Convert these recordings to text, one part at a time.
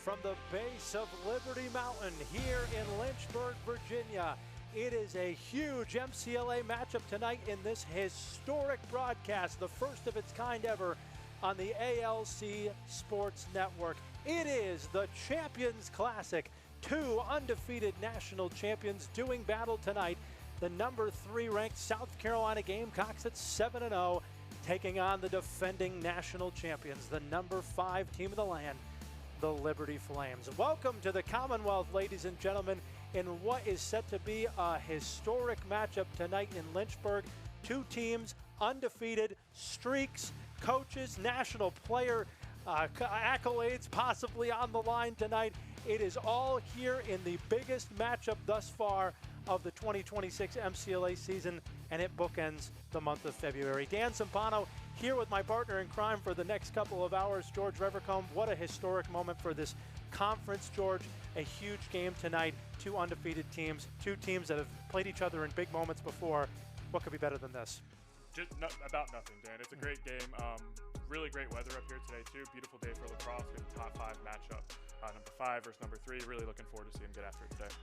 from the base of Liberty Mountain here in Lynchburg, Virginia. It is a huge MCLA matchup tonight in this historic broadcast, the first of its kind ever on the ALC Sports Network. It is the Champions Classic. Two undefeated national champions doing battle tonight. The number 3 ranked South Carolina Gamecocks at 7-0, taking on the defending national champions, the number 5 team of the land, the Liberty Flames. Welcome to the Commonwealth, ladies and gentlemen, in what is set to be a historic matchup tonight in Lynchburg. Two teams, undefeated, streaks, coaches, national player accolades possibly on the line tonight. It is all here in the biggest matchup thus far of the 2026 MCLA season, and it bookends the month of February. Dan Cimpano here with my partner in crime for the next couple of hours, George Revercombe. What a historic moment for this conference, George. A huge game tonight. Two undefeated teams, two teams that have played each other in big moments before. What could be better than this? Just about nothing, Dan. It's a great game. Really great weather up here today, too. Beautiful day for lacrosse. We have a top 5 matchup. Number 5 versus number 3. Really looking forward to seeing them get after it today.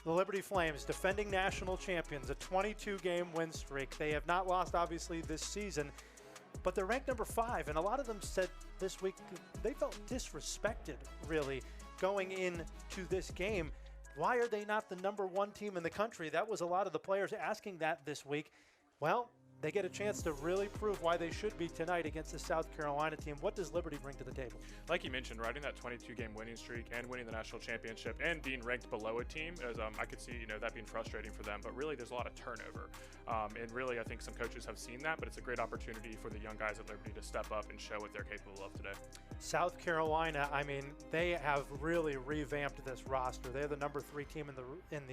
The Liberty Flames, defending national champions, a 22-game win streak. They have not lost, obviously, this season, but they're ranked number 5, and a lot of them said this week they felt disrespected, really, going into this game. Why are they not the number 1 team in the country? That was a lot of the players asking that this week. Well, they get a chance to really prove why they should be tonight against the South Carolina team. What does Liberty bring to the table? Like you mentioned, riding that 22-game winning streak and winning the national championship and being ranked below a team, as I could see, that being frustrating for them. But really, there's a lot of turnover, and really, I think some coaches have seen that. But it's a great opportunity for the young guys at Liberty to step up and show what they're capable of today. South Carolina, I mean, they have really revamped this roster. They're the number 3 team in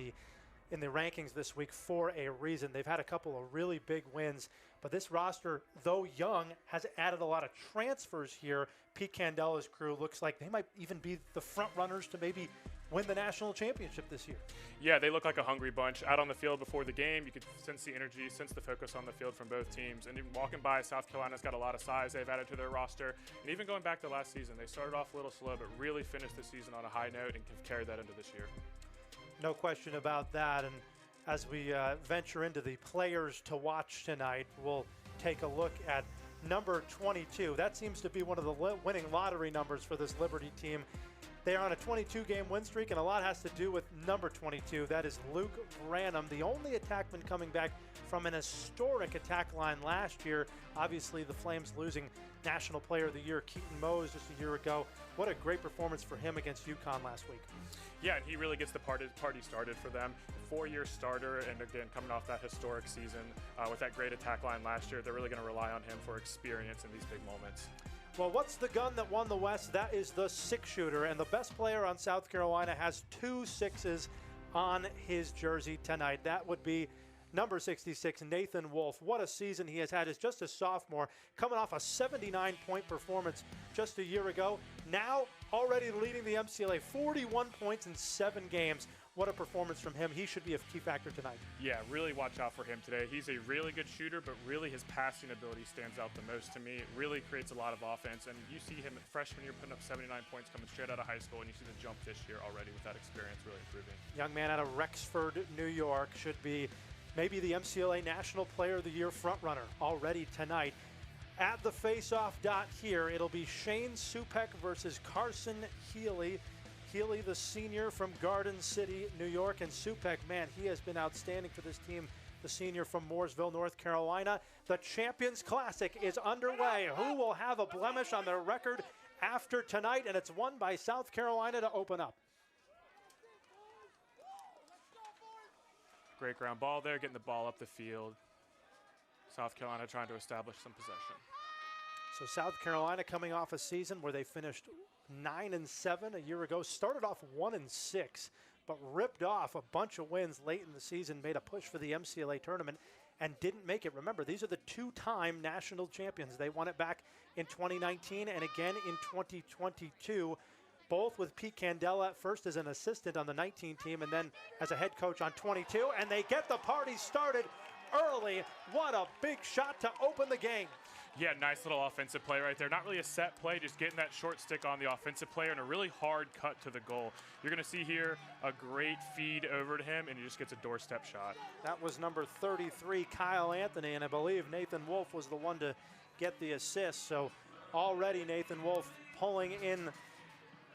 the rankings this week for a reason. They've had a couple of really big wins, but this roster, though young, has added a lot of transfers here. Pete Candella's crew looks like they might even be the front runners to maybe win the national championship this year. Yeah, they look like a hungry bunch. Out on the field before the game, you could sense the energy, sense the focus on the field from both teams. And even walking by, South Carolina's got a lot of size they've added to their roster. And even going back to last season, they started off a little slow, but really finished the season on a high note and can carry that into this year. No question about that. And as we venture into the players to watch tonight, we'll take a look at number 22. That seems to be one of the winning lottery numbers for this Liberty team. They are on a 22-game win streak, and a lot has to do with number 22. That is Luke Branham, the only attackman coming back from an historic attack line last year. Obviously, the Flames losing National Player of the Year Keaton Mose just a year ago. What a great performance for him against UConn last week. Yeah, and he really gets the party started for them. 4-year starter, and again, coming off that historic season with that great attack line last year, they're really going to rely on him for experience in these big moments. Well, what's the gun that won the West? That is the 6-shooter, and the best player on South Carolina has 2 6s on his jersey tonight. That would be number 66, Nathan Wolf. What a season he has had as just a sophomore, coming off a 79-point performance just a year ago. Now already leading the MCLA, 41 points in 7 games. What a performance from him. He should be a key factor tonight. Yeah, really watch out for him today. He's a really good shooter, but really his passing ability stands out the most to me. It really creates a lot of offense, and you see him freshman year putting up 79 points coming straight out of high school, and you see the jump this year already with that experience really improving. Young man out of Rexford, New York, should be maybe the MCLA National Player of the Year frontrunner already tonight. At the face-off dot here, it'll be Shane Supek versus Carson Healy. Healy, the senior from Garden City, New York, and Supek, man, he has been outstanding for this team, the senior from Mooresville, North Carolina. The Champions Classic is underway. Who will have a blemish on their record after tonight? And it's won by South Carolina to open up. Great ground ball there, getting the ball up the field. South Carolina trying to establish some possession. So South Carolina coming off a season where they finished 9-7 a year ago, started off 1-6, but ripped off a bunch of wins late in the season, made a push for the MCLA tournament, and didn't make it. Remember, these are the 2-time national champions. They won it back in 2019 and again in 2022. Both with Pete Candela at first as an assistant on the 19 team and then as a head coach on 22. And they get the party started early. What a big shot to open the game. Yeah, nice little offensive play right there. Not really a set play, just getting that short stick on the offensive player and a really hard cut to the goal. You're going to see here a great feed over to him, and he just gets a doorstep shot. That was number 33, Kyle Anthony, and I believe Nathan Wolf was the one to get the assist. So already Nathan Wolf pulling in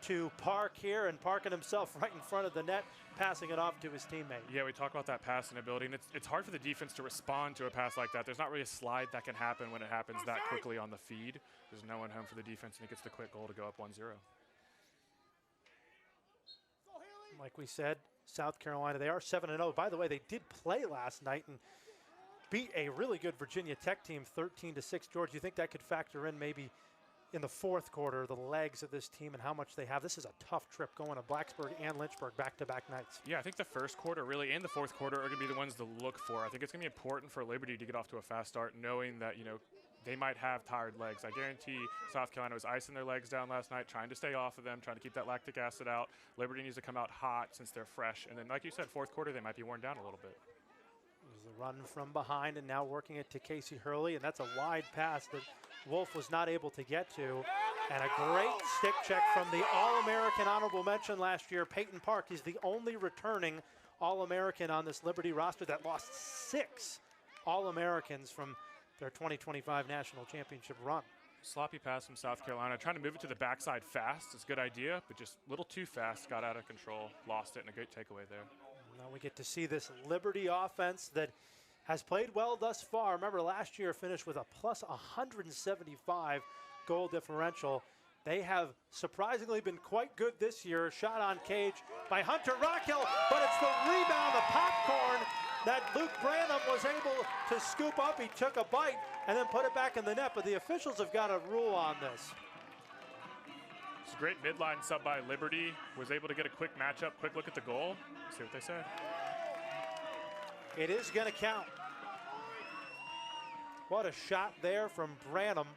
to Park here and parking himself right in front of the net, passing it off to his teammate. Yeah, we talk about that passing ability, and it's hard for the defense to respond to a pass like that. There's not really a slide that can happen when it happens that quickly on the feed. There's no one home for the defense, and he gets the quick goal to go up 1-0. Like we said, South Carolina, they are 7-0. By the way, they did play last night and beat a really good Virginia Tech team 13-6. George, you think that could factor in maybe in the fourth quarter, the legs of this team and how much they have? This is a tough trip going to Blacksburg and Lynchburg back-to-back nights. Yeah, I think the first quarter really and the fourth quarter are going to be the ones to look for. I think it's going to be important for Liberty to get off to a fast start, knowing that, you know, they might have tired legs. I guarantee South Carolina was icing their legs down last night, trying to stay off of them, trying to keep that lactic acid out. Liberty needs to come out hot since they're fresh. And then, like you said, fourth quarter, they might be worn down a little bit. There's a run from behind and now working it to Casey Hurley, and that's a wide pass that Wolf was not able to get to. And a great stick check from the All-American honorable mention last year, Peyton Park. He's the only returning All-American on this Liberty roster that lost 6 All-Americans from their 2025 national championship run. Sloppy pass from South Carolina, trying to move it to the backside fast. It's a good idea, but just a little too fast, got out of control, lost it, and a great takeaway there. Now we get to see this Liberty offense that has played well thus far. Remember, last year finished with a plus 175 goal differential. They have surprisingly been quite good this year. Shot on cage by Hunter Rockhill, but it's the rebound, the popcorn that Luke Branham was able to scoop up. He took a bite and then put it back in the net, but the officials have got a rule on this. It's a great midline sub by Liberty. Was able to get a quick matchup, quick look at the goal. See what they say. It is going to count. What a shot there from Branham,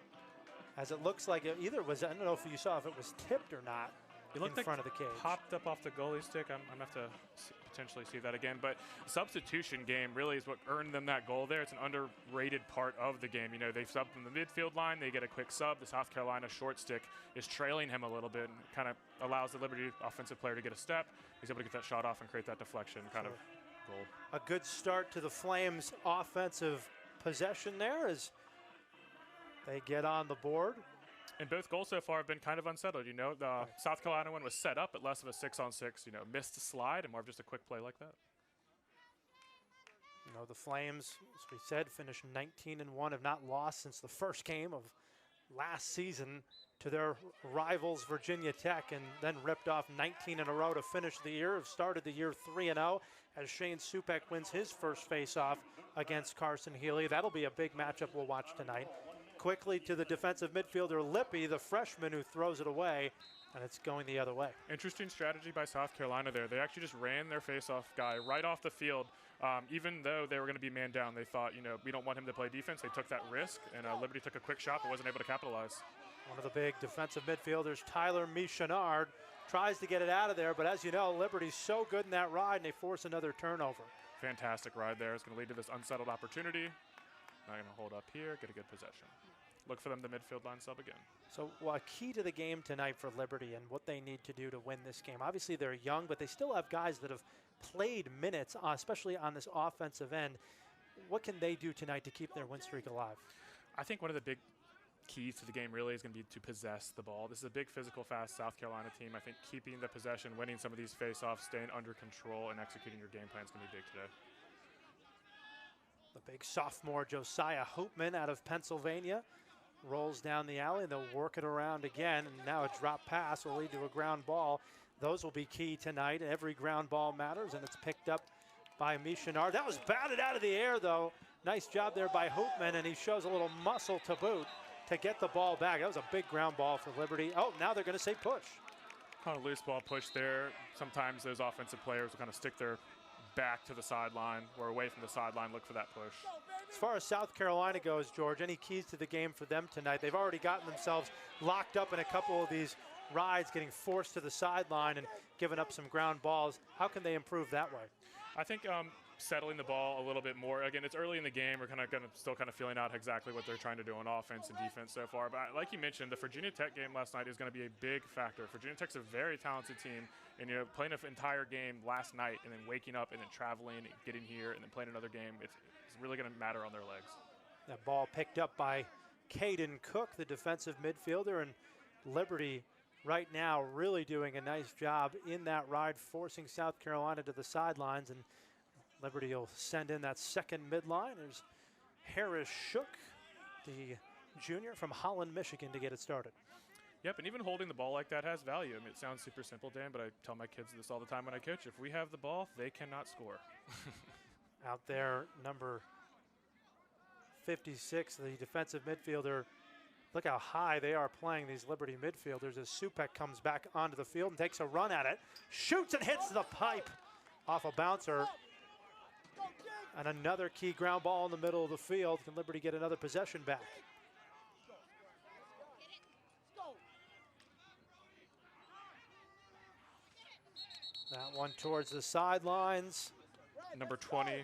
as it looks like it either was, I don't know if you saw if it was tipped or not. It looked in front of the cage. Popped up off the goalie stick. I'm going to have to potentially see that again. But substitution game really is what earned them that goal there. It's an underrated part of the game. You know, they subbed from the midfield line. They get a quick sub. The South Carolina short stick is trailing him a little bit and kind of allows the Liberty offensive player to get a step. He's able to get that shot off and create that deflection kind of goal. A good start to the Flames' offensive possession there as they get on the board. And both goals so far have been kind of unsettled. You know, the South Carolina one was set up, but less of a 6-on-6, you know, missed a slide and more of just a quick play like that. You know, the Flames, as we said, finished 19-1, have not lost since the first game of last season to their rivals Virginia Tech, and then ripped off 19 in a row to finish the year. Have started the year 3-0 as Shane Supek wins his first face-off against Carson Healy. That'll be a big matchup we'll watch tonight. Quickly to the defensive midfielder, Lippy, the freshman, who throws it away, and it's going the other way. Interesting strategy by South Carolina there. They actually just ran their face-off guy right off the field. Even though they were going to be man down, they thought, you know, we don't want him to play defense. They took that risk, and Liberty took a quick shot but wasn't able to capitalize. One of the big defensive midfielders, Tyler Michenard, tries to get it out of there, but as you know, Liberty's so good in that ride, and they force another turnover. Fantastic ride there. It's going to lead to this unsettled opportunity. Now going to hold up here, get a good possession. Look for them to midfield line sub again. So a key to the game tonight for Liberty and what they need to do to win this game. Obviously they're young, but they still have guys that have played minutes, especially on this offensive end. What can they do tonight to keep their win streak alive? I think one of the big keys to the game really is going to be to possess the ball. This is a big physical, fast South Carolina team. I think keeping the possession, winning some of these face-offs, staying under control, and executing your game plan is going to be big today. The big sophomore Josiah Hoopman out of Pennsylvania rolls down the alley, and they'll work it around again, and now a drop pass will lead to a ground ball. Those will be key tonight. Every ground ball matters, and it's picked up by Michenard. That was batted out of the air, though. Nice job there by Hoopman, and he shows a little muscle to boot to get the ball back. That was a big ground ball for Liberty. Oh, now they're going to say push. Kind of loose ball push there. Sometimes those offensive players will kind of stick their back to the sideline or away from the sideline, look for that push. As far as South Carolina goes, George, any keys to the game for them tonight? They've already gotten themselves locked up in a couple of these rides, getting forced to the sideline and giving up some ground balls. How can they improve that way? I think settling the ball a little bit more. Again, it's early in the game. We're still kind of feeling out exactly what they're trying to do on offense and defense so far. But like you mentioned, the Virginia Tech game last night is going to be a big factor. Virginia Tech's a very talented team, and playing an entire game last night and then waking up and then traveling and getting here and then playing another game, it's really going to matter on their legs. That ball picked up by Caden Cook, the defensive midfielder, and Liberty right now really doing a nice job in that ride, forcing South Carolina to the sidelines, and Liberty will send in that second midline. There's Harris Shook, the junior from Holland, Michigan, to get it started. Yep, and even holding the ball like that has value. I mean, it sounds super simple, Dan, but I tell my kids this all the time when I coach. If we have the ball, they cannot score. Out there, number 56, the defensive midfielder. Look how high they are playing, these Liberty midfielders, as Supek comes back onto the field and takes a run at it. Shoots and hits the pipe off a bouncer. And another key ground ball in the middle of the field. Can Liberty get another possession back? That one towards the sidelines. Number 20,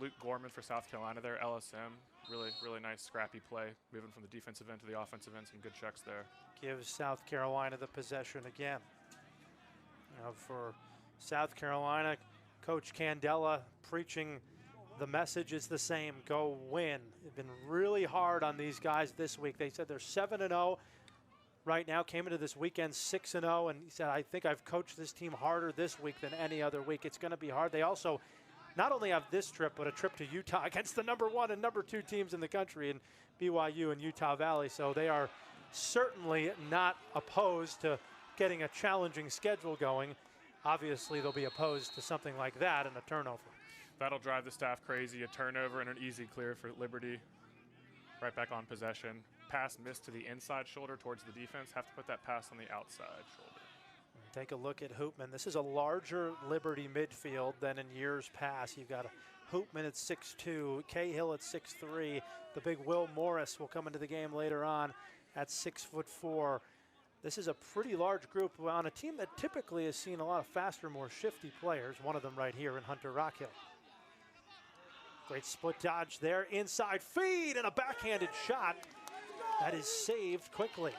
Luke Gorman for South Carolina there, LSM. Really, really nice scrappy play, moving from the defensive end to the offensive end. Some good checks there. Gives South Carolina the possession again. For South Carolina, Coach Candela preaching the message is the same: go win. It's been really hard on these guys this week. They said they're 7-0 right now, came into this weekend 6-0, and he said, I think I've coached this team harder this week than any other week. It's going to be hard. They also not only have this trip, but a trip to Utah against the number 1 and number 2 teams in the country in BYU and Utah Valley. So they are certainly not opposed to getting a challenging schedule going. Obviously, they'll be opposed to something like that and a turnover. That'll drive the staff crazy. A turnover and an easy clear for Liberty. Right back on possession. Pass missed to the inside shoulder towards the defense. Have to put that pass on the outside shoulder. Take a look at Hoopman. This is a larger Liberty midfield than in years past. You've got a Hoopman at 6'2", Cahill at 6'3". The big Will Morris will come into the game later on at 6'4". This is a pretty large group on a team that typically has seen a lot of faster, more shifty players. One of them right here in Hunter Rockhill. Great split dodge there. Inside feed and a backhanded shot. That is saved quickly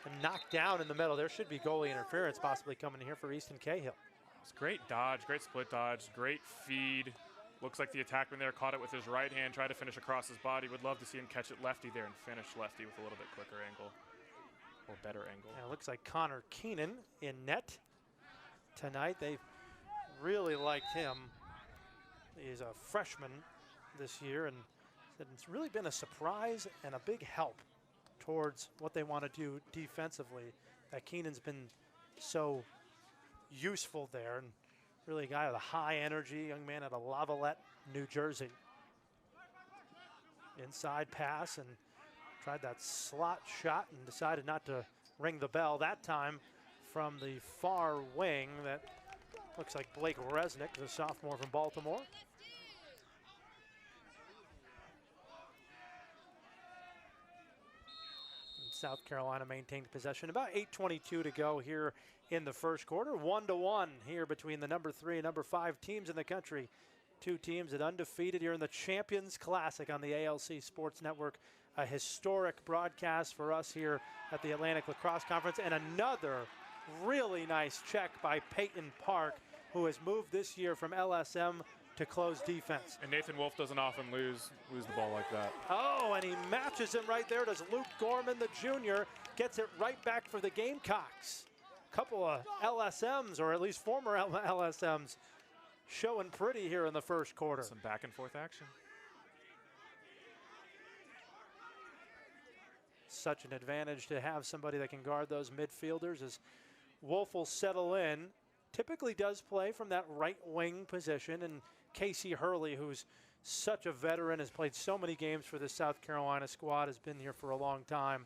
and knocked down in the middle. There should be goalie interference possibly coming here for Easton Cahill. It's great dodge, great split dodge, great feed. Looks like the attackman there caught it with his right hand, tried to finish across his body. Would love to see him catch it lefty there and finish lefty with a little bit quicker angle or better angle. Yeah, it looks like Connor Keenan in net tonight. They really liked him. He's a freshman this year, and it's really been a surprise and a big help towards what they want to do defensively. That Keenan's been so useful there, and really a guy with a high energy, young man out of Lavalette, New Jersey. Inside pass and tried that slot shot and decided not to ring the bell that time from the far wing. That looks like Blake Resnick, the sophomore from Baltimore. South Carolina maintained possession. About 8:22 to go here in the first quarter. 1-1 here between the number 3 and number 5 teams in the country. Two teams that undefeated here in the Champions Classic on the ALC Sports Network. A historic broadcast for us here at the Atlantic Lacrosse Conference. And another really nice check by Peyton Park, who has moved this year from LSM to close defense. And Nathan Wolf doesn't often lose the ball like that. Oh, and he matches him right there. Does Luke Gorman, the junior, gets it right back for the Gamecocks. Couple of LSMs, or at least former LSMs, showing pretty here in the first quarter. Some back and forth action. Such an advantage to have somebody that can guard those midfielders as Wolf will settle in. Typically does play from that right wing position, and Casey Hurley, who's such a veteran, has played so many games for the South Carolina squad, has been here for a long time,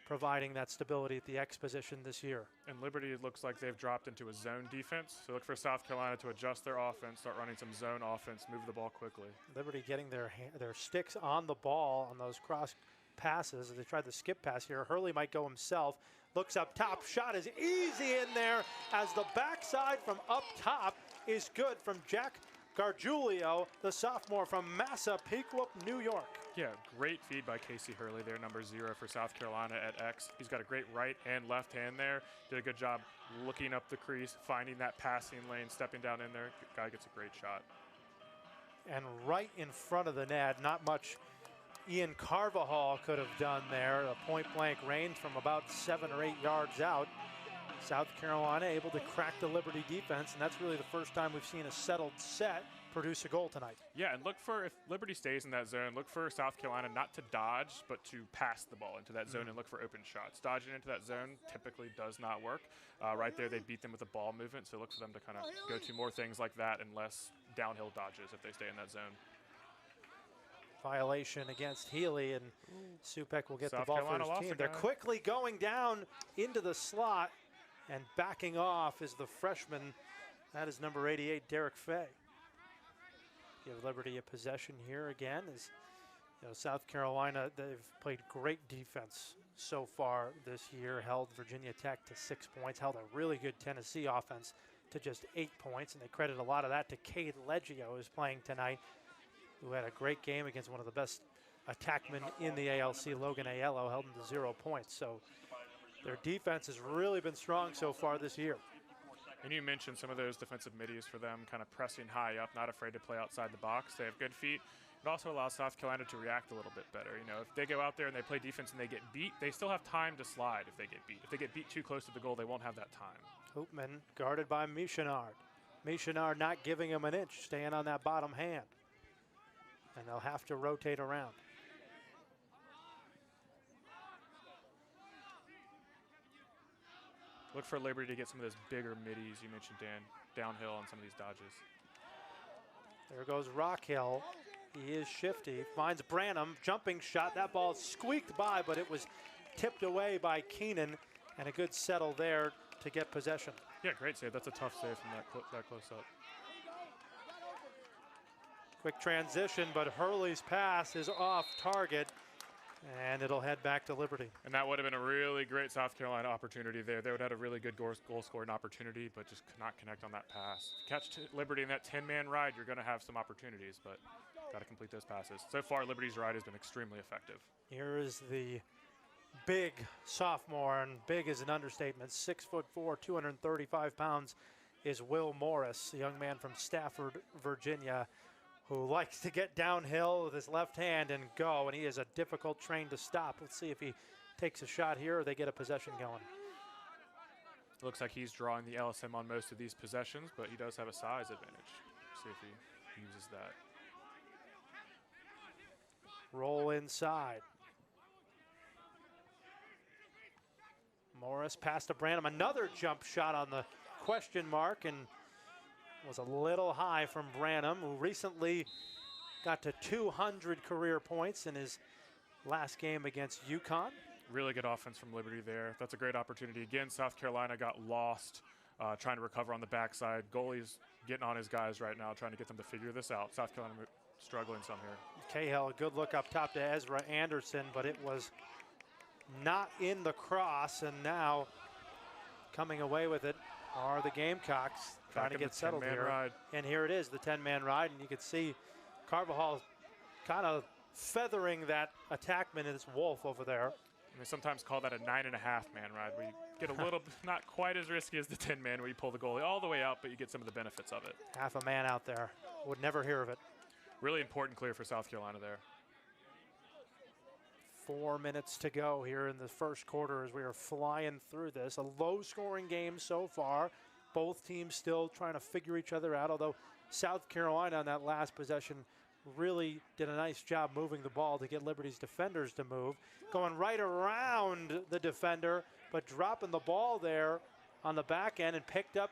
providing that stability at the X position this year. And Liberty, it looks like they've dropped into a zone defense, so look for South Carolina to adjust their offense, start running some zone offense, move the ball quickly. Liberty getting their sticks on the ball on those cross passes. They tried the skip pass here. Hurley might go himself. Looks up top. Shot is easy in there as the backside from up top is good from Jack Gargiulio, the sophomore from Massapequa, New York. Yeah, great feed by Casey Hurley there, number 0 for South Carolina at X. He's got a great right and left hand there. Did a good job looking up the crease, finding that passing lane, stepping down in there. Guy gets a great shot. And right in front of the net, not much Ian Carvajal could have done there. A point-blank range from about 7 or 8 yards out. South Carolina able to crack the Liberty defense, and that's really the first time we've seen a settled set produce a goal tonight. Yeah, and look for, if Liberty stays in that zone, look for South Carolina not to dodge, but to pass the ball into that zone and look for open shots. Dodging into that zone typically does not work. Right there, they beat them with a ball movement, so look for them to kind of go to more things like that and less downhill dodges if they stay in that zone. Violation against Healy, and Supek will get South the ball Carolina for his team. lost a They're guy. quickly going down into the slot, and backing off is the freshman. That is number 88, Derek Fay. Give Liberty a possession here again. As you know, South Carolina, they've played great defense so far this year. Held Virginia Tech to 6 points. Held a really good Tennessee offense to just 8 points, and they credit a lot of that to Cade Leggio, who's playing tonight, who had a great game against one of the best attackmen in the ALC, Logan Aiello, held him to 0 points. So their defense has really been strong so far this year. And you mentioned some of those defensive middies for them, kind of pressing high up, not afraid to play outside the box. They have good feet. It also allows South Carolina to react a little bit better. You know, if they go out there and they play defense and they get beat, they still have time to slide if they get beat. If they get beat too close to the goal, they won't have that time. Hoopman guarded by Michenard. Michenard not giving him an inch, staying on that bottom hand. And they'll have to rotate around. Look for Liberty to get some of those bigger middies you mentioned, Dan, downhill on some of these dodges. There goes Rockhill. He is shifty, finds Branham, jumping shot. That ball squeaked by, but it was tipped away by Keenan, and a good settle there to get possession. Yeah, great save. That's a tough save from that close up. Quick transition, but Hurley's pass is off target, and it'll head back to Liberty. And that would have been a really great South Carolina opportunity there. They would have had a really good goal scoring opportunity, but just could not connect on that pass. Catch Liberty in that 10-man ride, you're going to have some opportunities, but got to complete those passes. So far, Liberty's ride has been extremely effective. Here is the big sophomore, and big is an understatement. 6'4", 235 pounds is Will Morris, a young man from Stafford, Virginia, who likes to get downhill with his left hand and go, and he is a difficult train to stop. Let's see if he takes a shot here or they get a possession going. Looks like he's drawing the LSM on most of these possessions, but he does have a size advantage. See if he uses that. Roll inside. Morris passed to Branham. Another jump shot on the question mark, and was a little high from Branham, who recently got to 200 career points in his last game against UConn. Really good offense from Liberty there. That's a great opportunity. Again, South Carolina got lost trying to recover on the backside. Goalie's getting on his guys right now, trying to get them to figure this out. South Carolina struggling some here. Cahill, a good look up top to Ezra Anderson, but it was not in the cross, and now coming away with it are the Gamecocks trying to get settled here. Ride. And here it is, the 10-man ride, and you can see Carvajal kind of feathering that attackman, and it's Wolf over there. And they sometimes call that a 9.5-man ride, where you get a little, not quite as risky as the 10-man, where you pull the goalie all the way out, but you get some of the benefits of it. Half a man out there. Would never hear of it. Really important clear for South Carolina there. 4 minutes to go here in the first quarter as we are flying through this. A low-scoring game so far. Both teams still trying to figure each other out, although South Carolina on that last possession really did a nice job moving the ball to get Liberty's defenders to move. Going right around the defender, but dropping the ball there on the back end and picked up.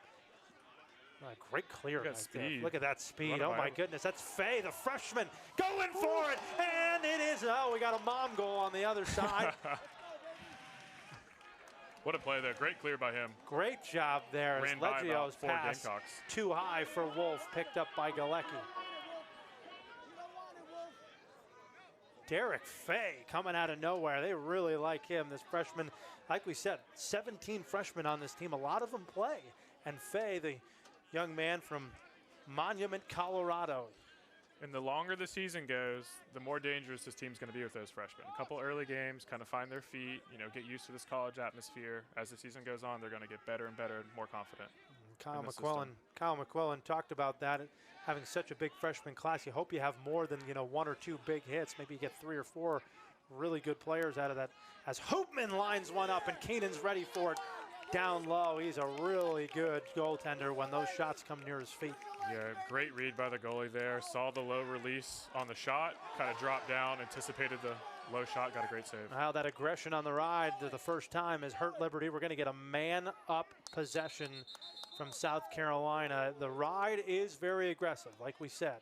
Great clear right there. Look at that speed. Oh, my goodness. That's Fay, the freshman, going for it. And it is, we got a mom goal on the other side. What a play there. Great clear by him. Great job there. Ran by about 4 pass Gamecocks. Too high for Wolf, picked up by Galecki. Derek Fay coming out of nowhere. They really like him, this freshman. Like we said, 17 freshmen on this team. A lot of them play. And Fay, the young man from Monument, Colorado. And the longer the season goes, the more dangerous this team's going to be with those freshmen. A couple early games, kind of find their feet, get used to this college atmosphere. As the season goes on, they're going to get better and better and more confident. Kyle McQuillan talked about that, having such a big freshman class. You hope you have more than, 1 or 2 big hits. Maybe you get 3 or 4 really good players out of that. As Hoopman lines one up and Keenan's ready for it down low. He's a really good goaltender when those shots come near his feet. Yeah, great read by the goalie there. Saw the low release on the shot, kind of dropped down, anticipated the low shot, got a great save. Now that aggression on the ride the first time has hurt Liberty. We're going to get a man-up possession from South Carolina. The ride is very aggressive, like we said,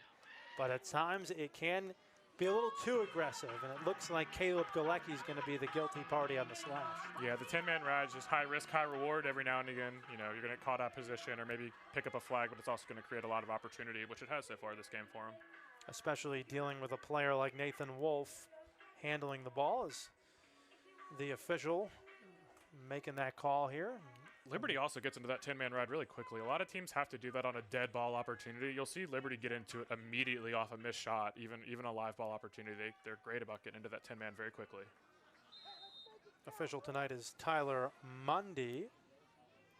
but at times it can be a little too aggressive, and it looks like Caleb Galecki is going to be the guilty party on the slash. Yeah, the 10-man ride is just high risk, high reward every now and again. You're going to get caught out of position or maybe pick up a flag, but it's also going to create a lot of opportunity, which it has so far this game for him. Especially dealing with a player like Nathan Wolf handling the ball as the official making that call here. Liberty also gets into that 10-man ride really quickly. A lot of teams have to do that on a dead ball opportunity. You'll see Liberty get into it immediately off a missed shot, even a live ball opportunity. They're great about getting into that 10-man very quickly. Official tonight is Tyler Mundy,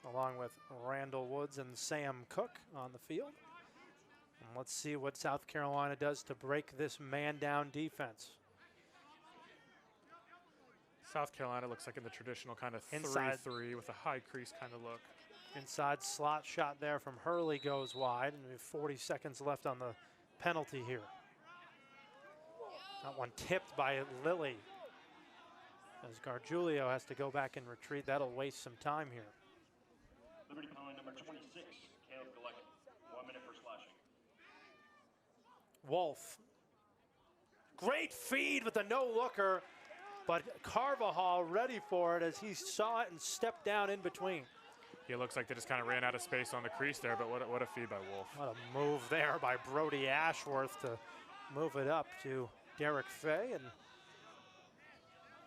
along with Randall Woods and Sam Cook on the field. And let's see what South Carolina does to break this man-down defense. South Carolina looks like in the traditional kind of 3-3 with a high crease kind of look. Inside slot shot there from Hurley goes wide, and we have 40 seconds left on the penalty here. That one tipped by Lilly. As Gargiulio has to go back and retreat, that'll waste some time here. Liberty penalty number 26, Caleb Galecki, 1 minute for slashing. Wolf. Great feed with the no-looker. But Carvajal ready for it as he saw it and stepped down in between. It looks like they just kind of ran out of space on the crease there, but what a feed by Wolf. What a move there by Brody Ashworth to move it up to Derek Fay. And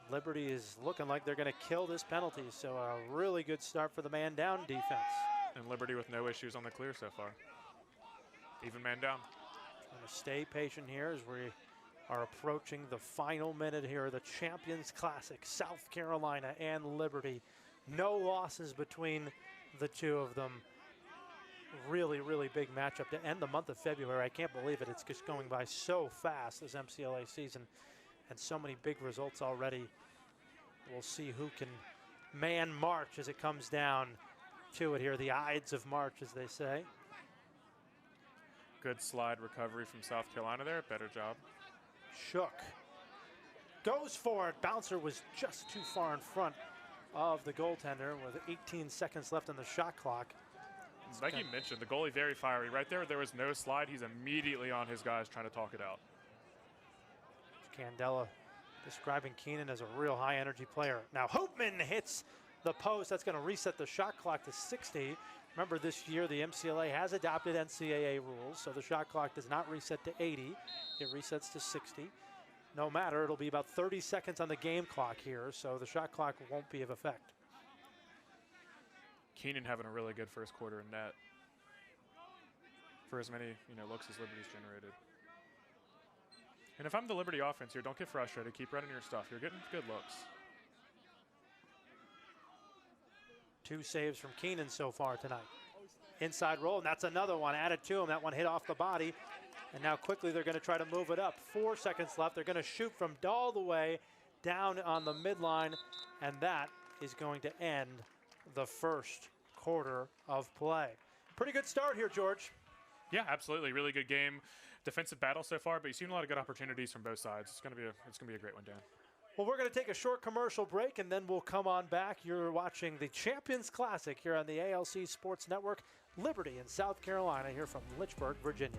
Liberty is looking like they're going to kill this penalty. So a really good start for the man down defense. And Liberty with no issues on the clear so far. Even man down. Going to stay patient here as we are approaching the final minute here of the Champions Classic, South Carolina and Liberty. No losses between the two of them. Really, really big matchup to end the month of February. I can't believe it. It's just going by so fast, this MCLA season, and so many big results already. We'll see who can man March as it comes down to it here. The Ides of March, as they say. Good slide recovery from South Carolina there. Better job. Shook. Goes for it. Bouncer was just too far in front of the goaltender with 18 seconds left on the shot clock. Like you mentioned, the goalie very fiery. Right there was no slide. He's immediately on his guys trying to talk it out. Candela describing Keenan as a real high energy player. Now Hoopman hits the post. That's going to reset the shot clock to 60. Remember, this year the MCLA has adopted NCAA rules, so the shot clock does not reset to 80. It resets to 60. No matter, it'll be about 30 seconds on the game clock here, so the shot clock won't be of effect. Keenan having a really good first quarter in net for as many looks as Liberty's generated. And if I'm the Liberty offense here, don't get frustrated. Keep running your stuff. You're getting good looks. 2 saves from Keenan so far tonight. Inside roll, and that's another one added to him. That one hit off the body. And now quickly they're going to try to move it up. 4 seconds left. They're going to shoot from all the way down on the midline. And that is going to end the first quarter of play. Pretty good start here, George. Yeah, absolutely. Really good game. Defensive battle so far, but you've seen a lot of good opportunities from both sides. It's going to be a great one, Dan. Well, we're going to take a short commercial break, and then we'll come on back. You're watching the Champions Classic here on the ALC Sports Network. Liberty in South Carolina here from Lynchburg, Virginia.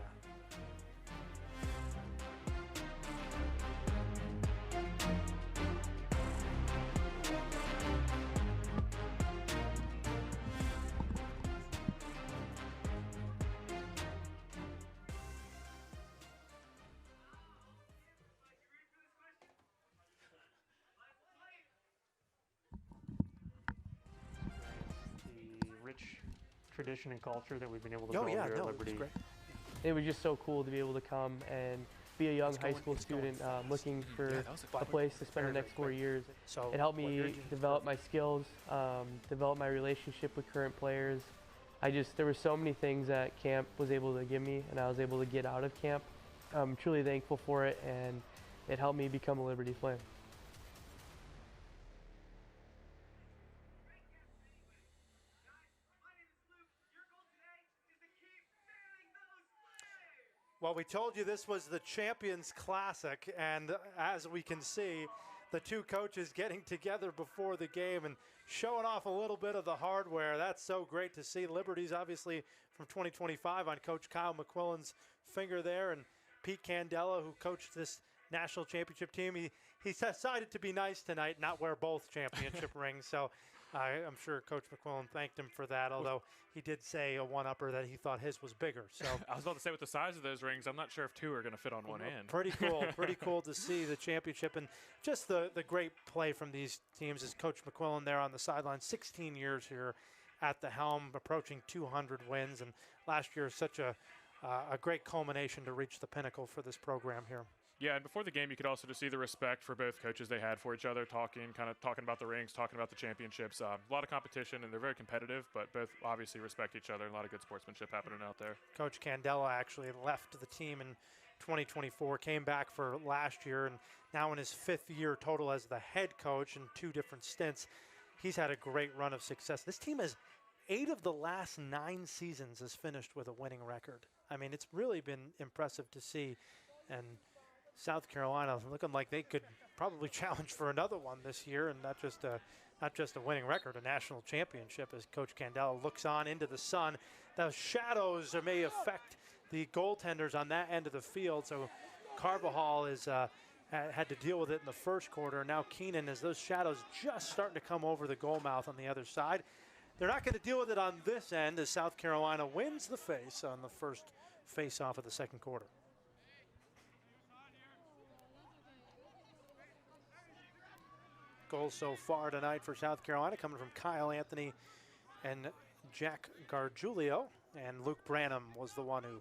Tradition and culture that we've been able to build here at Liberty. It was just so cool to be able to come and be a young high school student looking for a place to spend the next 4 years. So It helped me develop my skills, develop my relationship with current players. There were so many things that camp was able to give me and I was able to get out of camp. I'm truly thankful for it, and it helped me become a Liberty Flame. Well, we told you this was the Champions Classic, and as we can see, the two coaches getting together before the game and showing off a little bit of the hardware. That's so great to see. Liberty's obviously from 2025 on Coach Kyle McQuillan's finger there, and Pete Candela, who coached this national championship team, he decided to be nice tonight, not wear both championship rings. So I'm sure Coach McQuillan thanked him for that, although he did say a one-upper that he thought his was bigger. So I was about to say, with the size of those rings, I'm not sure if two are going to fit on one hand. Pretty cool to see the championship, and just the great play from these teams is Coach McQuillan there on the sideline, 16 years here at the helm, approaching 200 wins, and last year such a great culmination to reach the pinnacle for this program here. Yeah, and before the game, you could also just see the respect for both coaches they had for each other, talking about the rings, talking about the championships. A lot of competition, and they're very competitive, but both obviously respect each other. A lot of good sportsmanship happening out there. Coach Candela actually left the team in 2024, came back for last year, and now in his 5th year total as the head coach in 2 different stints. He's had a great run of success. This team has 8 of the last 9 seasons has finished with a winning record. I mean, it's really been impressive to see, and South Carolina looking like they could probably challenge for another one this year, and not just a winning record, a national championship, as Coach Candela looks on into the sun. The shadows may affect the goaltenders on that end of the field, so Carvajal is had to deal with it in the first quarter. Now Keenan, as those shadows just starting to come over the goal mouth on the other side. They're not going to deal with it on this end as South Carolina wins the face on the first face-off of the second quarter. Goals so far tonight for South Carolina coming from Kyle Anthony and Jack Gargiulio, and Luke Branham was the one who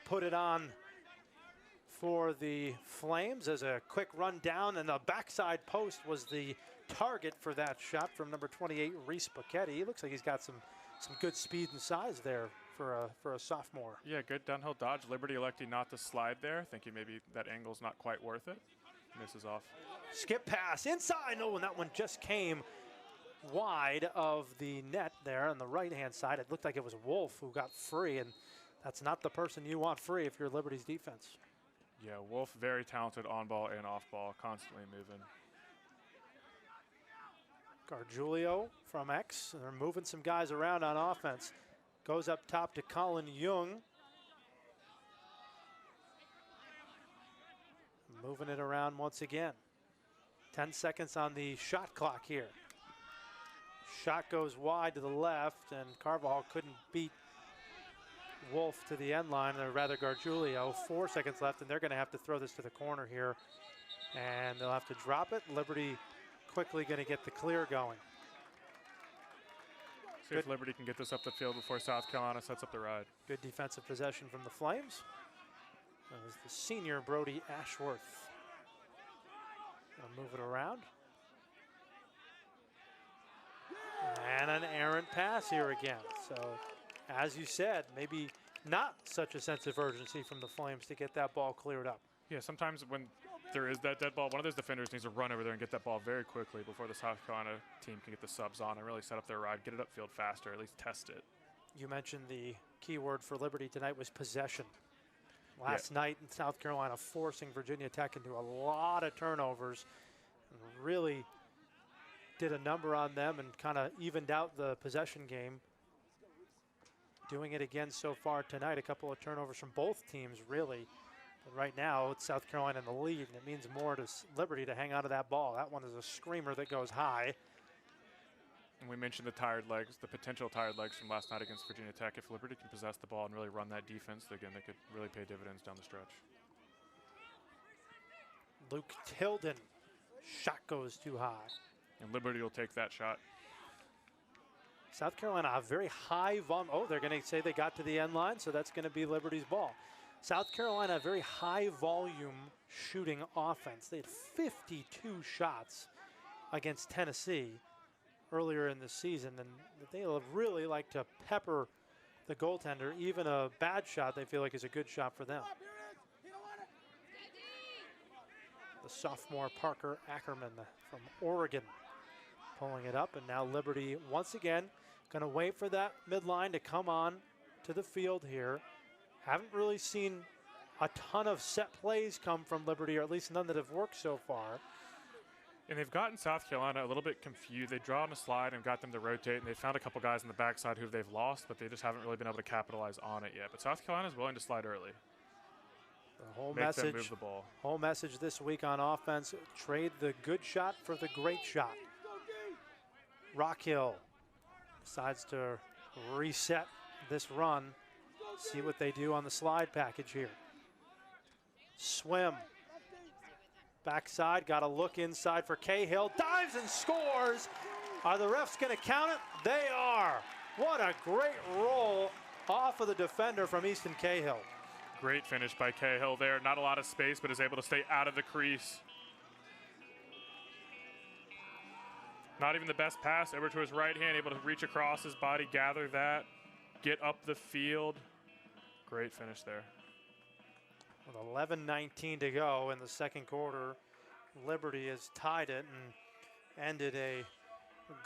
put it on for the Flames as a quick run down, and the backside post was the target for that shot from number 28, Reese Bucchetti. He looks like he's got some good speed and size there for a sophomore. Yeah, good downhill dodge. Liberty electing not to slide there, thinking maybe that angle's not quite worth it. Misses off. Skip pass inside. No, and that one just came wide of the net there on the right-hand side. It looked like it was Wolf who got free, and that's not the person you want free if you're Liberty's defense. Yeah, Wolf, very talented on ball and off ball, constantly moving. Gargiulio from X. They're moving some guys around on offense. Goes up top to Colin Jung. Moving it around once again. 10 seconds on the shot clock here. Shot goes wide to the left, and Carvajal couldn't beat Wolf to the end line, or rather Gargiulio. 4 seconds left, and they're going to have to throw this to the corner here. And they'll have to drop it. Liberty quickly going to get the clear going. See if Liberty can get this up the field before South Carolina sets up the ride. Good defensive possession from the Flames. That was the senior Brody Ashworth. Gonna move it around. And an errant pass here again. So, as you said, maybe not such a sense of urgency from the Flames to get that ball cleared up. Yeah, sometimes when there is that dead ball, one of those defenders needs to run over there and get that ball very quickly before the South Carolina team can get the subs on and really set up their ride, get it upfield faster, at least test it. You mentioned the key word for Liberty tonight was possession. Last night in South Carolina, forcing Virginia Tech into a lot of turnovers, and really did a number on them and kind of evened out the possession game. Doing it again so far tonight, a couple of turnovers from both teams, really. But right now, it's South Carolina in the lead, and it means more to Liberty to hang on to that ball. That one is a screamer that goes high. And we mentioned the tired legs, the potential tired legs from last night against Virginia Tech. If Liberty can possess the ball and really run that defense, again, they could really pay dividends down the stretch. Luke Tilden, shot goes too high. And Liberty will take that shot. South Carolina, a very high volume. Oh, they're going to say they got to the end line, so that's going to be Liberty's ball. South Carolina, a very high volume shooting offense. They had 52 shots against Tennessee earlier in the season, and they really like to pepper the goaltender. Even a bad shot they feel like is a good shot for them. The sophomore Parker Ackerman from Oregon pulling it up, and now Liberty once again going to wait for that midline to come on to the field here. Haven't really seen a ton of set plays come from Liberty, or at least none that have worked so far. And they've gotten South Carolina a little bit confused. They draw on a slide and got them to rotate, and they found a couple guys on the backside who they've lost, but they just haven't really been able to capitalize on it yet. But South Carolina is willing to slide early. The whole Make them message, move the ball. whole message this week on offense: trade the good shot for the great shot. Rockhill decides to reset this run. See what they do on the slide package here. Swim. Backside, got a look inside for Cahill. Dives and scores. Are the refs going to count it? They are. What a great roll off of the defender from Easton Cahill. Great finish by Cahill there. Not a lot of space, but is able to stay out of the crease. Not even the best pass over to his right hand, able to reach across his body, gather that, get up the field. Great finish there. With 11:19 to go in the second quarter, Liberty has tied it and ended a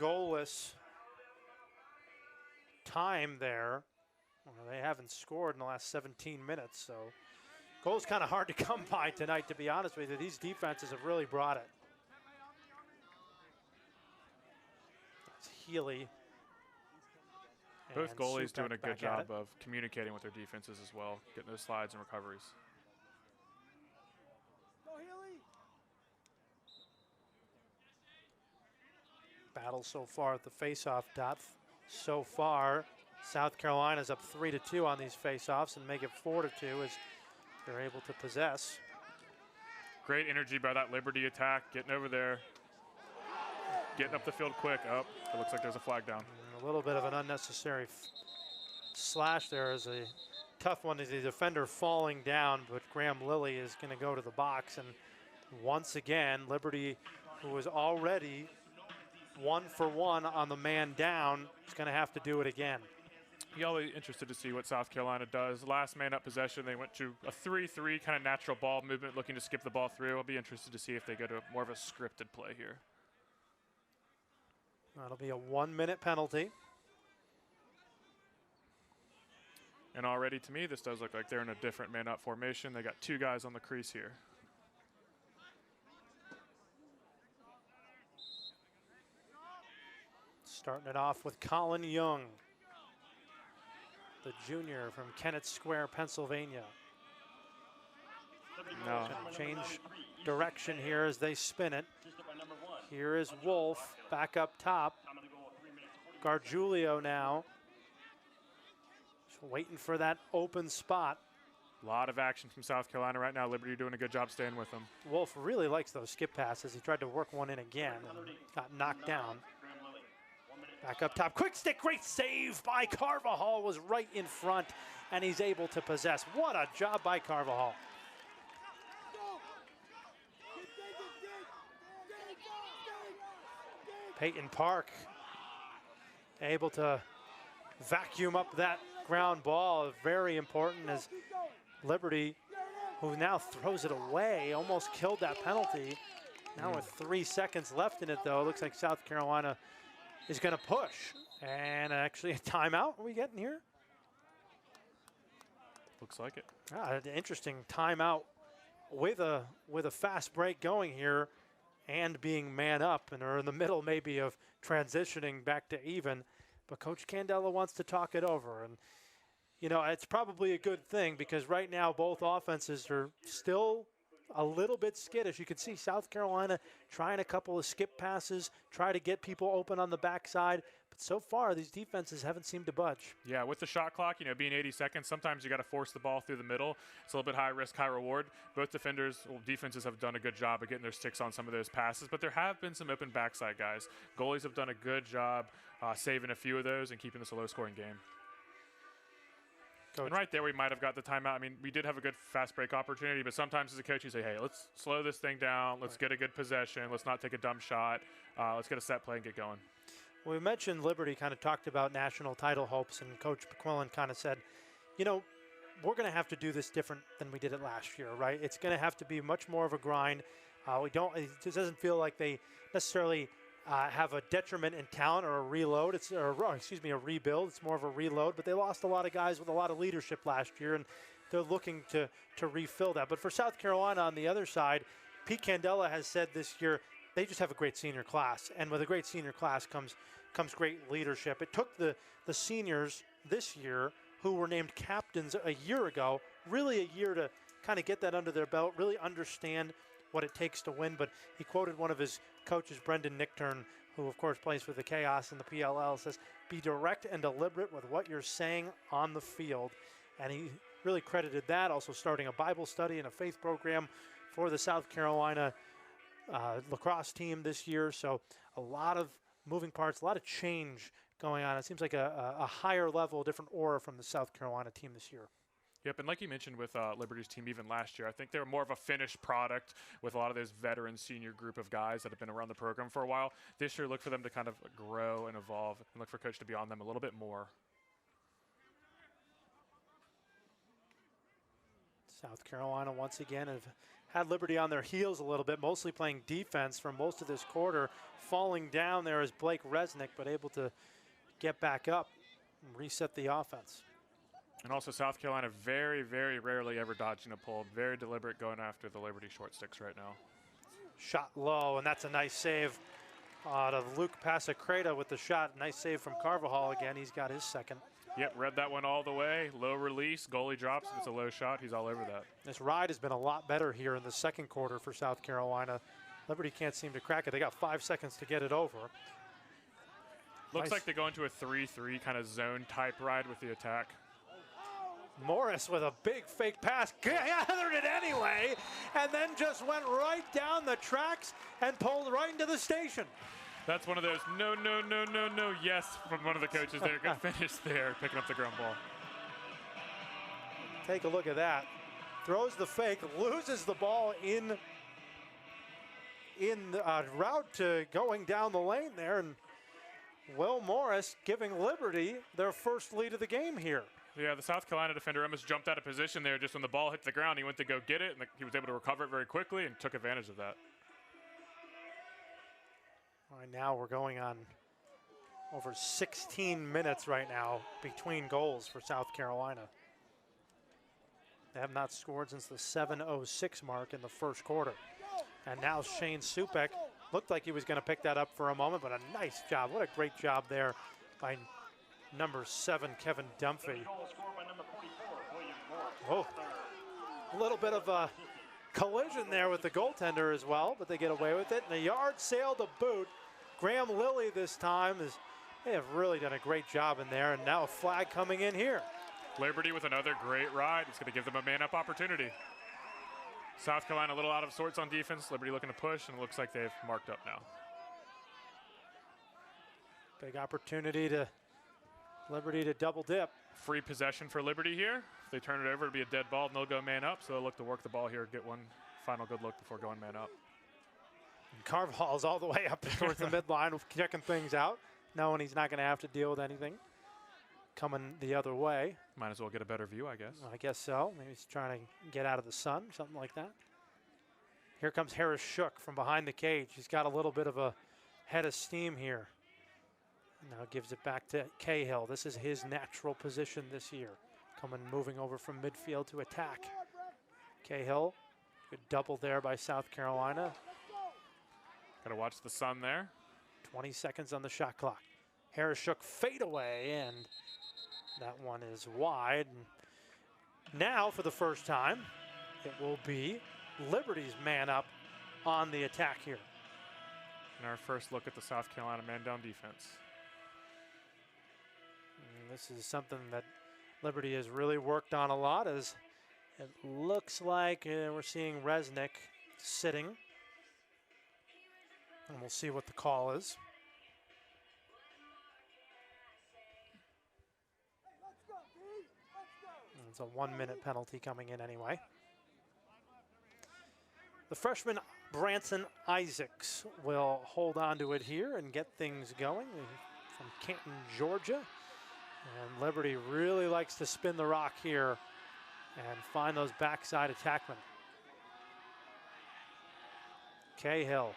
goalless time there. Well, they haven't scored in the last 17 minutes, so goals kind of hard to come by tonight, to be honest with you. These defenses have really brought it. It's Healy. Both and goalies Supak doing a good back at job it. of communicating with their defenses as well, getting those slides and recoveries. Battle so far at the faceoff dot. So far, South Carolina's up 3-2 on these faceoffs and make it 4-2 as they're able to possess. Great energy by that Liberty attack, getting over there, getting up the field quick. Oh, it looks like there's a flag down. And a little bit of an unnecessary slash there is a tough one. Is the defender falling down, but Graham Lilly is going to go to the box. And once again, Liberty, who was already 1 for 1 on the man down, is going to have to do it again. You're always interested to see what South Carolina does. Last man up possession, they went to a 3-3 kind of natural ball movement, looking to skip the ball through. I'll be interested to see if they go to more of a scripted play here. That'll be a 1-minute penalty. And already to me, this does look like they're in a different man up formation. They got 2 guys on the crease here. Starting it off with Colin Young, the junior from Kennett Square, Pennsylvania. No. Change direction here as they spin it. Here is Wolf back up top. Gargiulio now. Just waiting for that open spot. A lot of action from South Carolina right now. Liberty doing a good job staying with them. Wolf really likes those skip passes. He tried to work one in again and got knocked down. Back up top, quick stick, great save by Carvajal, was right in front, and he's able to possess. What a job by Carvajal. Peyton Park able to vacuum up that ground ball. Very important as Liberty, who now throws it away, almost killed that penalty. Now with 3 seconds left in it, though, it looks like South Carolina is going to push. And actually a timeout are we getting here? Looks like it. An interesting timeout with a fast break going here and being man up, and are in the middle maybe of transitioning back to even. But Coach Candela wants to talk it over. And, you know, it's probably a good thing because right now both offenses are still a little bit skittish. You can see South Carolina trying a couple of skip passes, try to get people open on the backside. But so far, these defenses haven't seemed to budge. Yeah, with the shot clock, being 80 seconds, sometimes you got to force the ball through the middle. It's a little bit high risk, high reward. Both defenses have done a good job of getting their sticks on some of those passes, but there have been some open backside guys. Goalies have done a good job saving a few of those and keeping this a low-scoring game. Coach. And right there, we might have got the timeout. I mean, we did have a good fast break opportunity, but sometimes as a coach, you say, hey, let's slow this thing down. Let's get a good possession. Let's not take a dumb shot. Let's get a set play and get going. We mentioned Liberty kind of talked about national title hopes, and Coach McQuillan kind of said, we're going to have to do this different than we did it last year, right? It's going to have to be much more of a grind. It just doesn't feel like they necessarily have a detriment in talent or a reload. A rebuild. It's more of a reload, but they lost a lot of guys with a lot of leadership last year, and they're looking to refill that. But for South Carolina on the other side, Pete Candela has said this year they just have a great senior class, and with a great senior class comes great leadership. It took the seniors this year who were named captains a year ago, really a year to kind of get that under their belt, really understand what it takes to win. But he quoted one of his coaches, Brendan Nichtern, who of course plays for the Chaos in the PLL, says, be direct and deliberate with what you're saying on the field. And he really credited that, also starting a Bible study and a faith program for the South Carolina lacrosse team this year. So a lot of moving parts, a lot of change going on. It seems like a higher level, different aura from the South Carolina team this year. Yep, and like you mentioned with Liberty's team even last year, I think they were more of a finished product with a lot of those veteran senior group of guys that have been around the program for a while. This year, look for them to kind of grow and evolve, and look for Coach to be on them a little bit more. South Carolina once again have had Liberty on their heels a little bit, mostly playing defense for most of this quarter. Falling down there is Blake Resnick, but able to get back up and reset the offense. And also South Carolina very, very rarely ever dodging a pull. Very deliberate going after the Liberty short sticks right now. Shot low, and that's a nice save to Luke Pasacreta with the shot. Nice save from Carvajal again. He's got his second. Yep, read that one all the way. Low release, goalie drops. It's a low shot. He's all over that. This ride has been a lot better here in the second quarter for South Carolina. Liberty can't seem to crack it. They got 5 seconds to get it over. Looks like they go into a 3-3 kind of zone type ride with the attack. Morris with a big fake pass, gathered it anyway, and then just went right down the tracks and pulled right into the station. That's one of those no, yes from one of the coaches there. Good finish there, picking up the ground ball. Take a look at that. Throws the fake, loses the ball in route to going down the lane there, and Will Morris giving Liberty their first lead of the game here. Yeah, the South Carolina defender almost jumped out of position there just when the ball hit the ground. He went to go get it, and he was able to recover it very quickly and took advantage of that. All right, now we're going on over 16 minutes right now between goals for South Carolina. They have not scored since the 7:06 mark in the first quarter. And now Shane Supek looked like he was going to pick that up for a moment, but a nice job. What a great job there by number 7, Kevin Dunphy. Oh, a little bit of a collision there with the goaltender as well, but they get away with it. And a yard sale to boot. Graham Lilly this time they have really done a great job in there, and now a flag coming in here. Liberty with another great ride. It's going to give them a man-up opportunity. South Carolina a little out of sorts on defense. Liberty looking to push, and it looks like they've marked up now. Big opportunity to Liberty to double dip. Free possession for Liberty here. If they turn it over, it'll be a dead ball, and they'll go man up. So they'll look to work the ball here, get one final good look before going man up. And Carvajal's all the way up towards the midline, checking things out, knowing he's not going to have to deal with anything coming the other way. Might as well get a better view, I guess. I guess so. Maybe he's trying to get out of the sun, something like that. Here comes Harris Shook from behind the cage. He's got a little bit of a head of steam here. Now gives it back to Cahill. This is his natural position this year. Moving over from midfield to attack. Cahill, good double there by South Carolina. Got to watch the sun there. 20 seconds on the shot clock. Harris Shook fade away, and that one is wide. And now, for the first time, it will be Liberty's man up on the attack here. And our first look at the South Carolina man-down defense. And this is something that Liberty has really worked on a lot, as it looks like we're seeing Resnick sitting. And we'll see what the call is. It's a 1-minute penalty coming in anyway. The freshman Branson Isaacs will hold on to it here and get things going from Canton, Georgia. And Liberty really likes to spin the rock here and find those backside attackmen. Cahill,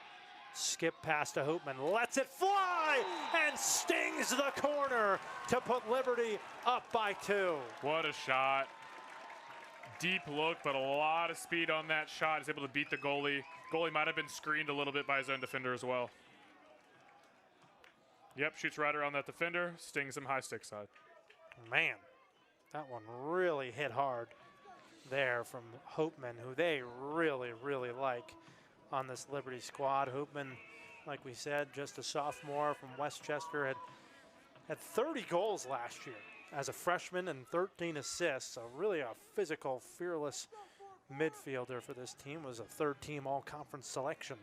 skip past to Hoopman, lets it fly and stings the corner to put Liberty up by 2. What a shot. Deep look, but a lot of speed on that shot. Is able to beat the goalie. Goalie might have been screened a little bit by his own defender as well. Yep, shoots right around that defender, stings him high stick side. Man, that one really hit hard there from Hoopman, who they really, really like on this Liberty squad. Hoopman, like we said, just a sophomore from Westchester, had 30 goals last year as a freshman and 13 assists. So really a physical, fearless midfielder for this team. Was a third-team all-conference selection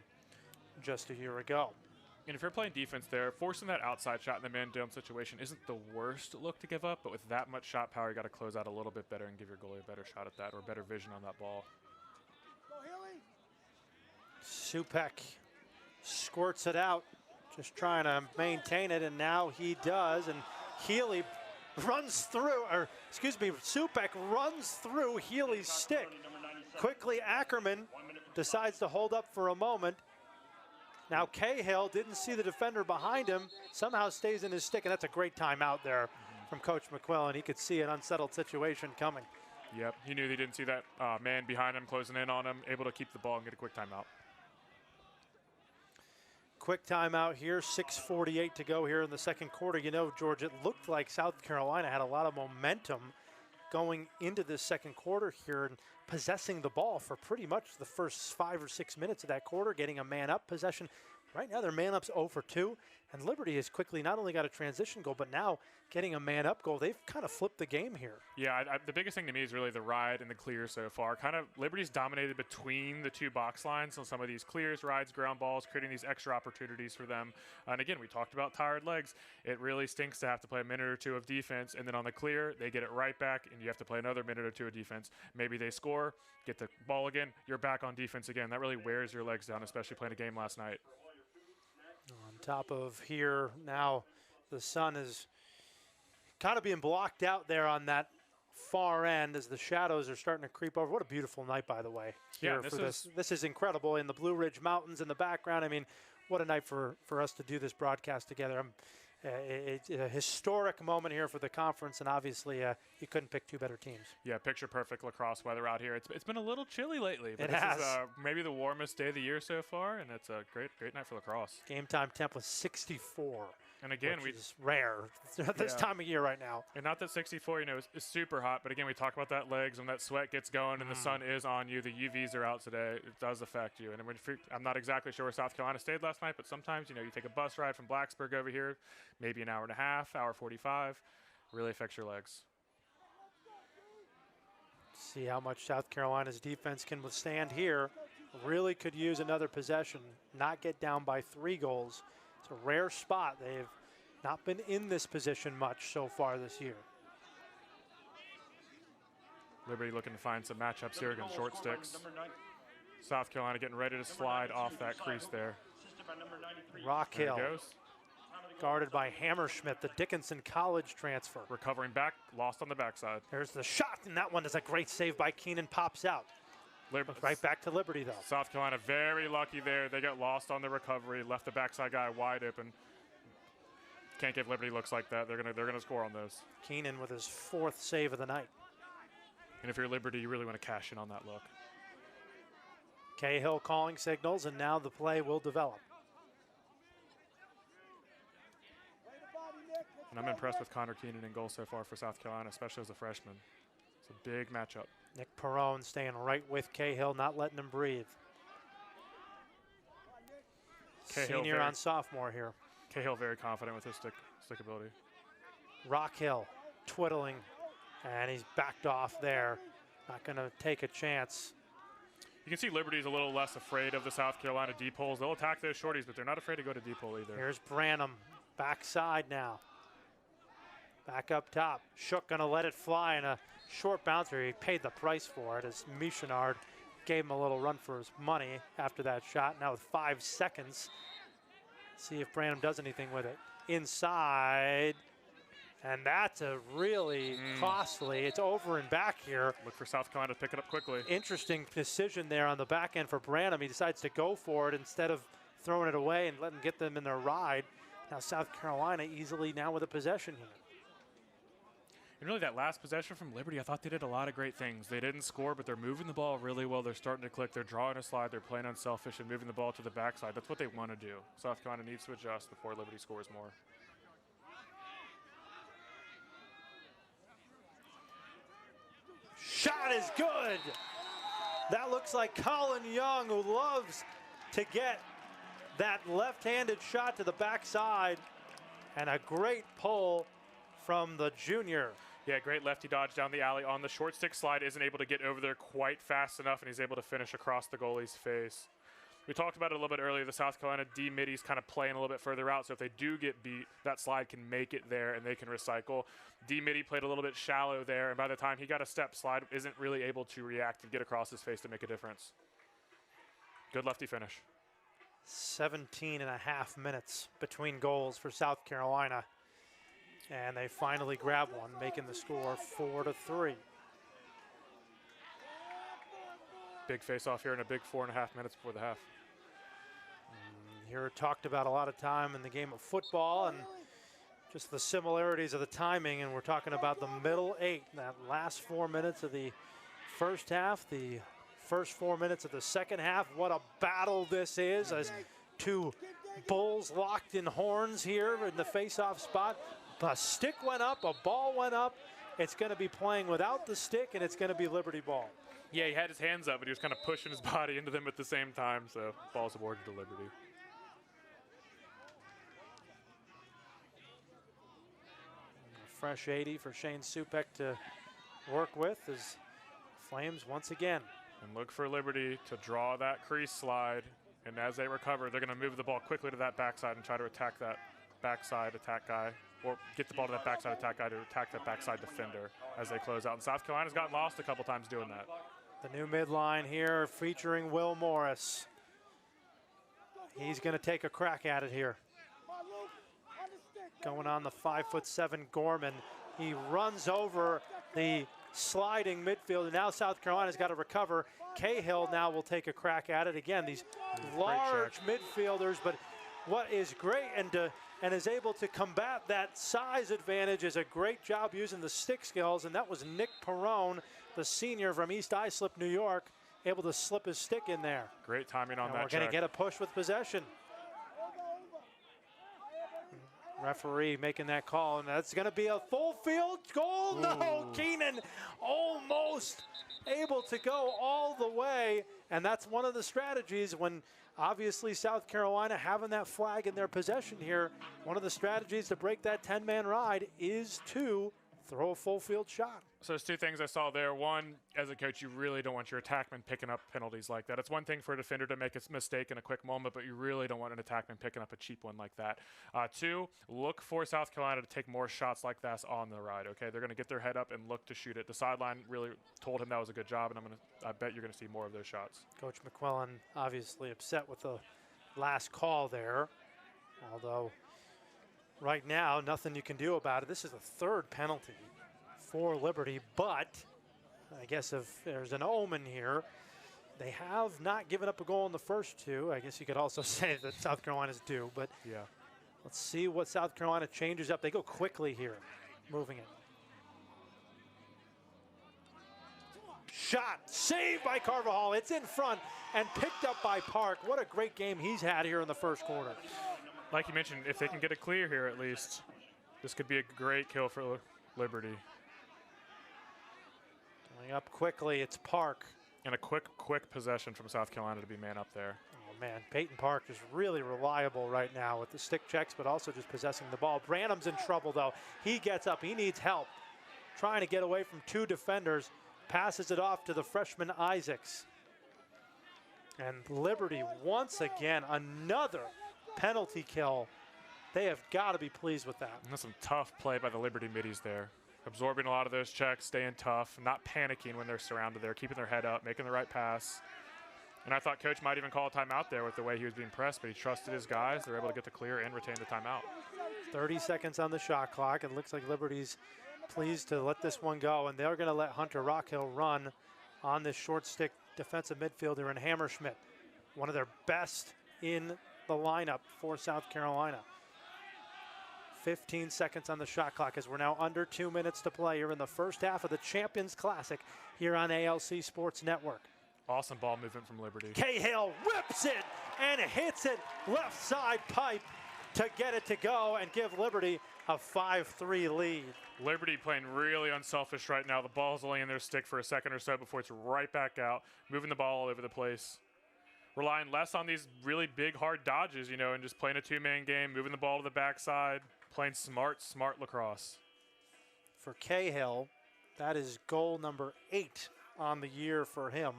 just a year ago. And if you're playing defense there, forcing that outside shot in the man-down situation isn't the worst look to give up, but with that much shot power, you got to close out a little bit better and give your goalie a better shot at that, or better vision on that ball. Supek squirts it out, just trying to maintain it, and now he does, and Healy runs through, or excuse me, Supek runs through Healy's stick. Quickly, Ackerman decides to hold up for a moment. Now Cahill didn't see the defender behind him, somehow stays in his stick, and that's a great timeout there from Coach McQuillan. He could see an unsettled situation coming. Yep, he knew he didn't see that man behind him closing in on him, able to keep the ball and get a quick timeout. Quick timeout here, 6:48 to go here in the second quarter. You know, George, it looked like South Carolina had a lot of momentum going into this second quarter here and possessing the ball for pretty much the first 5 or 6 minutes of that quarter, getting a man-up possession. Right now, their man-up's 0 for 2, and Liberty has quickly not only got a transition goal, but now getting a man-up goal. They've kind of flipped the game here. Yeah, the biggest thing to me is really the ride and the clear so far. Kind of Liberty's dominated between the two box lines on some of these clears, rides, ground balls, creating these extra opportunities for them. And again, we talked about tired legs. It really stinks to have to play a minute or two of defense, and then on the clear, they get it right back, and you have to play another minute or two of defense. Maybe they score, get the ball again, you're back on defense again. That really wears your legs down, especially playing a game last night. On top of here now, the sun is kind of being blocked out there on that far end as the shadows are starting to creep over. What a beautiful night, by the way. Yeah, this is incredible in the Blue Ridge Mountains in the background. I mean, what a night for us to do this broadcast together. It's a historic moment here for the conference, and obviously you couldn't pick two better teams. Yeah, picture perfect lacrosse weather out here. It's been a little chilly lately, but it has. This is maybe the warmest day of the year so far, and it's a great night for lacrosse. Game time temp was 64. And again, which is rare this time of year right now. And not that 64, is super hot, but again, we talk about that legs. When that sweat gets going and the sun is on you, the UVs are out today, it does affect you. And I'm not exactly sure where South Carolina stayed last night, but sometimes, you take a bus ride from Blacksburg over here, maybe an hour and a half, hour 45, really affects your legs. See how much South Carolina's defense can withstand here. Really could use another possession, not get down by 3 goals. It's a rare spot. They've not been in this position much so far this year. Liberty looking to find some matchups here against short sticks. South Carolina getting ready to slide off that crease there. Rockhill, guarded by Hammerschmidt, the Dickinson College transfer. Recovering back, lost on the backside. There's the shot, and that one is a great save by Keenan, pops out. Right back to Liberty, though. South Carolina very lucky there. They got lost on the recovery, left the backside guy wide open. Can't give Liberty looks like that. They're gonna score on those. Keenan with his 4th save of the night. And if you're Liberty, you really want to cash in on that look. Cahill calling signals, and now the play will develop. And I'm impressed with Connor Keenan in goal so far for South Carolina, especially as a freshman. It's a big matchup. Nick Perrone staying right with Cahill, not letting him breathe. Cahill Senior on sophomore here. Cahill very confident with his stick ability. Rockhill twiddling, and he's backed off there. Not going to take a chance. You can see Liberty's a little less afraid of the South Carolina deep holes. They'll attack those shorties, but they're not afraid to go to deep hole either. Here's Branham, backside now. Back up top. Shook going to let it fly in a short bouncer. He paid the price for it as Michenard gave him a little run for his money after that shot. Now with 5 seconds, see if Branham does anything with it. Inside, and that's a really costly. It's over and back here. Look for South Carolina to pick it up quickly. Interesting decision there on the back end for Branham. He decides to go for it instead of throwing it away and letting get them in their ride. Now South Carolina easily now with a possession here. And really that last possession from Liberty, I thought they did a lot of great things. They didn't score, but they're moving the ball really well. They're starting to click. They're drawing a slide. They're playing unselfish and moving the ball to the backside. That's what they want to do. South Carolina needs to adjust before Liberty scores more. Shot is good. That looks like Colin Young, who loves to get that left-handed shot to the backside, and a great pull from the junior. Yeah, great lefty dodge down the alley on the short stick slide. Isn't able to get over there quite fast enough, and he's able to finish across the goalie's face. We talked about it a little bit earlier. The South Carolina D middies kind of playing a little bit further out, so if they do get beat, that slide can make it there and they can recycle. D midi played a little bit shallow there, and by the time he got a step, slide isn't really able to react and get across his face to make a difference. Good lefty finish. 17 and a half minutes between goals for South Carolina. And they finally grab one, making the score 4-3. Big face-off here in a big 4.5 minutes before the half. Here talked about a lot of time in the game of football and just the similarities of the timing, and we're talking about the middle 8, that last 4 minutes of the first half, the first 4 minutes of the second half. What a battle this is, as two bulls locked in horns here in the face-off spot. A stick went up, a ball went up. It's going to be playing without the stick, and it's going to be Liberty ball. Yeah, he had his hands up, but he was kind of pushing his body into them at the same time, so ball's awarded to Liberty. A fresh 80 for Shane Supek to work with as Flames once again. And look for Liberty to draw that crease slide, and as they recover, they're going to move the ball quickly to that backside and try to attack that backside attack guy, or get the ball to that backside attack guy to attack that backside defender as they close out. And South Carolina's gotten lost a couple times doing that. The new midline here featuring Will Morris. He's going to take a crack at it here. Going on the 5'7" Gorman. He runs over the sliding midfielder. Now South Carolina's got to recover. Cahill now will take a crack at it. Again, these large midfielders, but what is great and is able to combat that size advantage is a great job using the stick skills, and that was Nick Perrone, the senior from East Islip, New York, able to slip his stick in there. Great timing on that. We're going to get a push with possession. Referee making that call, and that's going to be a full field goal. Ooh. No, Keenan almost able to go all the way, and that's one of the strategies when obviously South Carolina having that flag in their possession here. One of the strategies to break that 10-man ride is to throw a full field shot. So there's two things I saw there. One, as a coach, you really don't want your attackman picking up penalties like that. It's one thing for a defender to make a mistake in a quick moment, but you really don't want an attackman picking up a cheap one like that. Two, look for South Carolina to take more shots like that on the ride, okay? They're going to get their head up and look to shoot it. The sideline really told him that was a good job, and I bet you're going to see more of those shots. Coach McQuillan obviously upset with the last call there, although right now nothing you can do about it. This is a third penalty for Liberty, but I guess if there's an omen here, they have not given up a goal in the first two. I guess you could also say that South Carolina's due, but yeah. Let's see what South Carolina changes up. They go quickly here, moving it. Shot, saved by Carvajal. It's in front and picked up by Park. What a great game he's had here in the first quarter. Like you mentioned, if they can get it clear here at least, this could be a great kill for Liberty. Coming up quickly, it's Park. And a quick possession from South Carolina to be man up there. Oh man, Peyton Park is really reliable right now with the stick checks, but also just possessing the ball. Branham's in trouble though. He gets up, he needs help. Trying to get away from two defenders, passes it off to the freshman Isaacs. And Liberty, once again, another penalty kill. They have got to be pleased with that. And that's some tough play by the Liberty middies there. Absorbing a lot of those checks, staying tough, not panicking when they're surrounded there, keeping their head up, making the right pass. And I thought Coach might even call a timeout there with the way he was being pressed, but he trusted his guys. They were able to get the clear and retain the timeout. 30 seconds on the shot clock. It looks like Liberty's pleased to let this one go, and they're going to let Hunter Rockhill run on this short stick defensive midfielder in Hammerschmidt, one of their best in the lineup for South Carolina. 15 seconds on the shot clock as we're now under 2 minutes to play here in the first half of the Champions Classic here on ALC Sports Network. Awesome ball movement from Liberty. Cahill whips it and hits it left side pipe to get it to go and give Liberty a 5-3 lead. Liberty playing really unselfish right now. The ball's only in their stick for a second or so before it's right back out, moving the ball all over the place. Relying less on these really big, hard dodges, you know, and just playing a two-man game, moving the ball to the backside, playing smart lacrosse. For Cahill, that is goal number 8 on the year for him.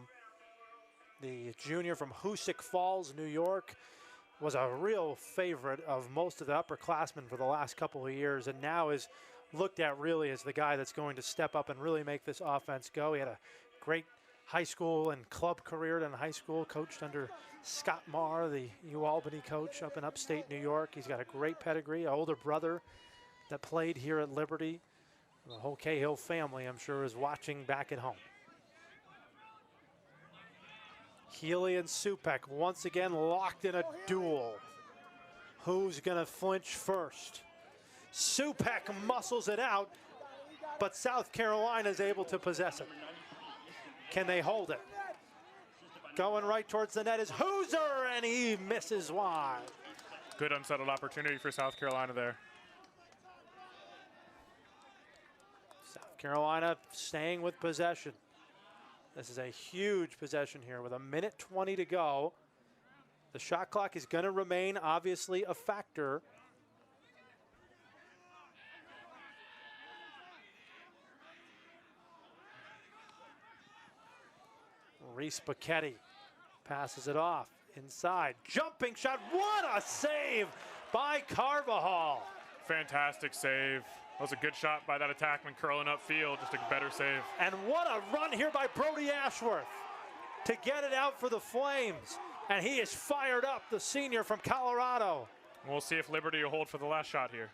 The junior from Hoosick Falls, New York, was a real favorite of most of the upperclassmen for the last couple of years, and now is looked at really as the guy that's going to step up and really make this offense go. He had a great high school and club career in high school, coached under Scott Marr, the UAlbany coach up in upstate New York. He's got a great pedigree, an older brother that played here at Liberty. The whole Cahill family, I'm sure, is watching back at home. Healy and Supek once again locked in a duel. Who's gonna flinch first? Supek muscles it out, but South Carolina is able to possess it. Can they hold it? Going right towards the net is Hooser, and he misses wide. Good unsettled opportunity for South Carolina there. South Carolina staying with possession. This is a huge possession here with 1:20 to go. The shot clock is going to remain obviously a factor. Reese Bacchetti passes it off inside. Jumping shot. What a save by Carvajal. Fantastic save. That was a good shot by that attackman curling upfield. Just a better save. And what a run here by Brody Ashworth to get it out for the Flames. And he is fired up, the senior from Colorado. We'll see if Liberty will hold for the last shot here.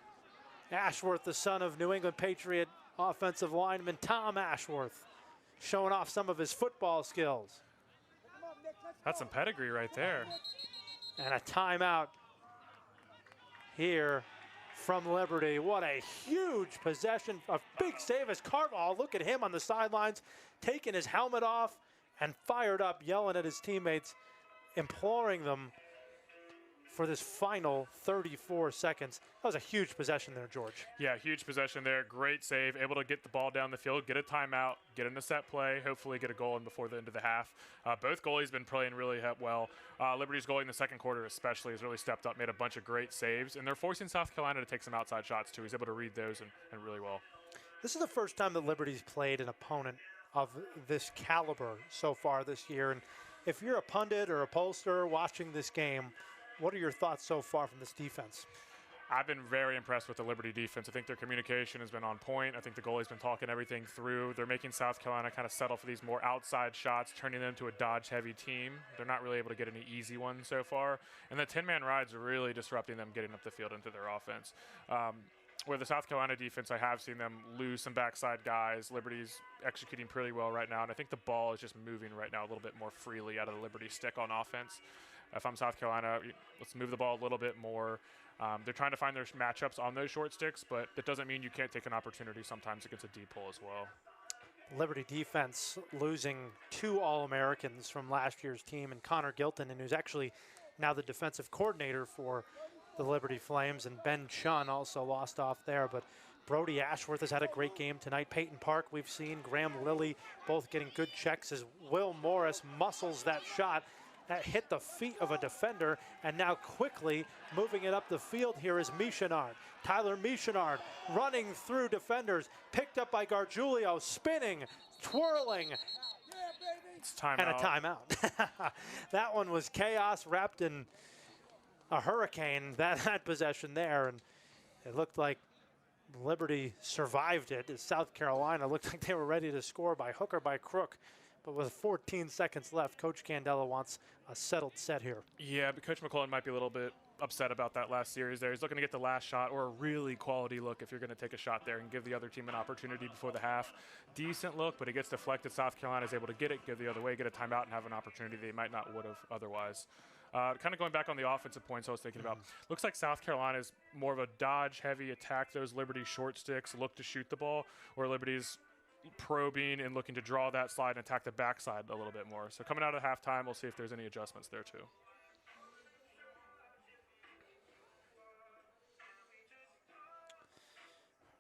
Ashworth, the son of New England Patriot offensive lineman Tom Ashworth, showing off some of his football skills. That's some pedigree right there. And a timeout here from Liberty. What a huge possession. A big save as Carvajal. Look at him on the sidelines, taking his helmet off and fired up, yelling at his teammates, imploring them for this final 34 seconds. That was a huge possession there, George. Yeah, huge possession there. Great save. Able to get the ball down the field, get a timeout, get in a set play, hopefully get a goal in before the end of the half. Both goalies been playing really well. Liberty's goalie in the second quarter especially has really stepped up, made a bunch of great saves, and they're forcing South Carolina to take some outside shots too. He's able to read those and really well. This is the first time that Liberty's played an opponent of this caliber so far this year. And if you're a pundit or a pollster watching this game, what are your thoughts so far from this defense? I've been very impressed with the Liberty defense. I think their communication has been on point. I think the goalie's been talking everything through. They're making South Carolina kind of settle for these more outside shots, turning them to a dodge-heavy team. They're not really able to get any easy ones so far. And the 10-man rides are really disrupting them getting up the field into their offense. Where the South Carolina defense, I have seen them lose some backside guys. Liberty's executing pretty well right now, and I think the ball is just moving right now a little bit more freely out of the Liberty stick on offense. If I'm South Carolina, let's move the ball a little bit more. They're trying to find their matchups on those short sticks, but that doesn't mean you can't take an opportunity sometimes against a deep pull as well. Liberty defense losing 2 All-Americans from last year's team, and Connor Gilton, and who's actually now the defensive coordinator for the Liberty Flames, and Ben Chun also lost off there. But Brody Ashworth has had a great game tonight. Peyton Park, we've seen. Graham Lilly, both getting good checks as Will Morris muscles that shot. That hit the feet of a defender, and now quickly moving it up the field here is Michenard. Tyler Michenard running through defenders, picked up by Gargiulio, spinning, twirling, It's timeout. and a timeout. That one was chaos wrapped in a hurricane, that possession there, and it looked like Liberty survived it as South Carolina looked like they were ready to score by hook or by crook. But with 14 seconds left, Coach Candela wants a settled set here. Yeah, but Coach McClellan might be a little bit upset about that last series there. He's looking to get the last shot or a really quality look if you're going to take a shot there and give the other team an opportunity before the half. Decent look, but it gets deflected. South Carolina is able to get it, go the other way, get a timeout, and have an opportunity they might not would have otherwise. Kind of going back on the offensive points I was thinking about. Looks like South Carolina is more of a dodge-heavy attack those Liberty short sticks, look to shoot the ball, where Liberty's probing and looking to draw that slide and attack the backside a little bit more. So coming out of halftime, we'll see if there's any adjustments there too.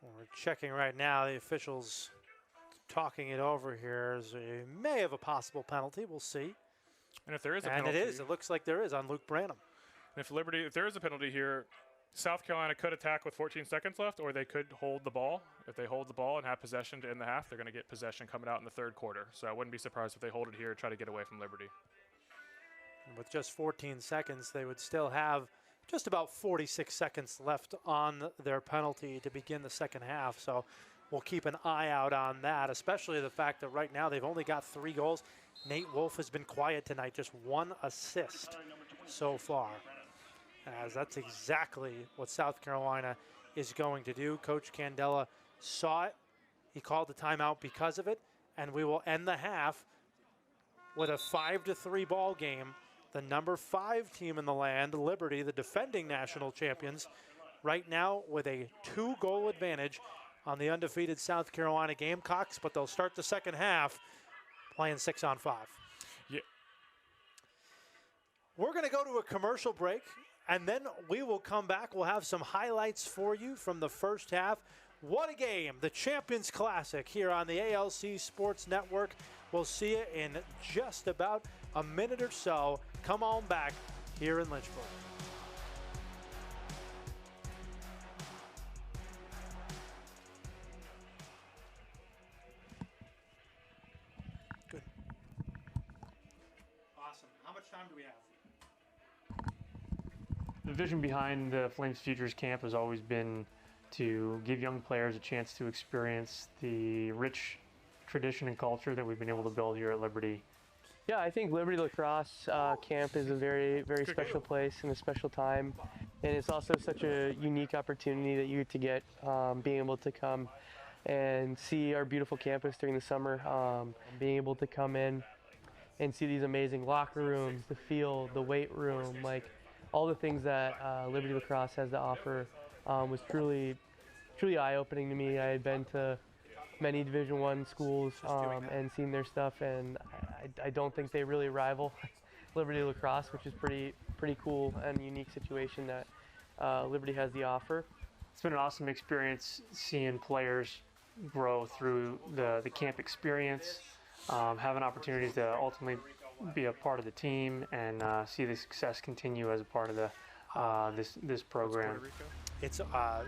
We're checking right now. The officials talking it over here. As we may have a possible penalty. We'll see. And if there is a and penalty, it is. It looks like there is on Luke Branham. if there is a penalty here, South Carolina could attack with 14 seconds left, or they could hold the ball. If they hold the ball and have possession to end the half, they're going to get possession coming out in the third quarter. So I wouldn't be surprised if they hold it here and try to get away from Liberty. And with just 14 seconds, they would still have just about 46 seconds left on their penalty to begin the second half. So we'll keep an eye out on that, especially the fact that right now they've only got 3 goals. Nate Wolf has been quiet tonight, just 1 assist so far. As that's exactly what South Carolina is going to do. Coach Candela saw it. He called the timeout because of it, and we will end the half with a 5-3 ball game. The number 5 team in the land, Liberty, the defending national champions, right now with a 2-goal advantage on the undefeated South Carolina Gamecocks, but they'll start the second half playing 6-on-5. Yeah. We're going to go to a commercial break, and then we will come back. We'll have some highlights for you from the first half. What a game, the Champions Classic here on the ALC Sports Network. We'll see you in just about a minute or so. Come on back here in Lynchburg. Good. Awesome. How much time do we have? The vision behind the Flames Futures Camp has always been to give young players a chance to experience the rich tradition and culture that we've been able to build here at Liberty. Yeah, I think Liberty Lacrosse Camp is a very, very special place and a special time. And it's also such a unique opportunity that you get to being able to come and see our beautiful campus during the summer, being able to come in and see these amazing locker rooms, the field, the weight room, like all the things that Liberty Lacrosse has to offer was truly eye-opening to me. I had been to many Division I schools and seen their stuff, and I don't think they really rival Liberty Lacrosse, which is pretty cool and unique situation that Liberty has the offer. It's been an awesome experience seeing players grow through the camp experience, having opportunities to ultimately be a part of the team and see the success continue as a part of the this program. It's the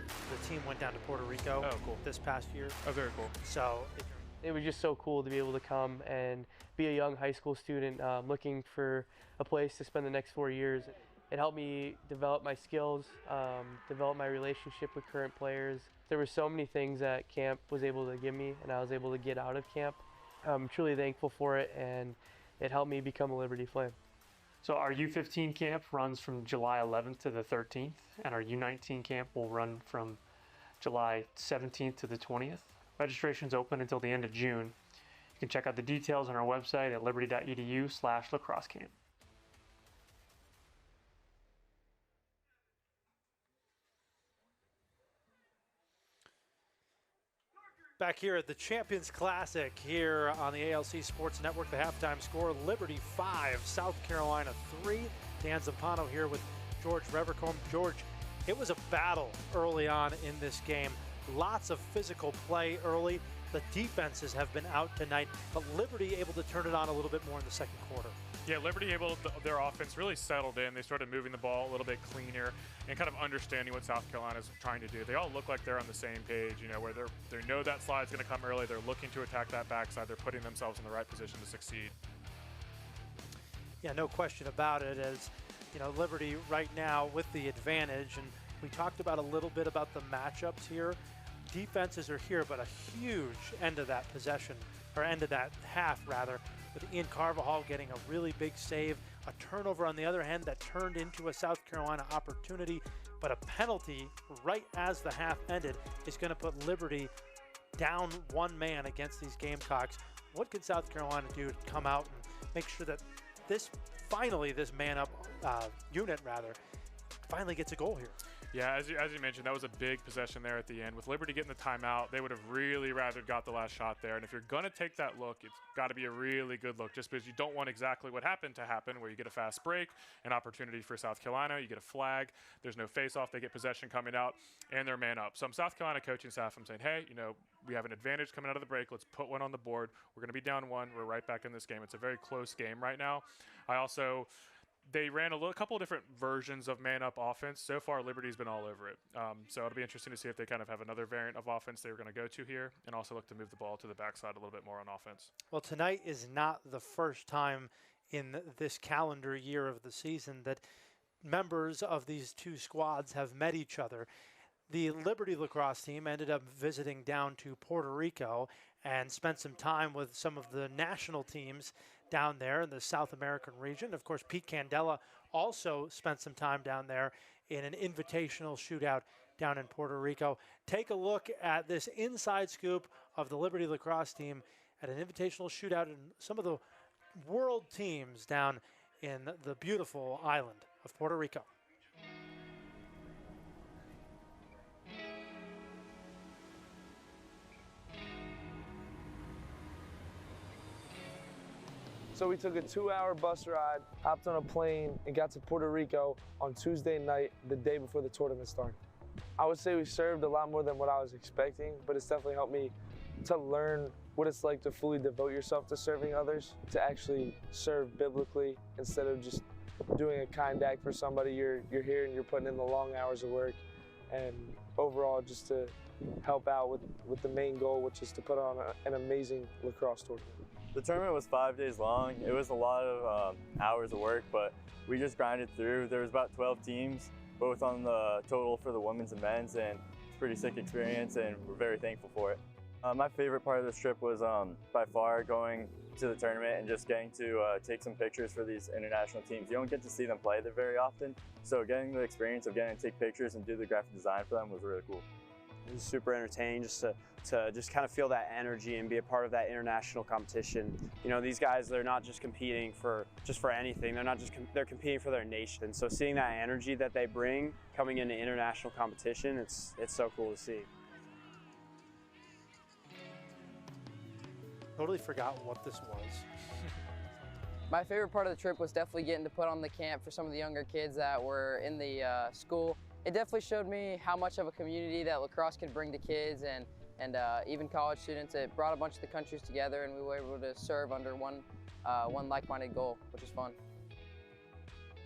team went down to Puerto Rico this past year. Oh, very cool. So it was just so cool to be able to come and be a young high school student looking for a place to spend the next 4 years. It helped me develop my skills, develop my relationship with current players. There were so many things that camp was able to give me and I was able to get out of camp. I'm truly thankful for it, and it helped me become a Liberty Flame. So our U15 camp runs from July 11th to the 13th, and our U19 camp will run from July 17th to the 20th. Registration's open until the end of June. You can check out the details on our website at liberty.edu/lacrossecamp. back here at the Champions Classic here on the ALC Sports Network. The halftime score, Liberty 5, South Carolina 3. Dan Zampano here with George Revercombe. George, it was a battle early on in this game. Lots of physical play early. The defenses have been out tonight, but Liberty able to turn it on a little bit more in the second quarter. Yeah, Liberty their offense really settled in. They started moving the ball a little bit cleaner and kind of understanding what South Carolina's trying to do. They all look like they're on the same page, you know, where they know that slide's going to come early. They're looking to attack that backside. They're putting themselves in the right position to succeed. Yeah, no question about it. As you know, Liberty right now with the advantage, and we talked about a little bit about the matchups here. Defenses are here, but a huge end of that possession, or end of that half rather, with Ian Carvajal getting a really big save, a turnover on the other hand that turned into a South Carolina opportunity, but a penalty right as the half ended is going to put Liberty down one man against these Gamecocks. What can South Carolina do to come out and make sure that this man-up unit finally gets a goal here? Yeah, as you mentioned, that was a big possession there at the end. With Liberty getting the timeout, they would have really rather got the last shot there. And if you're going to take that look, it's got to be a really good look, just because you don't want exactly what happened to happen, where you get a fast break, an opportunity for South Carolina, you get a flag, there's no face-off, they get possession coming out, and they're man up. So I'm South Carolina coaching staff, I'm saying, hey, you know, we have an advantage coming out of the break. Let's put one on the board. We're going to be down one. We're right back in this game. It's a very close game right now. They ran a couple of different versions of man-up offense. So far, Liberty's been all over it. So it'll be interesting to see if they kind of have another variant of offense they were going to go to here, and also look to move the ball to the backside a little bit more on offense. Well, tonight is not the first time in this calendar year of the season that members of these two squads have met each other. The Liberty lacrosse team ended up visiting down to Puerto Rico and spent some time with some of the national teams down there in the South American region. Of course, Pete Candela also spent some time down there in an invitational shootout down in Puerto Rico. Take a look at this inside scoop of the Liberty lacrosse team at an invitational shootout in some of the world teams down in the beautiful island of Puerto Rico. So we took a 2-hour bus ride, hopped on a plane, and got to Puerto Rico on Tuesday night, the day before the tournament started. I would say we served a lot more than what I was expecting, but it's definitely helped me to learn what it's like to fully devote yourself to serving others, to actually serve biblically instead of just doing a kind act for somebody. You're here and you're putting in the long hours of work, and overall just to help out with the main goal, which is to put on an amazing lacrosse tournament. The tournament was 5 days long. It was a lot of hours of work, but we just grinded through. There was about 12 teams, both on the total for the women's and men's, and it's a pretty sick experience, and we're very thankful for it. My favorite part of this trip was by far going to the tournament and just getting to take some pictures for these international teams. You don't get to see them play there very often, so getting the experience of getting to take pictures and do the graphic design for them was really cool. It was super entertaining just to just kind of feel that energy and be a part of that international competition. You know, these guys, they're not just competing for anything. They're not just they're competing for their nation. So seeing that energy that they bring coming into international competition, it's so cool to see. Totally forgot what this was. My favorite part of the trip was definitely getting to put on the camp for some of the younger kids that were in the school. It definitely showed me how much of a community that lacrosse can bring to kids and even college students. It brought a bunch of the countries together, and we were able to serve under one like-minded goal, which is fun.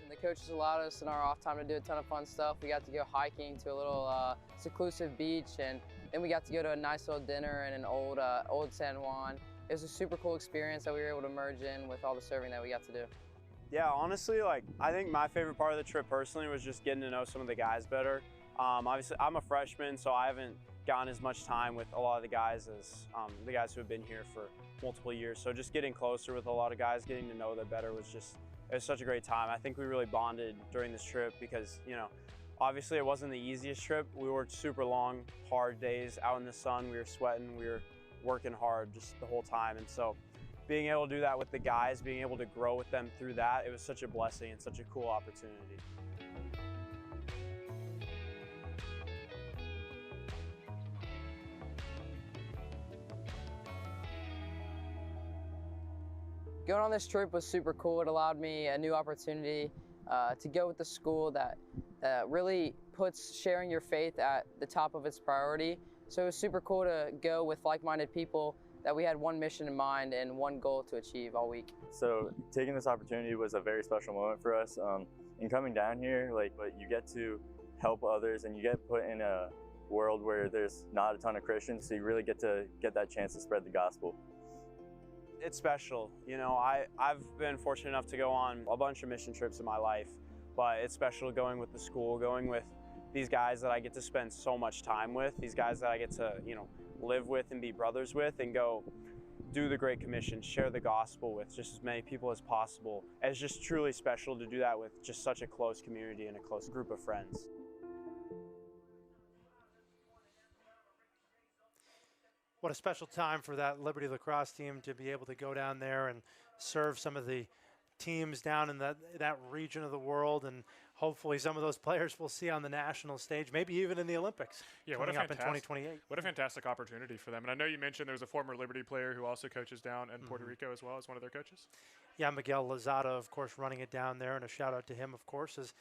And the coaches allowed us in our off time to do a ton of fun stuff. We got to go hiking to a little seclusive beach, and then we got to go to a nice little dinner in an old San Juan. It was a super cool experience that we were able to merge in with all the serving that we got to do. Yeah, honestly, I think my favorite part of the trip personally was just getting to know some of the guys better. Obviously, I'm a freshman, so I haven't gotten as much time with a lot of the guys as the guys who have been here for multiple years. So just getting closer with a lot of guys, getting to know them better it was such a great time. I think we really bonded during this trip because, you know, obviously it wasn't the easiest trip. We worked super long, hard days out in the sun. We were sweating, we were working hard just the whole time. And so being able to do that with the guys, being able to grow with them through that, it was such a blessing and such a cool opportunity. Going on this trip was super cool. It allowed me a new opportunity to go with the school that really puts sharing your faith at the top of its priority. So it was super cool to go with like-minded people that we had one mission in mind and one goal to achieve all week. So taking this opportunity was a very special moment for us. In coming down here, but you get to help others and you get put in a world where there's not a ton of Christians, so you really get that chance to spread the gospel. It's special. You know, I've been fortunate enough to go on a bunch of mission trips in my life, but it's special going with the school, going with these guys that I get to spend so much time with, these guys that I get to, live with and be brothers with, and go do the Great Commission, share the gospel with just as many people as possible. It's just truly special to do that with just such a close community and a close group of friends. What a special time for that Liberty Lacrosse team to be able to go down there and serve some of the teams down in that region of the world, and hopefully some of those players we'll see on the national stage, maybe even in the Olympics. Yeah, coming up in 2028. What a fantastic opportunity for them. And I know you mentioned there's a former Liberty player who also coaches down in Puerto Rico as well as one of their coaches. Yeah, Miguel Lozada, of course, running it down there, and a shout out to him, of course, as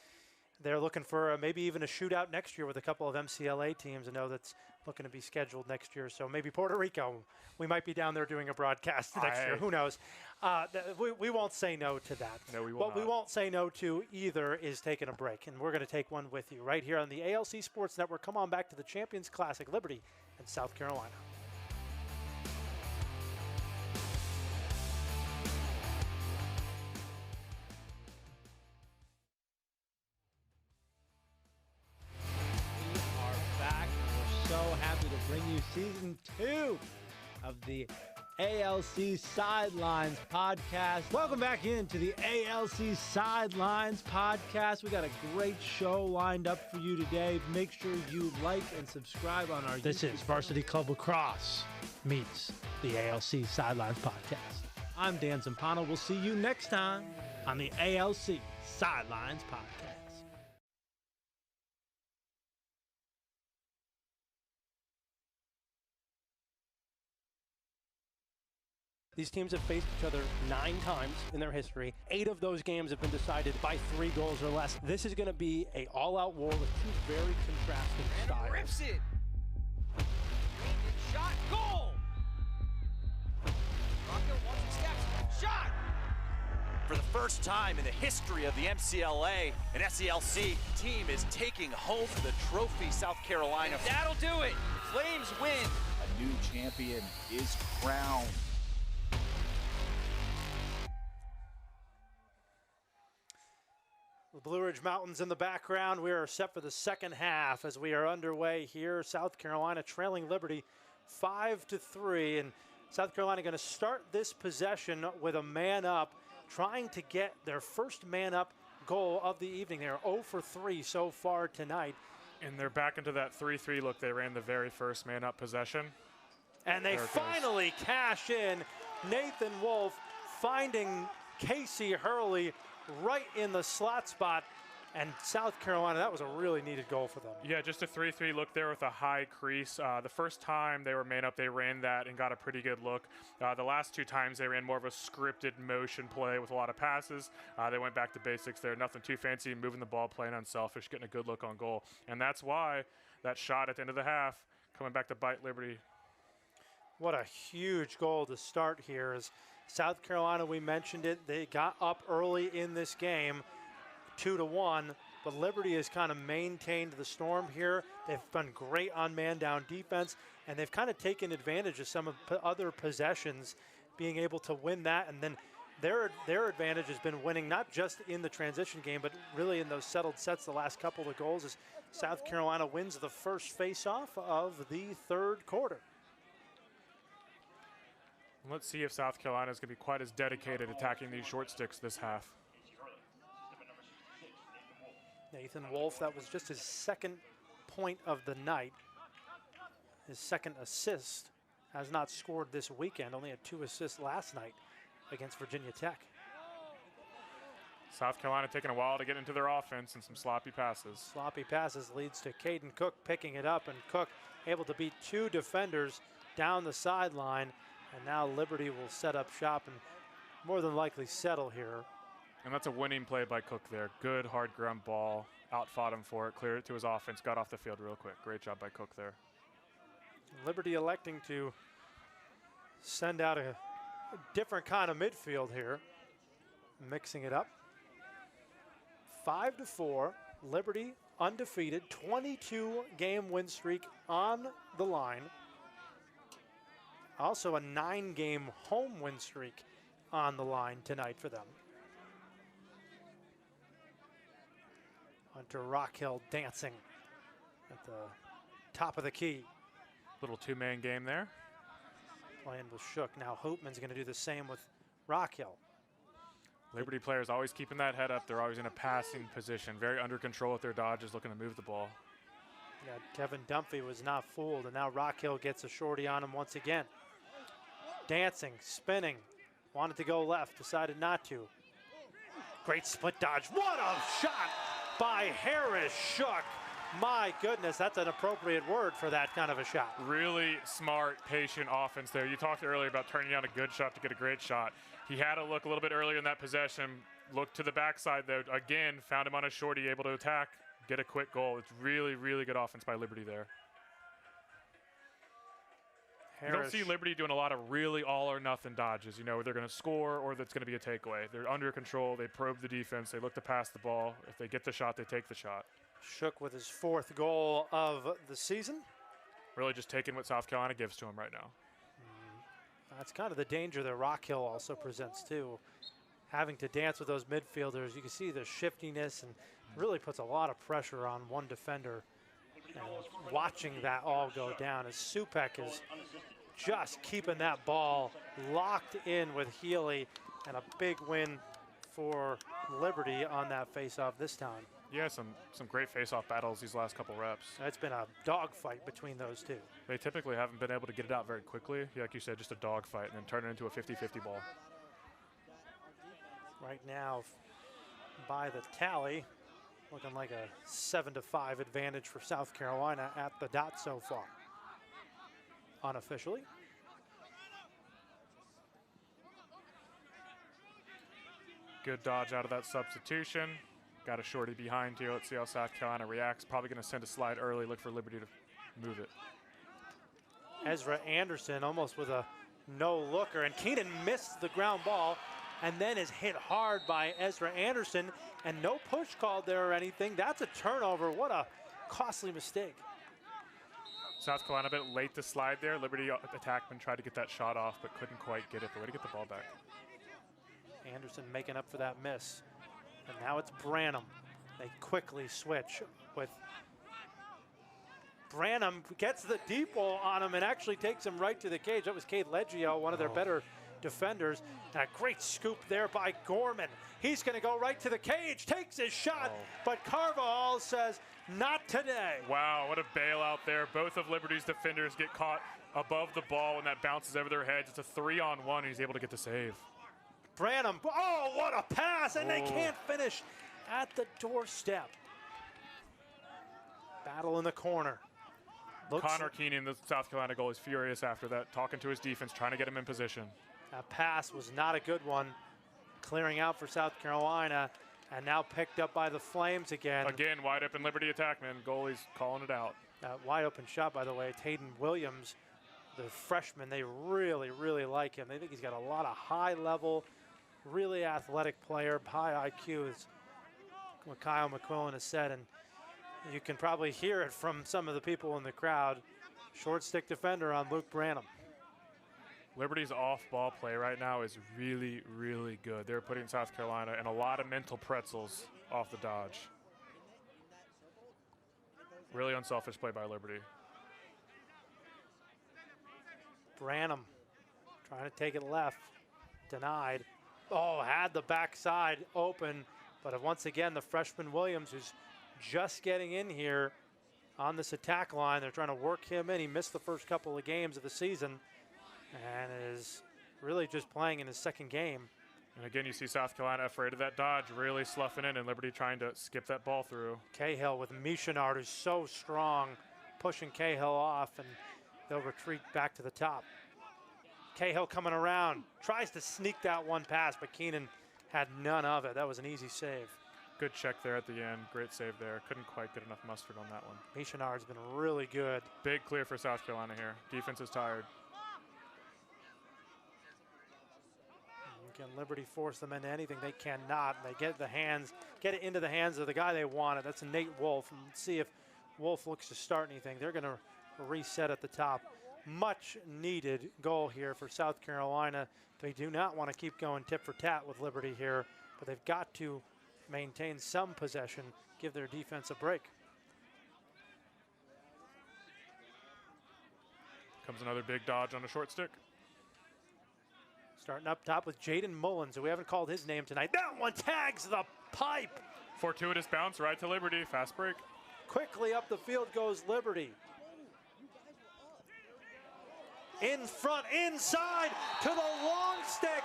they're looking for maybe even a shootout next year with a couple of MCLA teams. I know that's looking to be scheduled next year. So maybe Puerto Rico, we might be down there doing a broadcast next year. Who knows? We won't say no to that. No, we will What not. we won't say no to either is taking a break. And we're going to take one with you right here on the ALC Sports Network. Come on back to the Champions Classic, Liberty and South Carolina. Bring you season 2 of the ALC Sidelines podcast. Welcome back into the ALC Sidelines podcast. We got a great show lined up for you today. Make sure you like and subscribe on our This is Varsity Club Lacrosse meets the ALC Sidelines podcast. I'm Dan Zampano. We'll see you next time on the ALC Sidelines podcast. These teams have faced each other 9 times in their history. 8 of those games have been decided by 3 goals or less. This is going to be an all-out war with 2 very contrasting styles. Rips it. Shot. Goal. Rocco wants steps. Shot. For the first time in the history of the MCLA, an SELC team is taking home the trophy. South Carolina. That'll do it. Flames win. A new champion is crowned. The Blue Ridge Mountains in the background. We are set for the second half as we are underway here. South Carolina trailing Liberty 5-3, and South Carolina going to start this possession with a man up, trying to get their first man up goal of the evening. They're 0 for 3 so far tonight. And they're back into that 3-3 look they ran the very first man up possession. And they finally cash in. Nathan Wolf finding Casey Hurley right in the slot spot, and South Carolina, that was a really needed goal for them. Yeah, just a 3-3 look there with a high crease. The first time they were man up, they ran that and got a pretty good look. The last 2 times they ran more of a scripted motion play with a lot of passes. They went back to basics there, nothing too fancy, moving the ball, playing unselfish, getting a good look on goal. And that's why that shot at the end of the half coming back to bite Liberty. What a huge goal to start here. As South Carolina, we mentioned it, they got up early in this game, 2-1, but Liberty has kind of maintained the storm here. They've been great on man-down defense, and they've kind of taken advantage of some of other possessions, being able to win that, and then their advantage has been winning not just in the transition game, but really in those settled sets the last couple of goals as South Carolina wins the first face-off of the third quarter. Let's see if South Carolina is going to be quite as dedicated attacking these short sticks this half. Nathan Wolf, that was just his second point of the night. His second assist. Has not scored this weekend, only had 2 assists last night against Virginia Tech. South Carolina taking a while to get into their offense and some sloppy passes. Sloppy passes leads to Caden Cook picking it up, and Cook able to beat 2 defenders down the sideline. And now Liberty will set up shop and more than likely settle here. And that's a winning play by Cook there. Good hard ground ball. Outfought him for it. Cleared it to his offense. Got off the field real quick. Great job by Cook there. Liberty electing to send out a different kind of midfield here, mixing it up. 5-4, Liberty undefeated, 22-game win streak on the line. Also a 9-game home win streak on the line tonight for them. Hunter Rockhill dancing at the top of the key. Little two-man game there. Playing with Shook. Now Hoopman's going to do the same with Rockhill. Liberty players always keeping that head up. They're always in a passing position, very under control with their dodges, looking to move the ball. Yeah, Kevin Dunphy was not fooled, and now Rockhill gets a shorty on him once again. Dancing, spinning, wanted to go left, decided not to. Great split dodge. What a shot by Harris Shook. My goodness, that's an appropriate word for that kind of a shot. Really smart, patient offense there. You talked earlier about turning down a good shot to get a great shot. He had to look a little bit earlier in that possession. Looked to the backside, though. Again, found him on a shorty, able to attack, get a quick goal. It's really, really good offense by Liberty there. You don't see Liberty doing a lot of really all-or-nothing dodges, you know, where they're going to score or that's going to be a takeaway. They're under control. They probe the defense. They look to pass the ball. If they get the shot, they take the shot. Shook with his 4th goal of the season. Really just taking what South Carolina gives to him right now. That's kind of the danger that Rockhill also presents, too. Having to dance with those midfielders, you can see the shiftiness and really puts a lot of pressure on one defender. And watching that all go down as Supek is just keeping that ball locked in with Healy, and a big win for Liberty on that face-off this time. Yeah, some great face-off battles these last couple reps. It's been a dogfight between those two. They typically haven't been able to get it out very quickly. Like you said, just a dogfight and then turn it into a 50-50 ball. Right now, by the tally, looking like a 7-5 advantage for South Carolina at the dot so far. Unofficially. Good dodge out of that substitution. Got a shorty behind here. Let's see how South Carolina reacts. Probably going to send a slide early, look for Liberty to move it. Ezra Anderson almost with a no-looker, and Keenan missed the ground ball and then is hit hard by Ezra Anderson, and no push called there or anything. That's a turnover. What a costly mistake. South Carolina a bit late to slide there. Liberty attackman tried to get that shot off, but couldn't quite get it. The way to get the ball back. Anderson making up for that miss. And now it's Branham. They quickly switch with Branham gets the deep ball on him and actually takes him right to the cage. That was Cade Leggio, one of their better defenders. And a great scoop there by Gorman. He's going to go right to the cage, takes his shot, but Carvajal says, not today. Wow, what a bailout there. Both of Liberty's defenders get caught above the ball when that bounces over their heads. It's a 3-on-1. He's able to get the save. Branham, oh, what a pass, and they can't finish at the doorstep. Battle in the corner. Connor Keenan, the South Carolina goal, is furious after that, talking to his defense, trying to get him in position. That pass was not a good one. Clearing out for South Carolina, and now picked up by the Flames again. Again, wide open Liberty attackman. Goalie's calling it out. That wide open shot, by the way, Hayden Williams, the freshman, they really, really like him. They think he's got a lot of high level, really athletic player, high IQ, is what Kyle McQuillan has said, and you can probably hear it from some of the people in the crowd. Short stick defender on Luke Branham. Liberty's off-ball play right now is really, really good. They're putting South Carolina in a lot of mental pretzels off the dodge. Really unselfish play by Liberty. Branham trying to take it left, denied. Oh, had the backside open, but once again, the freshman Williams, who's just getting in here on this attack line. They're trying to work him in. He missed the first couple of games of the season and is really just playing in his second game. And again, you see South Carolina afraid of that dodge, really sloughing in, and Liberty trying to skip that ball through. Cahill with Michinard, who's so strong, pushing Cahill off, and they'll retreat back to the top. Cahill coming around, tries to sneak that one pass, but Keenan had none of it. That was an easy save. Good check there at the end. Great save there. Couldn't quite get enough mustard on that one. Michenard's been really good. Big clear for South Carolina here. Defense is tired. Can Liberty force them into anything? They cannot. They get it into the hands of the guy they wanted. That's Nate Wolf. And let's see if Wolf looks to start anything. They're going to reset at the top. Much needed goal here for South Carolina. They do not want to keep going tit for tat with Liberty here, but they've got to maintain some possession, give their defense a break. Comes another big dodge on a short stick. Starting up top with Jaden Mullins, we haven't called his name tonight. That one tags the pipe. Fortuitous bounce right to Liberty. Fast break. Quickly up the field goes Liberty. In front, inside to the long stick.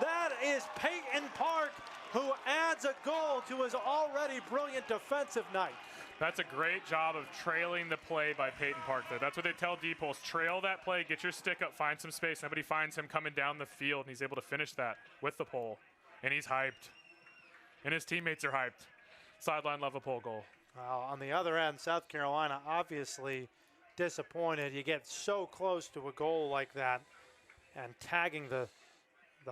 That is Peyton Park, who adds a goal to his already brilliant defensive night. That's a great job of trailing the play by Peyton Park there. That's what they tell D-Pulse. Trail that play, get your stick up, find some space. Somebody finds him coming down the field, and he's able to finish that with the pole. And he's hyped. And his teammates are hyped. Sideline level pole goal. Well, on the other end, South Carolina obviously disappointed. You get so close to a goal like that and tagging the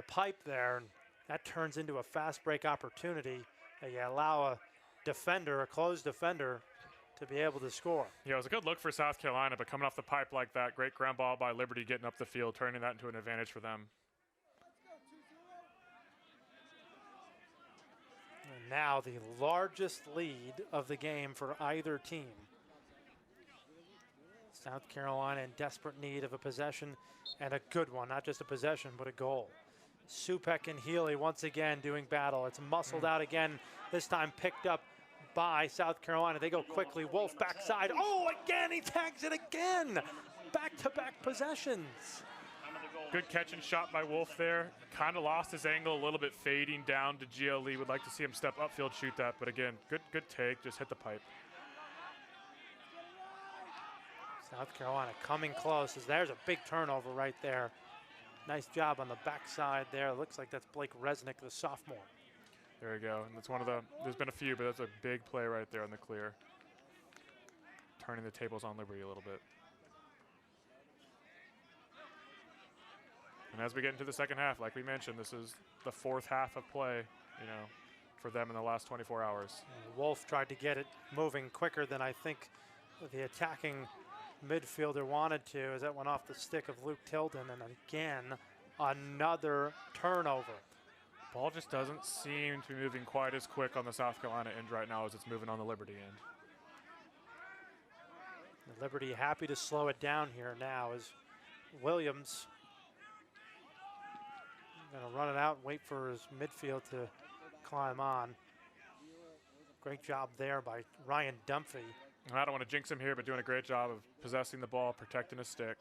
pipe there, and that turns into a fast break opportunity. You allow a defender, a closed defender, to be able to score. Yeah, it was a good look for South Carolina, but coming off the pipe like that, great ground ball by Liberty getting up the field, turning that into an advantage for them. And now the largest lead of the game for either team. South Carolina in desperate need of a possession, and a good one, not just a possession, but a goal. Supek and Healy once again doing battle. It's muscled out again, this time picked up by South Carolina. They go quickly, Wolf backside. Oh, again, he tags it again. Back-to-back possessions. Good catch and shot by Wolf there. Kind of lost his angle a little bit, fading down to Gio Lee. Would like to see him step upfield, shoot that, but again, good take, just hit the pipe. South Carolina coming close, as there's a big turnover right there. Nice job on the backside there. Looks like that's Blake Resnick, the sophomore. There you go. And that's one of the, there's been a few, but that's a big play right there on the clear. Turning the tables on Liberty a little bit. And as we get into the second half, like we mentioned, this is the fourth half of play, for them in the last 24 hours. And Wolf tried to get it moving quicker than I think the attacking midfielder wanted to, as that went off the stick of Luke Tilden, and again, another turnover. Ball just doesn't seem to be moving quite as quick on the South Carolina end right now as it's moving on the Liberty end. The Liberty happy to slow it down here now as Williams gonna run it out and wait for his midfield to climb on. Great job there by Ryan Dunphy. And I don't want to jinx him here, but doing a great job of possessing the ball, protecting his stick.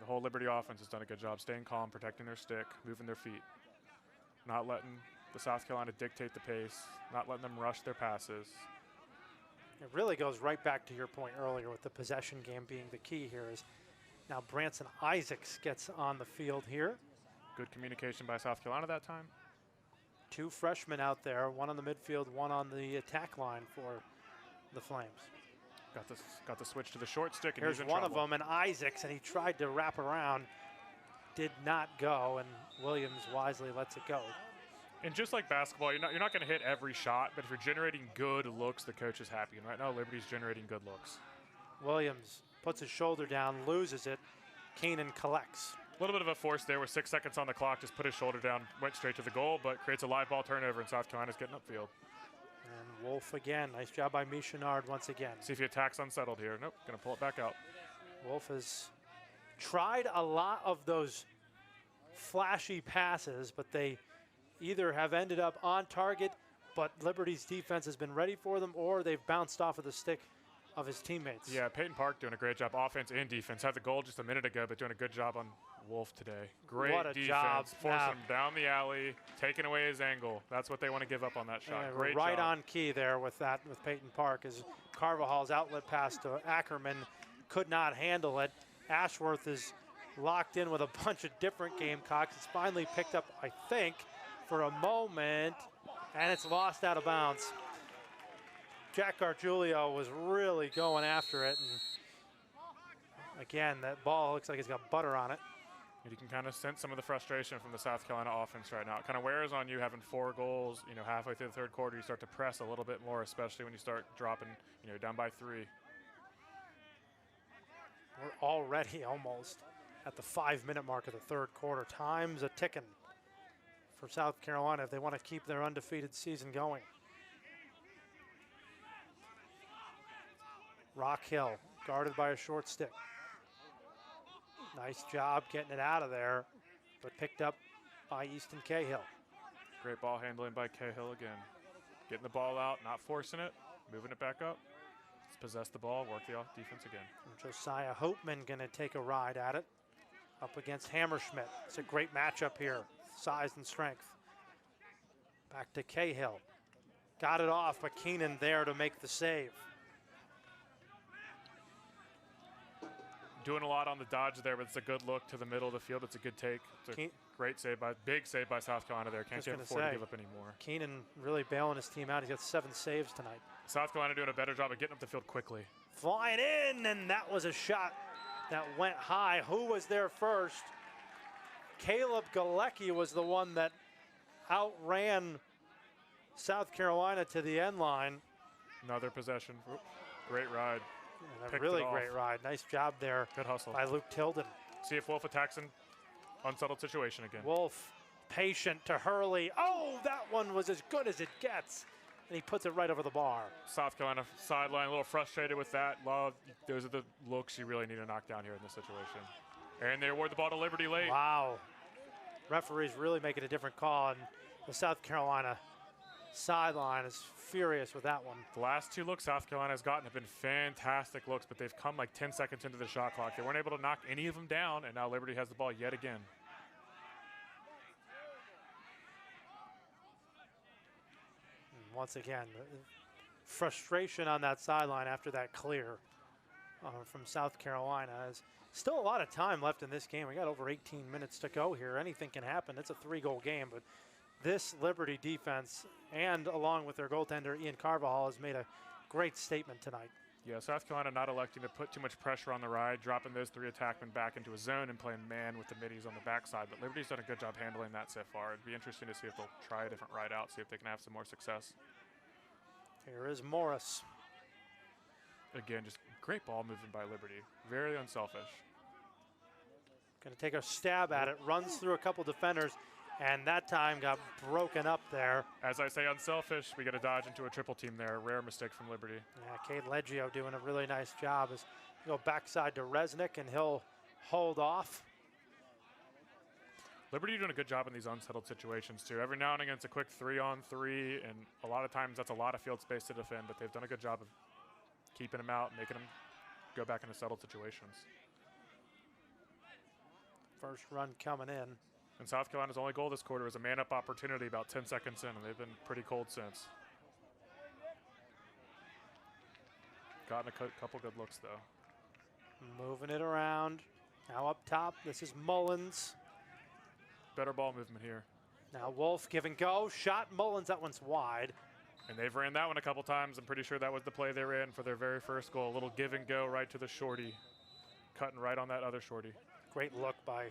The whole Liberty offense has done a good job staying calm, protecting their stick, moving their feet, not letting the South Carolina dictate the pace, not letting them rush their passes. It really goes right back to your point earlier with the possession game being the key here. Is now Branson Isaacs gets on the field here. Good communication by South Carolina that time. Two freshmen out there, one on the midfield, one on the attack line for the Flames. Got the switch to the short stick. And here's one of them, and Isaacs, and he tried to wrap around, did not go, and Williams wisely lets it go. And just like basketball, you're not going to hit every shot, but if you're generating good looks, the coach is happy. And right now, Liberty's generating good looks. Williams puts his shoulder down, loses it. Keenan collects. A little bit of a force there with 6 seconds on the clock. Just put his shoulder down, went straight to the goal, but creates a live ball turnover, and South Carolina's getting upfield. And Wolf again. Nice job by Michenard once again. See if he attacks unsettled here. Nope, going to pull it back out. Wolf has tried a lot of those flashy passes, but they either have ended up on target, but Liberty's defense has been ready for them, or they've bounced off of the stick of his teammates. Yeah, Peyton Park doing a great job, offense and defense. Had the goal just a minute ago, but doing a good job on Wolf today. Great what a defense, job. forcing him down the alley, taking away his angle. That's what they want to give up on that shot. Yeah, Great right job. on key there with that, with Peyton Park, as Carvajal's outlet pass to Ackerman could not handle it. Ashworth is locked in with a bunch of different Gamecocks. It's finally picked up, I think, for a moment. And it's lost out of bounds. Jack Gargiulio was really going after it. And again, that ball looks like it's got butter on it. And you can kind of sense some of the frustration from the South Carolina offense right now. It kind of wears on you having 4 goals, you know, halfway through the third quarter. You start to press a little bit more, especially when you start dropping, you know, down by 3. We're already almost at the 5-minute mark of the third quarter. Time's a ticking for South Carolina if they want to keep their undefeated season going. Rock Hill, guarded by a short stick. Nice job getting it out of there, but picked up by Easton Cahill. Great ball handling by Cahill again. Getting the ball out, not forcing it, moving it back up. Let's possess the ball, work the defense again. And Josiah Hopeman gonna take a ride at it. Up against Hammerschmidt. It's a great matchup here, size and strength. Back to Cahill. Got it off, but Keenan there to make the save. Doing a lot on the dodge there, but it's a good look to the middle of the field. It's a good take. It's a great save big save by South Carolina there. Can't afford to give up anymore. Keenan really bailing his team out. He's got 7 saves tonight. South Carolina doing a better job of getting up the field quickly. Flying in, and that was a shot that went high. Who was there first? Caleb Galecki was the one that outran South Carolina to the end line. Another possession. Great ride. And a really great ride. Nice job there. Good hustle by Luke Tilden. See if Wolf attacks an unsettled situation again. Wolf, patient to Hurley. Oh, that one was as good as it gets. And he puts it right over the bar. South Carolina sideline, a little frustrated with that. Those are the looks you really need to knock down here in this situation. And they award the ball to Liberty late. Wow. Referees really making a different call. And the South Carolina sideline is furious with that one. The last 2 looks South Carolina has gotten have been fantastic looks, but they've come like 10 seconds into the shot clock. They weren't able to knock any of them down, and now Liberty has the ball yet again. And once again, frustration on that sideline after that clear from South Carolina. Is still a lot of time left in this game. We got over 18 minutes to go here. Anything can happen. It's a 3-goal game, but this Liberty defense, and along with their goaltender Ian Carvajal, has made a great statement tonight. Yeah, South Carolina not electing to put too much pressure on the ride, dropping those 3 attackmen back into a zone and playing man with the middies on the backside. But Liberty's done a good job handling that so far. It'd be interesting to see if they'll try a different ride out, see if they can have some more success. Here is Morris. Again, just great ball movement by Liberty. Very unselfish. Going to take a stab at it, runs through a couple defenders, and that time got broken up there. As I say, unselfish. We get a dodge into a triple team there. Rare mistake from Liberty. Yeah, Cade Leggio doing a really nice job. As you go backside to Resnick, and he'll hold off. Liberty doing a good job in these unsettled situations, too. Every now and again, it's a quick 3-on-3, and a lot of times that's a lot of field space to defend, but they've done a good job of keeping them out, making them go back into settled situations. First run coming in. And South Carolina's only goal this quarter was a man-up opportunity about 10 seconds in, and they've been pretty cold since. Gotten a couple good looks, though. Moving it around. Now up top, this is Mullins. Better ball movement here. Now Wolf give and go. Shot Mullins, that one's wide. And they've ran that one a couple times. I'm pretty sure that was the play they ran for their very first goal. A little give and go right to the shorty. Cutting right on that other shorty. Great look by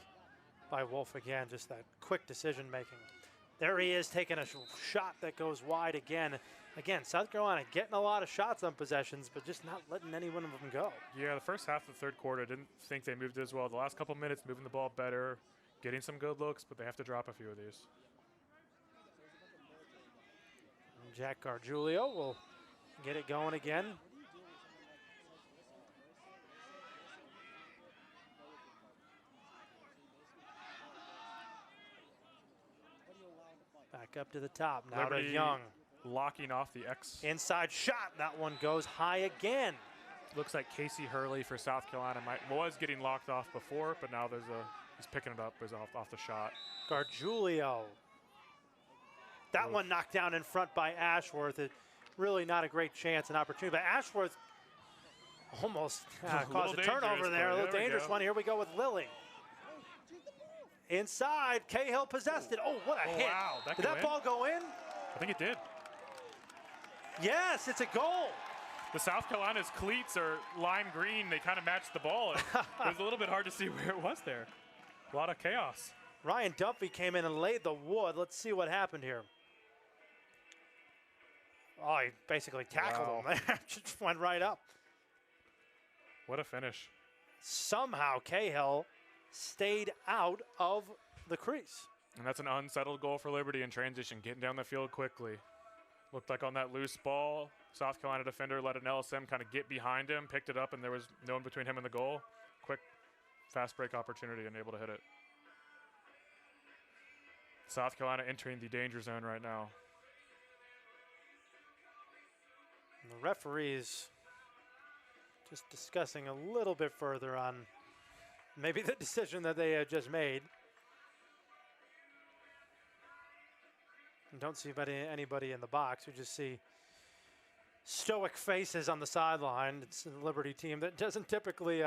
Wolf again, just that quick decision making. There he is taking a shot that goes wide again. Again, South Carolina getting a lot of shots on possessions, but just not letting any one of them go. Yeah, the first half of the third quarter, didn't think they moved as well. The last couple minutes, moving the ball better, getting some good looks, but they have to drop a few of these. And Jack Gargiulio will get it going again. Back up to the top, now Liberty to Young. Locking off the X. Inside shot, that one goes high again. Looks like Casey Hurley for South Carolina was getting locked off before, but now he's picking it up off the shot. Gargiulio. That one knocked down in front by Ashworth. Really not a great chance and opportunity, but Ashworth almost caused a turnover there. A little dangerous one. Here we go with Lilly. Inside, Cahill possessed it. Oh, what a hit. Wow, Did that ball go in? I think it did. Yes, it's a goal. The South Carolina's cleats are lime green. They kind of matched the ball. It was a little bit hard to see where it was there. A lot of chaos. Ryan Duffy came in and laid the wood. Let's see what happened here. Oh, he basically tackled him there. Just went right up. What a finish. Somehow Cahill stayed out of the crease. And that's an unsettled goal for Liberty in transition, getting down the field quickly. Looked like on that loose ball, South Carolina defender let an LSM kind of get behind him, picked it up, and there was no one between him and the goal. Quick, fast break opportunity and able to hit it. South Carolina entering the danger zone right now. And the referees just discussing a little bit further on maybe the decision that they had just made. And don't see anybody in the box. We just see stoic faces on the sideline. It's a Liberty team that doesn't typically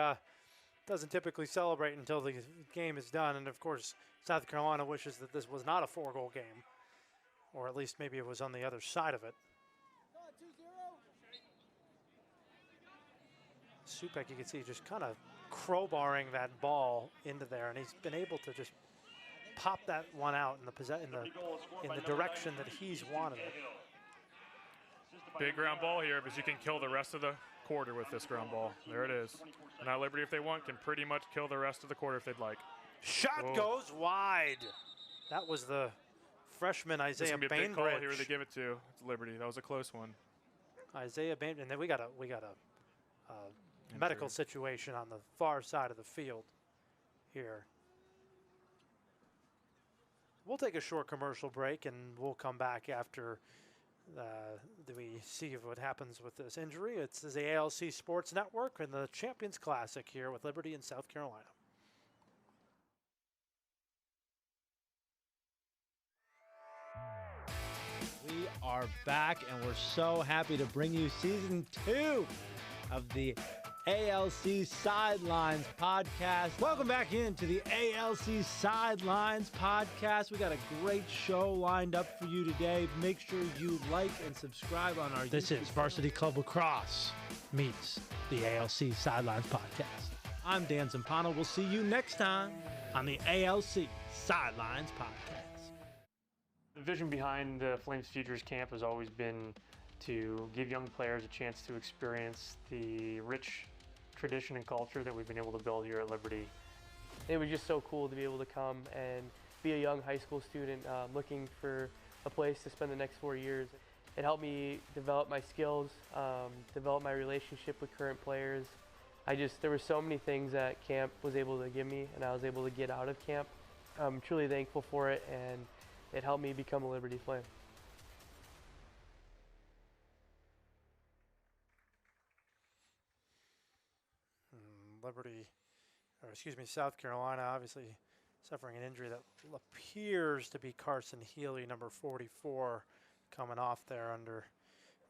celebrate until the game is done. And of course, South Carolina wishes that this was not a 4-goal game, or at least maybe it was on the other side of it. Supek, you can see, just kind of crowbarring that ball into there, and he's been able to just pop that one out in the direction that he's wanted it. Big ground ball here, because you can kill the rest of the quarter with this ground ball. There it is. And now Liberty, if they want, can pretty much kill the rest of the quarter if they'd like. Shot goes wide. That was the freshman Isaiah Bainbridge. Big call here they give it to. It's Liberty. That was a close one. Isaiah Bainbridge, and then we got a medical situation on the far side of the field here. We'll take a short commercial break, and we'll come back after we see what happens with this injury. It's the ALC Sports Network and the Champions Classic here with Liberty in South Carolina. We are back, and we're so happy to bring you season 2 of the ALC Sidelines podcast. Welcome back into the ALC Sidelines podcast. We got a great show lined up for you today. Make sure you like and subscribe on our This is Varsity Club Lacrosse meets the ALC Sidelines podcast. I'm Dan Zampano. We'll see you next time on the ALC Sidelines podcast. The vision behind the Flames Futures Camp has always been to give young players a chance to experience the rich tradition and culture that we've been able to build here at Liberty. It was just so cool to be able to come and be a young high school student looking for a place to spend the next 4 years. It helped me develop my skills, develop my relationship with current players. There were so many things that camp was able to give me and I was able to get out of camp. I'm truly thankful for it, and it helped me become a Liberty Flame. South Carolina obviously suffering an injury that appears to be Carson Healy, number 44, coming off there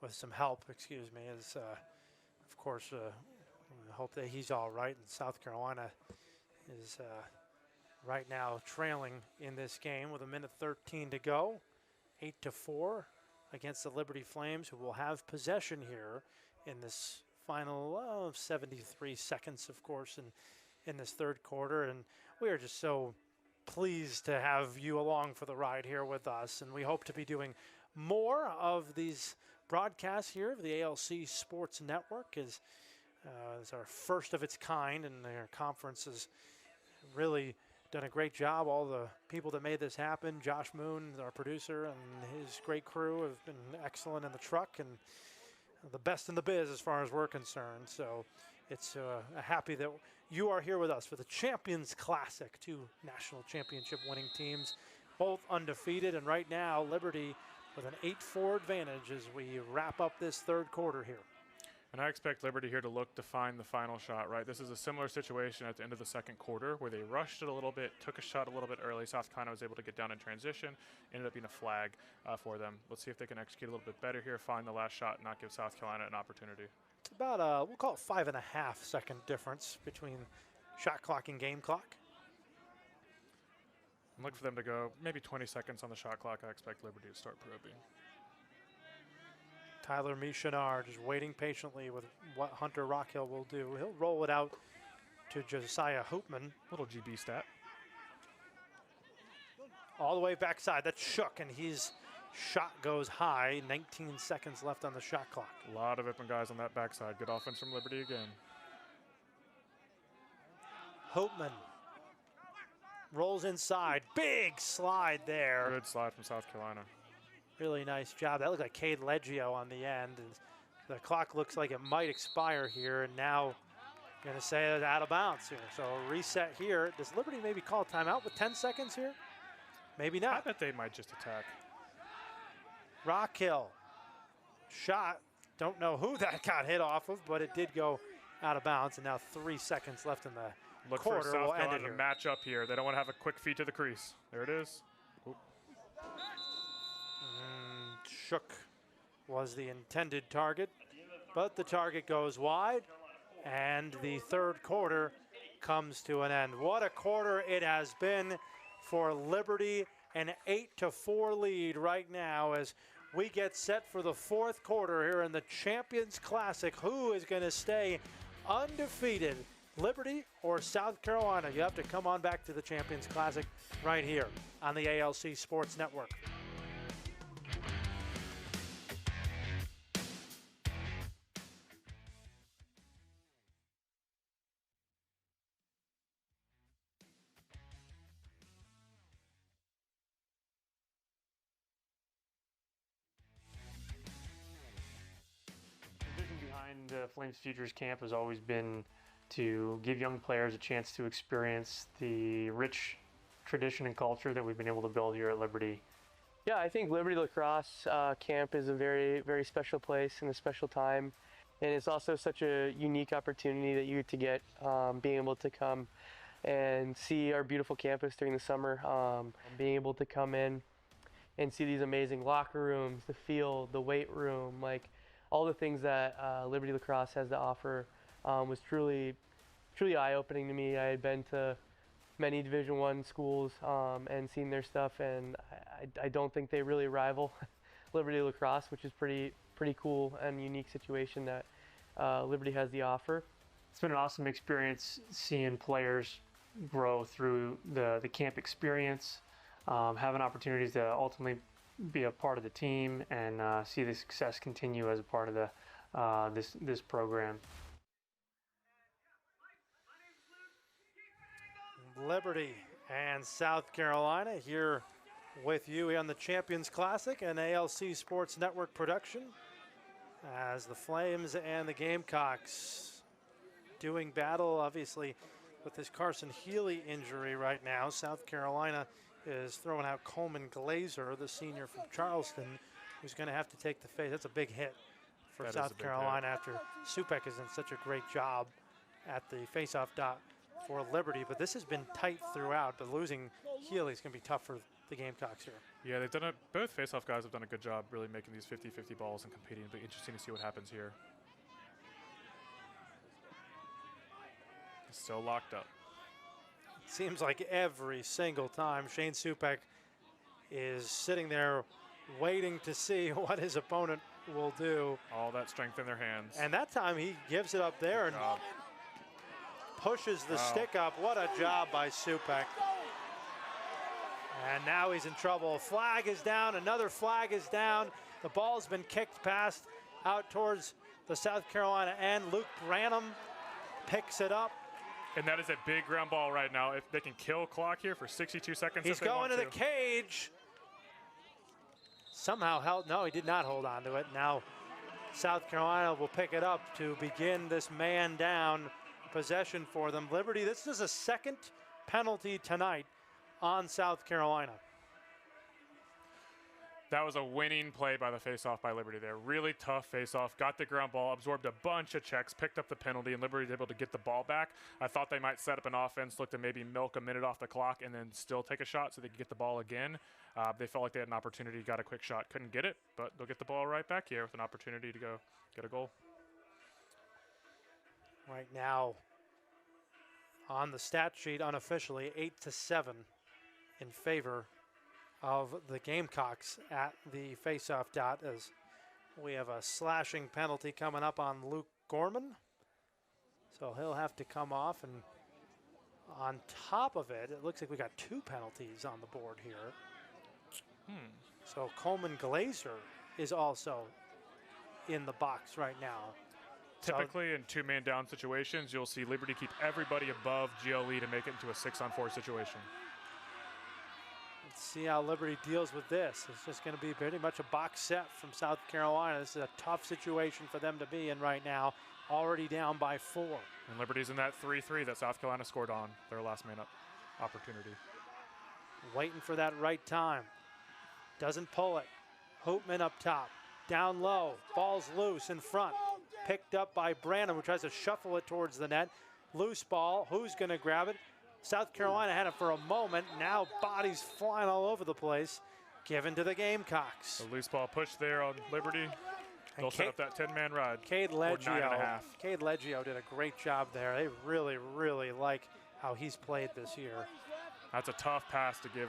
with some help, is of course I hope that he's all right. And South Carolina is right now trailing in this game with 1:13 to go, 8-4 against the Liberty Flames, who will have possession here in this final 73 seconds, of course, in this third quarter. And we are just so pleased to have you along for the ride here with us. And we hope to be doing more of these broadcasts here of the ALC Sports Network. Is our first of its kind, and their conference has really done a great job. All the people that made this happen, Josh Moon, our producer, and his great crew have been excellent in the truck and the best in the biz as far as we're concerned. So it's happy that you are here with us for the Champions Classic. 2 national championship winning teams, both undefeated, and right now Liberty with an 8-4 advantage as we wrap up this third quarter here. And I expect Liberty here to look to find the final shot, right? This is a similar situation at the end of the second quarter where they rushed it a little bit, took a shot a little bit early. South Carolina was able to get down in transition, ended up being a flag for them. Let's see if they can execute a little bit better here, find the last shot, and not give South Carolina an opportunity. It's about, we'll call it 5.5 second difference between shot clock and game clock. And look for them to go maybe 20 seconds on the shot clock. I expect Liberty to start probing. Tyler Michanar just waiting patiently with what Hunter Rockhill will do. He'll roll it out to Josiah Hoopman. Little GB stat. All the way backside. That's Shook, and his shot goes high. 19 seconds left on the shot clock. A lot of open guys on that backside. Good offense from Liberty again. Hoopman rolls inside. Big slide there. Good slide from South Carolina. Really nice job. That looked like Cade Leggio on the end. And the clock looks like it might expire here, and now going to say it's out of bounds here. So a reset here. Does Liberty maybe call a timeout with 10 seconds here? Maybe not. I bet they might just attack. Rockhill shot. Don't know who that got hit off of, but it did go out of bounds, and now 3 seconds left in the Look quarter. for South We'll end Carolina it to here. match up here. They don't want to have a quick feed to the crease. There it is. Oop. Shook was the intended target, but the target goes wide, and the third quarter comes to an end. What a quarter it has been for Liberty. An 8-4 lead right now as we get set for the fourth quarter here in the Champions Classic. Who is going to stay undefeated, Liberty or South Carolina? You have to come on back to the Champions Classic right here on the ALC Sports Network. The vision behind Flames Futures Camp has always been to give young players a chance to experience the rich tradition and culture that we've been able to build here at Liberty. Yeah, I think Liberty Lacrosse Camp is a very, very special place and a special time. And it's also such a unique opportunity that you get being able to come and see our beautiful campus during the summer, being able to come in and see these amazing locker rooms, the field, the weight room, like all the things that Liberty Lacrosse has to offer was truly eye-opening to me. I had been to many Division I schools and seen their stuff, and I don't think they really rival Liberty Lacrosse, which is pretty cool and unique situation that Liberty has to offer. It's been an awesome experience seeing players grow through the camp experience, having opportunities to ultimately be a part of the team and see the success continue as a part of the this program. Liberty and South Carolina here with you on the Champions Classic, an ALC Sports Network production, as the Flames and the Gamecocks doing battle, obviously, with this Carson Healy injury right now. South Carolina is throwing out Coleman Glazer, the senior from Charleston, who's going to have to take the face. That's a big hit for South Carolina after Supek has done such a great job at the faceoff dot for Liberty. But this has been tight throughout, but losing Healy is going to be tough for the Gamecocks here. Yeah, they've done both faceoff guys have done a good job really making these 50-50 balls and competing. It'll be interesting to see what happens here. It's still locked up. Seems like every single time Shane Supek is sitting there waiting to see what his opponent will do. All that strength in their hands. And that time he gives it up there and pushes the stick up. What a job by Supek. And now he's in trouble. Flag is down, another flag is down. The ball's been kicked past out towards the South Carolina end. Luke Branham picks it up. And that is a big ground ball right now. If they can kill clock here for 62 seconds. He's going to the cage. Somehow held, no, he did not hold on to it. Now South Carolina will pick it up to begin this man down possession for them. Liberty, this is a second penalty tonight on South Carolina. That was a winning play by the faceoff by Liberty there. Really tough faceoff. Got the ground ball, absorbed a bunch of checks, picked up the penalty, and Liberty was able to get the ball back. I thought they might set up an offense, look to maybe milk a minute off the clock, and then still take a shot so they could get the ball again. They felt like they had an opportunity, got a quick shot, couldn't get it, but they'll get the ball right back here with an opportunity to go get a goal. Right now, on the stat sheet unofficially, 8-7 in favor of the Gamecocks at the faceoff dot as We have a slashing penalty coming up on Luke Gorman. So he'll have to come off, and on top of it, it looks like we got 2 penalties on the board here. So Coleman Glazer is also in the box right now. Typically in 2-man down situations, you'll see Liberty keep everybody above GLE to make it into a 6-on-4 situation. Let's see how Liberty deals with this. It's just going to be pretty much a box set from South Carolina. This is a tough situation for them to be in right now, already down by 4. And Liberty's in that 3-3 that South Carolina scored on their last man up opportunity. Waiting for that right time. Doesn't pull it. Hoopman up top. Down low. Ball's loose in front. Picked up by Branham, who tries to shuffle it towards the net. Loose ball. Who's going to grab it? South Carolina had it for a moment. Now bodies flying all over the place. Given to the Gamecocks. The loose ball push there on Liberty. They'll set up that 10-man ride. Cade Leggio did a great job there. They really, really like how he's played this year. That's a tough pass to give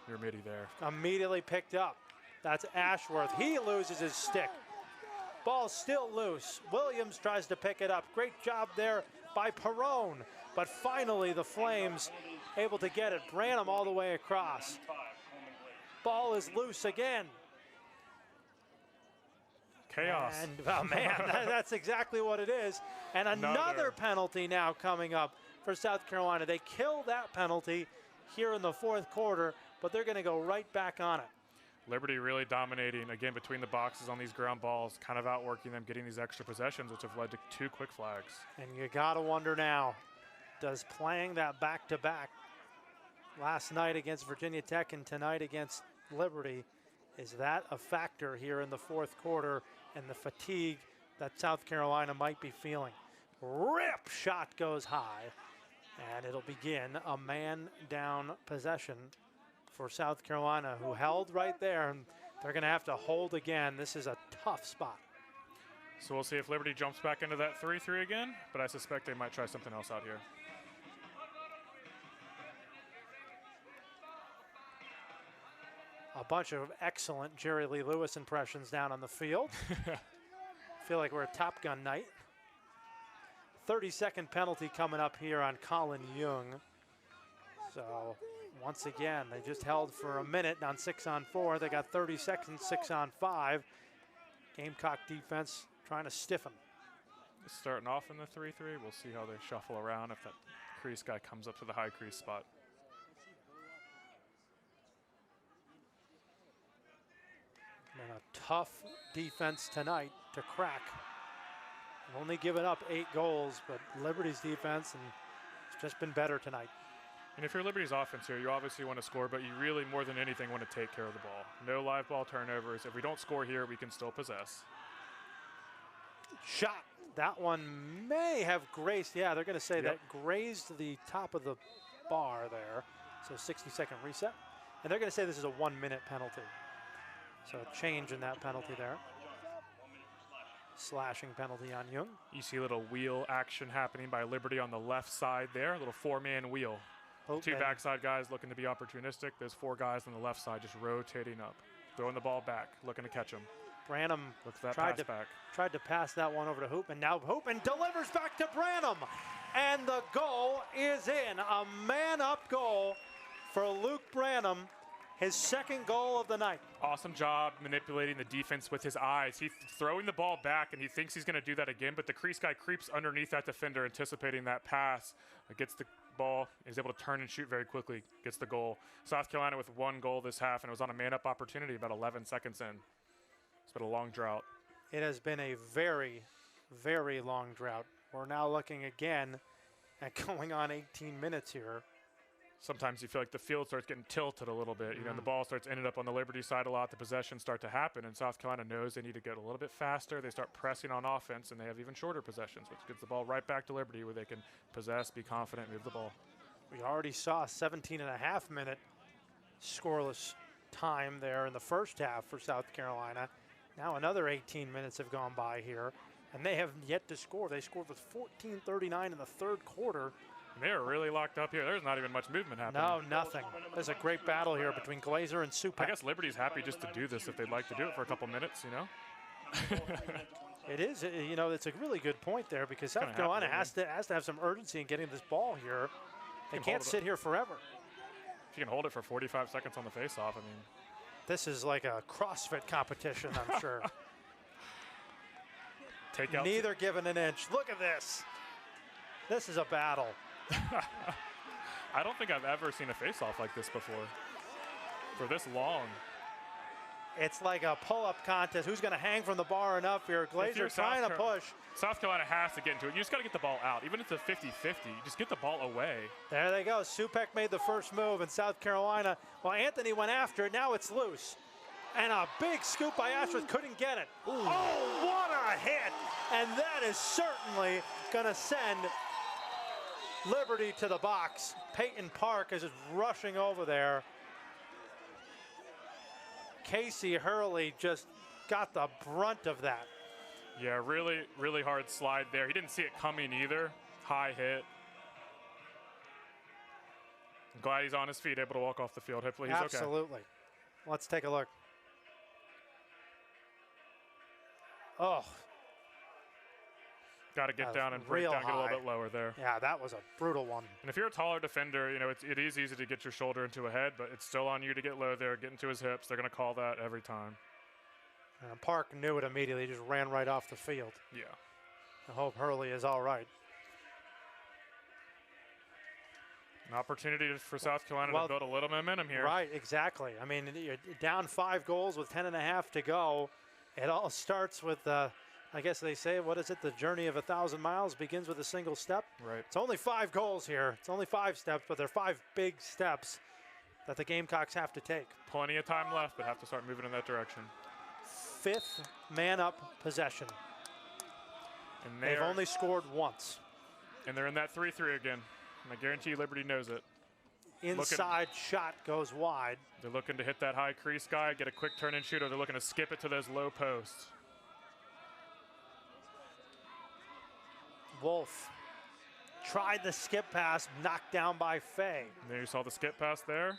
your midi there. Immediately picked up. That's Ashworth. He loses his stick. Ball's still loose. Williams tries to pick it up. Great job there by Perrone. But finally the Flames able to get it. Branham all the way across. Ball is loose again. Chaos. And, oh man, that's exactly what it is. And another penalty now coming up for South Carolina. They killed that penalty here in the 4th quarter, but they're going to go right back on it. Liberty really dominating, again, between the boxes on these ground balls, kind of outworking them, getting these extra possessions, which have led to 2 quick flags. And you got to wonder now, does playing that back-to-back last night against Virginia Tech and tonight against Liberty, is that a factor here in the 4th quarter and the fatigue that South Carolina might be feeling? Rip shot goes high, and it'll begin a man-down possession for South Carolina, who held right there, and they're going to have to hold again. This is a tough spot. So we'll see if Liberty jumps back into that 3-3 again, but I suspect they might try something else out here. A bunch of excellent Jerry Lee Lewis impressions down on the field. Feel like we're at Top Gun night. 30-second penalty coming up here on Colin Young. So once again, they just held for a minute on 6-on-4. They got 30 seconds, 6-on-5. Gamecock defense trying to stiffen. Starting off in the 3-3, we'll see how they shuffle around if that crease guy comes up to the high crease spot. And a tough defense tonight to crack. They've only given up 8 goals, but Liberty's defense and it's just been better tonight. And if you're Liberty's offense here, you obviously want to score, but you really, more than anything, want to take care of the ball. No live ball turnovers. If we don't score here, we can still possess. Shot. That one may have grazed. Yeah, they're going to say that grazed the top of the bar there. So 60-second reset. And they're going to say this is a 1-minute penalty. So a change in that penalty there. Slashing penalty on Young. You see a little wheel action happening by Liberty on the left side there. A little 4-man wheel. Two backside guys looking to be opportunistic. There's 4 guys on the left side just rotating up. Throwing the ball back, looking to catch him. Branham tried to pass that one over to Hoopman. Now Hoopman delivers back to Branham. And the goal is in. A man-up goal for Luke Branham. His 2nd goal of the night. Awesome job manipulating the defense with his eyes. He's throwing the ball back, and he thinks he's going to do that again, but the crease guy creeps underneath that defender, anticipating that pass. Gets the ball, is able to turn and shoot very quickly, gets the goal. South Carolina with 1 goal this half, and it was on a man-up opportunity about 11 seconds in. It's been a long drought. It has been a very, very long drought. We're now looking again at going on 18 minutes here. Sometimes you feel like the field starts getting tilted a little bit. You know, the ball starts ending up on the Liberty side a lot. The possessions start to happen, and South Carolina knows they need to get a little bit faster. They start pressing on offense, and they have even shorter possessions, which gets the ball right back to Liberty where they can possess, be confident, move the ball. We already saw a 17.5-minute scoreless time there in the first half for South Carolina. Now another 18 minutes have gone by here, and they have yet to score. They scored with 14:39 in the 3rd quarter. They're really locked up here. There's not even much movement happening. No, nothing. There's a great battle here between Glazer and Supak. I guess Liberty's happy just to do this if they'd like to do it for a couple minutes, you know? It is, you know, it's a really good point there because South Carolina has to have some urgency in getting this ball here. They can't sit here forever. If you can hold it for 45 seconds on the face-off, I mean. This is like a CrossFit competition, I'm sure. Take out. Neither given an inch. Look at this. This is a battle. I don't think I've ever seen a face-off like this before. For this long. It's like a pull-up contest. Who's going to hang from the bar enough here? Glazer trying to push. South Carolina has to get into it. You just got to get the ball out. Even if it's a 50-50, you just get the ball away. There they go. Supek made the first move in South Carolina. Well, Anthony went after it. Now it's loose. And a big scoop by Ashworth. Couldn't get it. Ooh. Oh, what a hit. And that is certainly going to send Liberty to the box. Peyton Park is just rushing over there. Casey Hurley just got the brunt of that. Yeah, really, really hard slide there. He didn't see it coming either. High hit. I'm glad he's on his feet, able to walk off the field. Hopefully he's okay. Absolutely. Let's take a look. Oh. Got to get down and break down, get a little bit lower there. Yeah, that was a brutal one. And if you're a taller defender, you know, it is easy to get your shoulder into a head, but it's still on you to get low there, get into his hips. They're going to call that every time. Park knew it immediately, just ran right off the field. Yeah. I hope Hurley is all right. An opportunity for South Carolina to build a little momentum here. Right, exactly. I mean, you're down 5 goals with 10.5 to go. It all starts with, I guess they say, what is it? The journey of 1,000 miles begins with a single step. Right. It's only 5 goals here. It's only 5 steps, but they're 5 big steps that the Gamecocks have to take. Plenty of time left, but have to start moving in that direction. 5th man-up possession. And they've only scored once. And they're in that 3-3 again. And I guarantee you Liberty knows it. Inside shot goes wide. They're looking to hit that high crease guy, get a quick turn and shoot, or they're looking to skip it to those low posts. Wolf tried the skip pass, knocked down by Fay. And there you saw the skip pass there.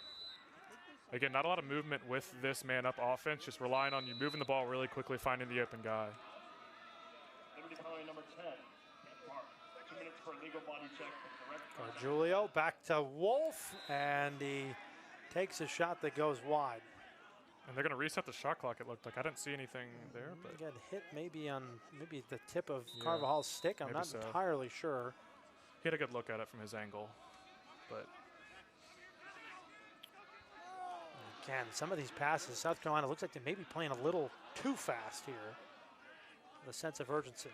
Again, not a lot of movement with this man-up offense, just relying on you moving the ball really quickly, finding the open guy. Liberty penalty number 10. 2 minutes for legal body check. Julio back to Wolf, and he takes a shot that goes wide. And they're going to reset the shot clock, it looked like. I didn't see anything there. But he got hit maybe on the tip of Carvajal's stick. I'm not entirely sure. He had a good look at it from his angle. But again, some of these passes, South Carolina looks like they may be playing a little too fast here. The sense of urgency.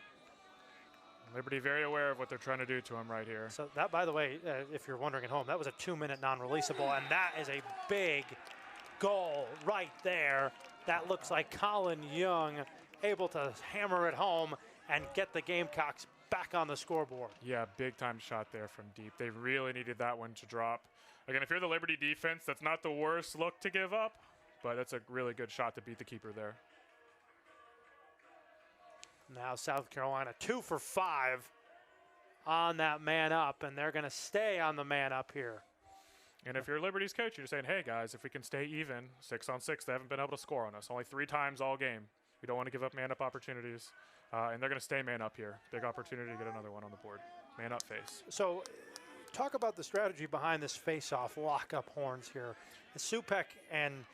Liberty very aware of what they're trying to do to him right here. So that, by the way, if you're wondering at home, that was a 2-minute non-releasable, and that is a big goal right there. That looks like Colin Young able to hammer it home and get the Gamecocks back on the scoreboard. Yeah, big-time shot there from deep. They really needed that one to drop. Again, if you're the Liberty defense, that's not the worst look to give up, but that's a really good shot to beat the keeper there. Now South Carolina 2 for 5 on that man up, and they're going to stay on the man up here. And if you're Liberty's coach, you're saying, hey, guys, if we can stay even, 6-on-6, they haven't been able to score on us. Only 3 times all game. We don't want to give up man-up opportunities. And they're going to stay man-up here. Big opportunity to get another one on the board. Man-up face. So talk about the strategy behind this face-off lock-up horns here. Supek and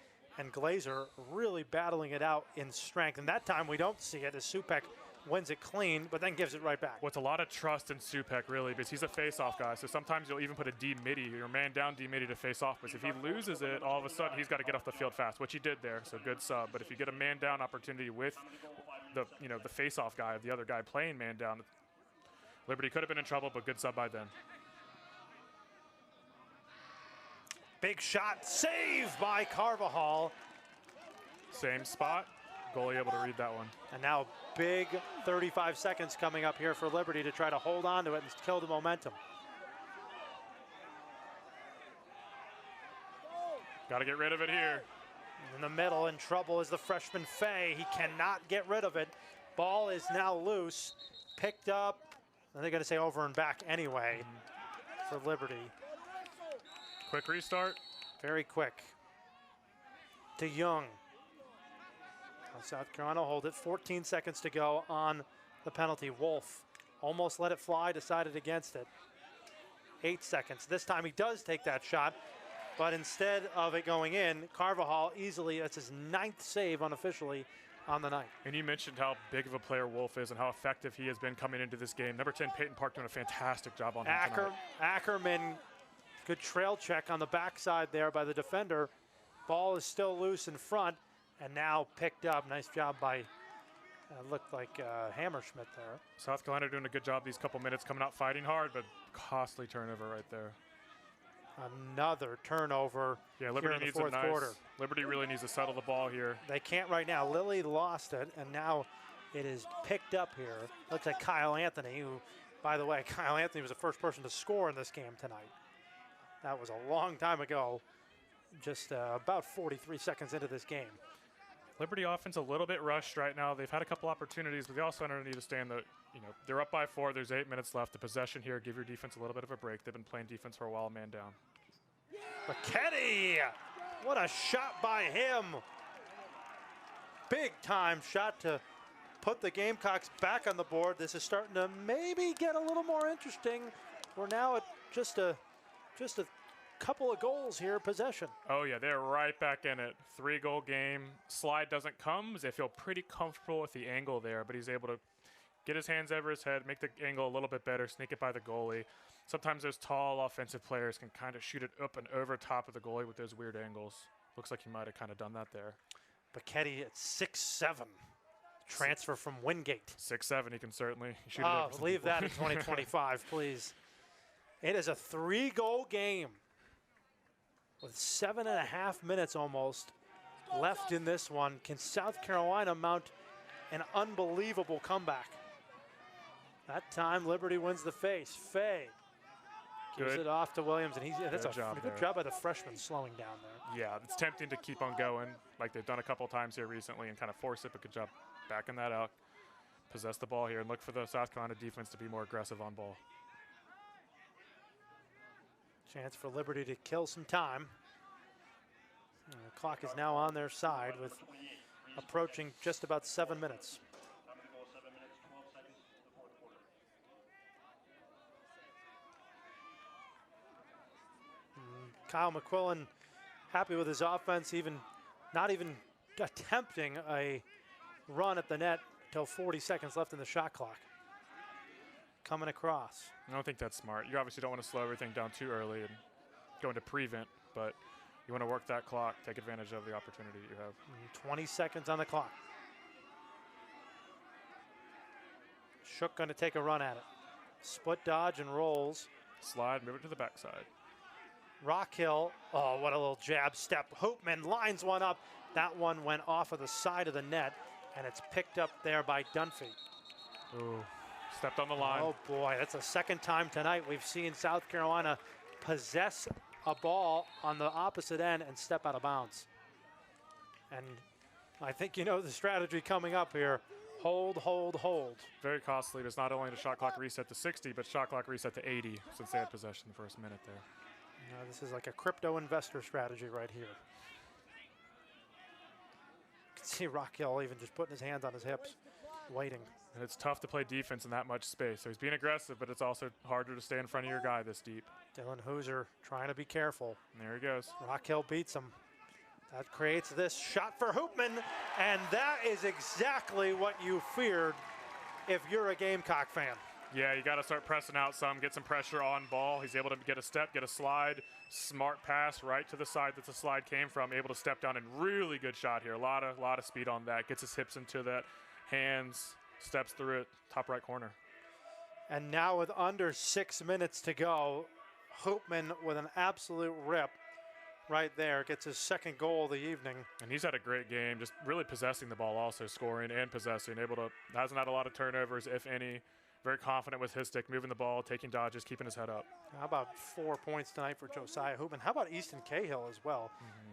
Glazer really battling it out in strength. And that time we don't see it as Supek wins it clean, but then gives it right back. Well, it's a lot of trust in Supek, really, because he's a face-off guy. So sometimes you'll even put a D-midi, your man-down D-midi to face off. But if he loses it, all of a sudden he's got to get off the field fast, which he did there. So good sub. But if you get a man-down opportunity with the face-off guy, the other guy playing man-down, Liberty could have been in trouble, but good sub by then. Big shot, saved by Carvajal. Same spot. Goalie able to read that one. And now big 35 seconds coming up here for Liberty to try to hold on to it and kill the momentum. Got to get rid of it here. In the middle, in trouble is the freshman Fay. He cannot get rid of it. Ball is now loose, picked up. And they're going to say over and back anyway for Liberty. Quick restart. Very quick. To Young. South Carolina will hold it. 14 seconds to go on the penalty. Wolf almost let it fly, decided against it. 8 seconds. This time he does take that shot, but instead of it going in, Carvajal easily, that's his 9th save unofficially on the night. And you mentioned how big of a player Wolf is and how effective he has been coming into this game. Number 10, Peyton Park, doing a fantastic job on him tonight. Ackerman, good trail check on the backside there by the defender. Ball is still loose in front and now picked up. Nice job by, looked like Hammerschmidt there. South Carolina doing a good job these couple minutes, coming out fighting hard, but costly turnover right there. Another turnover. Yeah, Liberty needs fourth quarter. Liberty really needs to settle the ball here. They can't right now. Lilly lost it, and now it is picked up here. Looks like Kyle Anthony, who, by the way, Kyle Anthony was the first person to score in this game tonight. That was a long time ago, just about 43 seconds into this game. Liberty offense a little bit rushed right now. They've had a couple opportunities, but they also need to stay in the, they're up by 4. There's 8 minutes left. The possession here, give your defense a little bit of a break. They've been playing defense for a while, man down. McKetty, what a shot by him. Big time shot to put the Gamecocks back on the board. This is starting to maybe get a little more interesting. We're now at just a couple of goals here, possession. Oh yeah, they're right back in it. 3-goal game. Slide doesn't come. They feel pretty comfortable with the angle there, but he's able to get his hands over his head, make the angle a little bit better, sneak it by the goalie. Sometimes those tall offensive players can kind of shoot it up and over top of the goalie with those weird angles. Looks like he might have kind of done that there. Buchetti at 6'7", transfer from Wingate. 6'7", he can certainly shoot it it. Leave that in 2025, please. It is a 3-goal game with 7.5 minutes almost left in this one. Can South Carolina mount an unbelievable comeback? That time, Liberty wins the face. Fay gives it off to Williams, and that's a good job by the freshman slowing down there. Yeah, it's tempting to keep on going like they've done a couple times here recently and kind of force it, but good job backing that out. Possess the ball here and look for the South Carolina defense to be more aggressive on ball. Chance for Liberty to kill some time. And the clock is now on their side with approaching just about 7 minutes. Kyle McQuillan happy with his offense, not even attempting a run at the net until 40 seconds left in the shot clock. Coming across. I don't think that's smart. You obviously don't want to slow everything down too early and go into prevent, but you want to work that clock, take advantage of the opportunity you have. 20 seconds on the clock. Shook going to take a run at it. Split dodge and rolls. Slide, move it to the backside. Rockhill, oh, what a little jab step. Hoopman lines one up. That one went off of the side of the net, and it's picked up there by Dunphy. Ooh, stepped on the line. Oh boy, that's the second time tonight we've seen South Carolina possess a ball on the opposite end and step out of bounds. And I think you know the strategy coming up here. Hold, hold, hold. Very costly. There's not only the shot clock reset to 60, but shot clock reset to 80 since they had possession the first minute there. This is like a crypto investor strategy right here. You can see Rockhill even just putting his hands on his hips, waiting. And it's tough to play defense in that much space. So he's being aggressive, but it's also harder to stay in front of your guy this deep. Dylan Hooser trying to be careful. And there he goes. Rockhill beats him. That creates this shot for Hoopman, and that is exactly what you feared if you're a Gamecock fan. Yeah, you got to start pressing out some, get some pressure on ball. He's able to get a step, get a slide, smart pass right to the side that the slide came from, able to step down, and really good shot here. A lot of speed on that. Gets his hips into that, hands, steps through it, top right corner. And now with under 6 minutes to go, Hoopman with an absolute rip right there, gets his second goal of the evening. And he's had a great game, just really possessing the ball also, scoring and possessing, hasn't had a lot of turnovers, if any. Very confident with his stick, moving the ball, taking dodges, keeping his head up. How about 4 points tonight for Josiah Hoopman? How about Easton Cahill as well?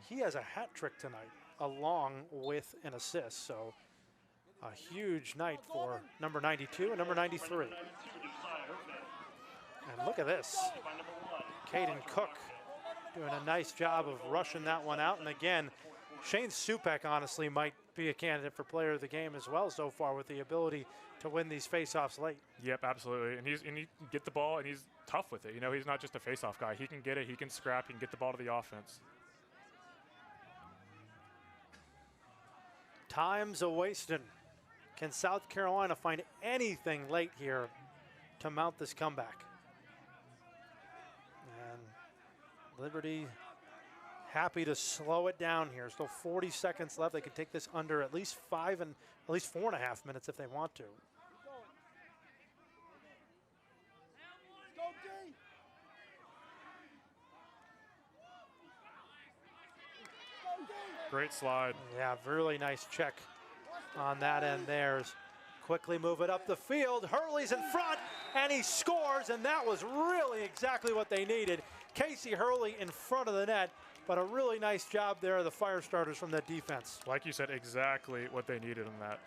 He has a hat trick tonight, along with an assist. So a huge night for number 92 and number 93. And look at this. Caden Cook doing a nice job of rushing that one out. And again, Shane Supek honestly might be a candidate for player of the game as well so far, with the ability to win these faceoffs late. Yep, absolutely. And he can get the ball, and he's tough with it. You know, he's not just a faceoff guy. He can get it. He can scrap. He can get the ball to the offense. Time's a wasting. Can South Carolina find anything late here to mount this comeback? And Liberty happy to slow it down here. Still 40 seconds left. They could take this under at least 5 and at least 4.5 minutes if they want to. Great slide. Yeah, really nice check on that end there. Quickly move it up the field. Hurley's in front, and he scores, and that was really exactly what they needed. Casey Hurley in front of the net, but a really nice job there of the fire starters from that defense. Like you said, exactly what they needed in that.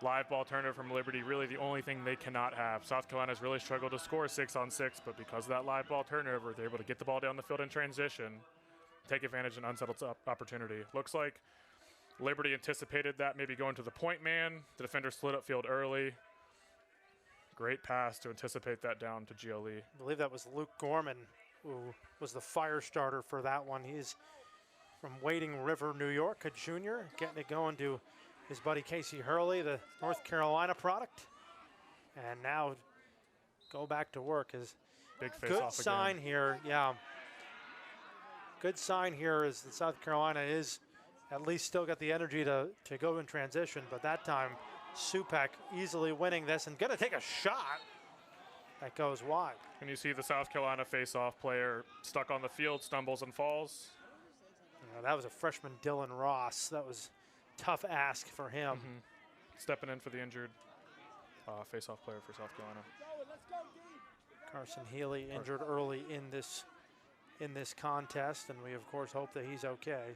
Live ball turnover from Liberty, really the only thing they cannot have. South Carolina's really struggled to score 6-on-6, but because of that live ball turnover, they're able to get the ball down the field in transition, take advantage of an unsettled opportunity. Looks like Liberty anticipated that, maybe going to the point man. The defender slid upfield early. Great pass to anticipate that down to GLE. I believe that was Luke Gorman who was the fire starter for that one. He's from Wading River, New York, a junior, getting it going to his buddy Casey Hurley, the North Carolina product. And now go back to work. Is big face good off sign again. here, yeah. Good sign here is that South Carolina is at least still got the energy to go in transition, but that time Supek easily winning this and gonna take a shot that goes wide. And you see the South Carolina face-off player stuck on the field, stumbles and falls. You know, that was a freshman, Dylan Ross. That was tough ask for him. Stepping in for the injured face-off player for South Carolina. Carson Healy injured early in this contest, and we of course hope that he's okay.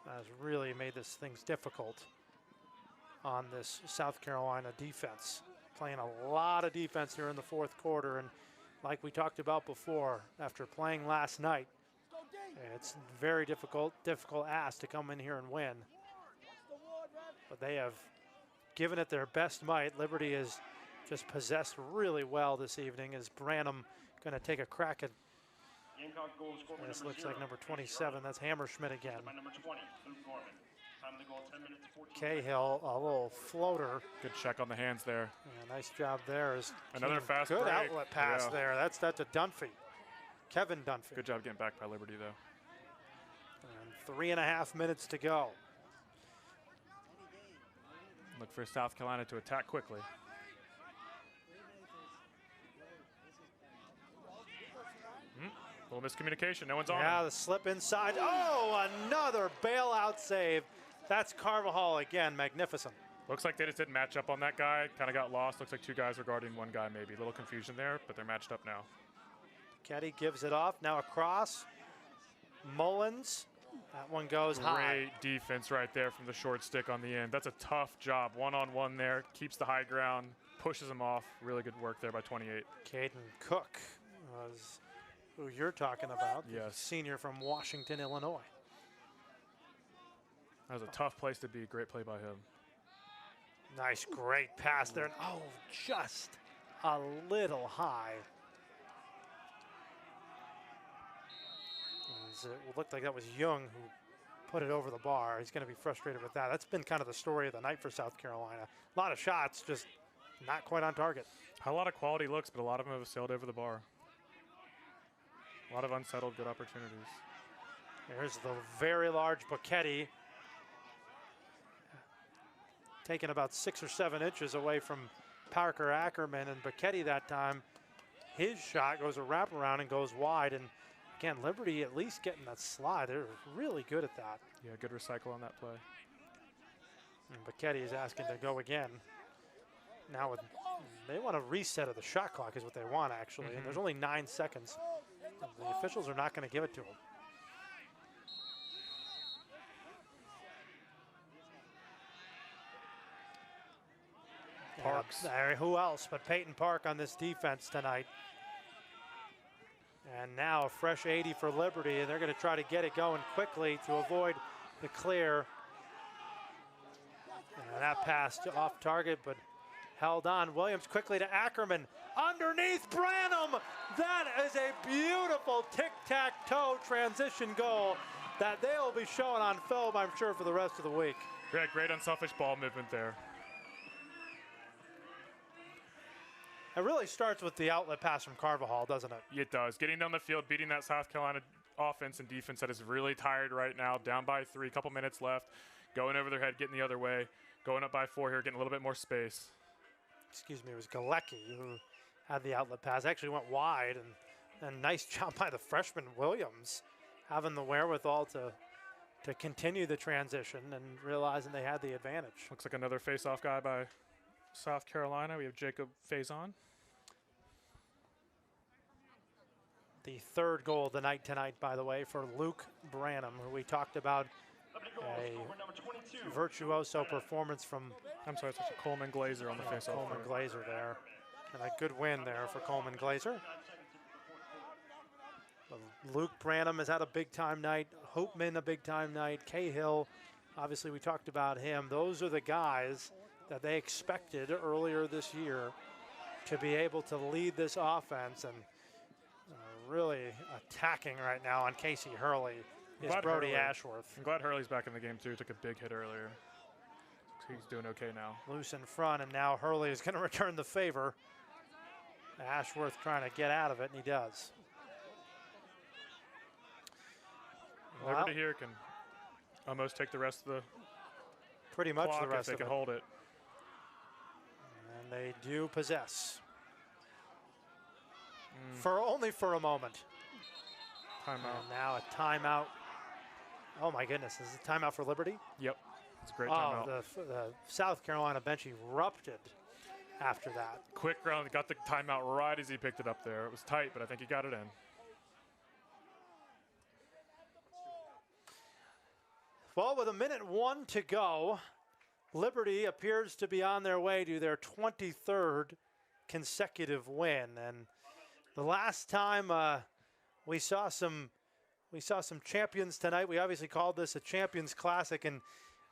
Has really made this things difficult on this South Carolina defense. Playing a lot of defense here in the fourth quarter, and like we talked about before, after playing last night, it's very difficult ask to come in here and win. But they have given it their best might. Liberty has just possessed really well this evening. Is Branham going to take a crack at this? Looks like number 27. That's Hammerschmidt again. Cahill, a little floater. Good check on the hands there. Yeah, nice job there. Is another fast good break. Outlet pass there. That's a Dunphy. Kevin Dunphy. Good job getting back by Liberty though. And 3.5 minutes to go. Look for South Carolina to attack quickly. Little miscommunication, no one's on Yeah, him. the slip inside. Oh, another bailout save. That's Carvajal again, magnificent. Looks like they just didn't match up on that guy, kind of got lost. Looks like two guys were guarding one guy maybe. A little confusion there, but they're matched up now. Keddy gives it off, now across. Mullins, that one goes high. Great defense right there from the short stick on the end. That's a tough job, one-on-one there. Keeps the high ground, pushes him off. Really good work there by 28. Caden Cook was who you're talking about. Yes. Senior from Washington, Illinois. That was a tough place to be. Great play by him. Nice, great pass there. Oh, just a little high. It looked like that was Young who put it over the bar. He's going to be frustrated with that. That's been kind of the story of the night for South Carolina. A lot of shots, just not quite on target. A lot of quality looks, but a lot of them have sailed over the bar. A lot of unsettled good opportunities. There's the very large Buchetti. Taken about 6 or 7 inches away from Parker Ackerman, and Buchetti that time, his shot goes a wraparound and goes wide. And again, Liberty at least getting that slide. They're really good at that. Yeah, good recycle on that play. And Buchetti is asking to go again. Now they want a reset of the shot clock is what they want actually. And there's only 9 seconds. The officials are not going to give it to him. Parks. Who else but Peyton Park on this defense tonight. And now a fresh 80 for Liberty, and they're going to try to get it going quickly to avoid the clear. And that pass off target, but held on. Williams quickly to Ackerman. Underneath Branham. That is a beautiful tic-tac-toe transition goal that they'll be showing on film, I'm sure, for the rest of the week. Yeah, great unselfish ball movement there. It really starts with the outlet pass from Carvajal, doesn't it? It does. Getting down the field, beating that South Carolina offense and defense that is really tired right now, down by 3, couple minutes left, going over their head, getting the other way, going up by 4 here, getting a little bit more space. Excuse me, it was Galecki who had the outlet pass. Actually went wide, and nice job by the freshman Williams, having the wherewithal to continue the transition and realizing they had the advantage. Looks like another face-off guy by South Carolina. We have Jacob Faison. The third goal of the night tonight, by the way, for Luke Branham, who we talked about. A virtuoso performance from... I'm sorry, it's Coleman Glazer on the face-off. Coleman Glazer there. And a good win there for Coleman Glazer. Luke Branham has had a big-time night. Hopeman, a big-time night. Cahill, obviously we talked about him. Those are the guys that they expected earlier this year to be able to lead this offense, and really attacking right now on Casey Hurley is Brody Ashworth. I'm glad Hurley's back in the game too. Took a big hit earlier. He's doing okay now. Loose in front, and now Hurley is going to return the favor. Ashworth trying to get out of it, and he does. Liberty here can almost take the rest of the pretty much the rest if they can hold it. And they do possess. Only for a moment. Timeout. And now a timeout. Oh my goodness, is it a timeout for Liberty? Yep, it's a great timeout. The South Carolina bench erupted after that. Quick round, got the timeout right as he picked it up there. It was tight, but I think he got it in. Well, with 1:01 to go, Liberty appears to be on their way to their 23rd consecutive win. And the last time we saw some champions tonight, we obviously called this a Champions Classic. And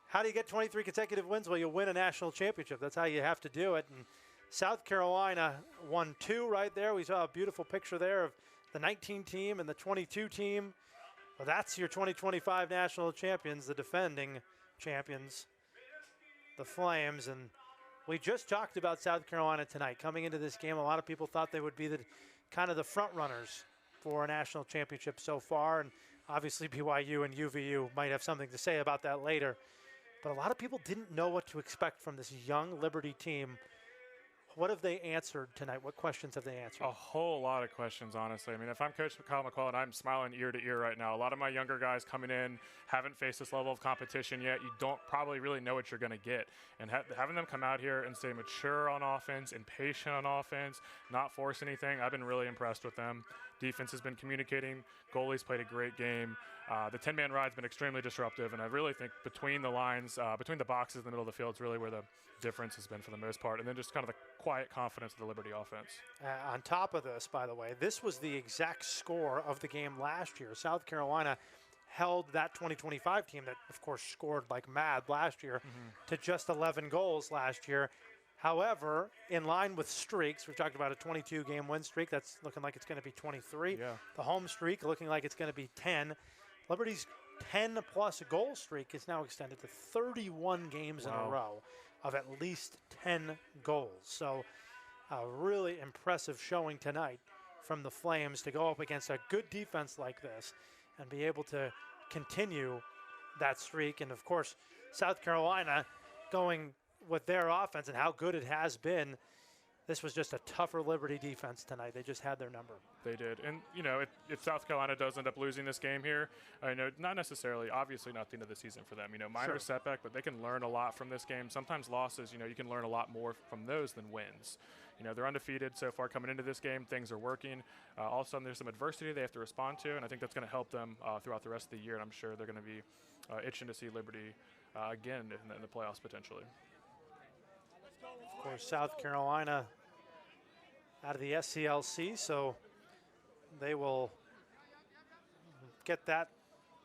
how do you get 23 consecutive wins? Well, you win a national championship. That's how you have to do it. And South Carolina won 2 right there. We saw a beautiful picture there of the 19 team and the 22 team. Well, that's your 2025 national champions, the defending champions, the Flames. And we just talked about South Carolina tonight. Coming into this game, a lot of people thought they would be the kind of the front runners for a national championship so far. And obviously BYU and UVU might have something to say about that later. But a lot of people didn't know what to expect from this young Liberty team. What have they answered tonight? What questions have they answered? A whole lot of questions, honestly. I mean, if I'm Coach Kyle McCullough, I'm smiling ear to ear right now. A lot of my younger guys coming in haven't faced this level of competition yet. You don't probably really know what you're going to get. And having them come out here and stay mature on offense and patient on offense, not force anything, I've been really impressed with them. Defense has been communicating. Goalies played a great game. The 10-man ride's been extremely disruptive, and I really think between the lines, between the boxes in the middle of the field is really where the difference has been for the most part, and then just kind of the quiet confidence of the Liberty offense. On top of this, by the way, this was the exact score of the game last year. South Carolina held that 2025 team that, of course, scored like mad last year to just 11 goals last year. However, in line with streaks, we talked about a 22-game win streak. That's looking like it's going to be 23. Yeah. The home streak looking like it's going to be 10. Liberty's 10-plus goal streak is now extended to 31 games in a row of at least 10 goals. So a really impressive showing tonight from the Flames to go up against a good defense like this and be able to continue that streak. And, of course, South Carolina going with their offense and how good it has been. This was just a tougher Liberty defense tonight. They just had their number. They did. And, you know, if South Carolina does end up losing this game here, I know not necessarily, obviously not the end of the season for them. You know, minor setback, but they can learn a lot from this game. Sometimes losses, you know, you can learn a lot more from those than wins. You know, they're undefeated so far coming into this game. Things are working. All of a sudden there's some adversity they have to respond to, and I think that's going to help them throughout the rest of the year, and I'm sure they're going to be itching to see Liberty again in the playoffs potentially. Of course, South Carolina out of the SCLC, so they will get that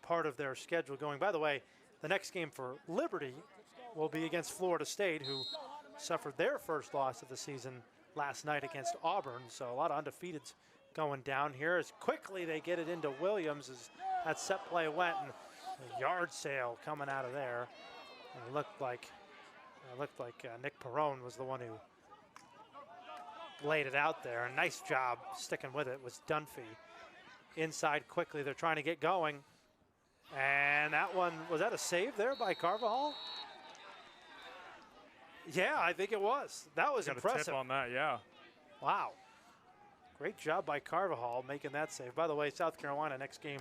part of their schedule going. By the way, The next game for Liberty will be against Florida State, who suffered their first loss of the season last night against Auburn. So a lot of undefeateds going down here. As quickly they get it into Williams as that set play went, and a yard sale coming out of there. And it looked like Nick Perrone was the one who laid it out there. A nice job sticking with it was Dunphy. Inside quickly, they're trying to get going. And that one, was that a save there by Carvajal? Yeah, I think it was. That was impressive. A tip on that, yeah. Wow. Great job by Carvajal making that save. By the way, South Carolina, next game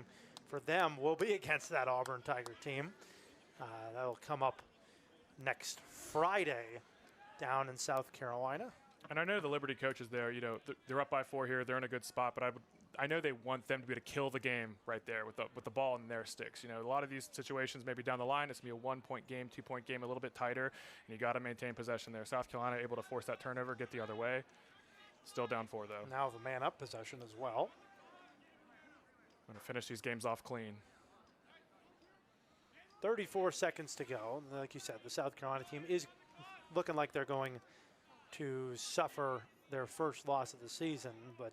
for them will be against that Auburn Tiger team. That'll come up next Friday down in South Carolina. And I know the Liberty coaches there, you know, they're up by 4 here. They're in a good spot, but I know they want them to be able to kill the game right there with the ball in their sticks. You know, a lot of these situations maybe down the line, it's going to be a 1-point game, 2-point game, a little bit tighter, and you got to maintain possession there. South Carolina able to force that turnover, get the other way. Still down 4, though. Now the man-up possession as well. Going to finish these games off clean. 34 seconds to go. Like you said, the South Carolina team is looking like they're going to suffer their first loss of the season, but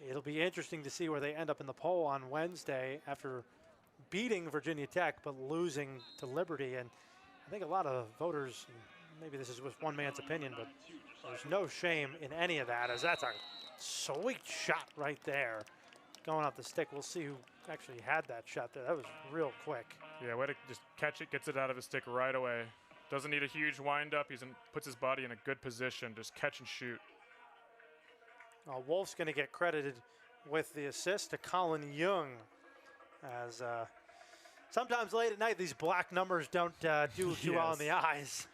it'll be interesting to see where they end up in the poll on Wednesday after beating Virginia Tech but losing to Liberty. And I think a lot of voters, maybe this is just one man's opinion, but there's no shame in any of that, as that's a sweet shot right there going off the stick. We'll see who actually had that shot there. That was real quick. Yeah, way to just catch it, gets it out of his stick right away. Doesn't need a huge wind-up. Puts his body in a good position. Just catch and shoot. Wolf's going to get credited with the assist to Colin Young, as sometimes late at night these black numbers don't do too well in the eyes.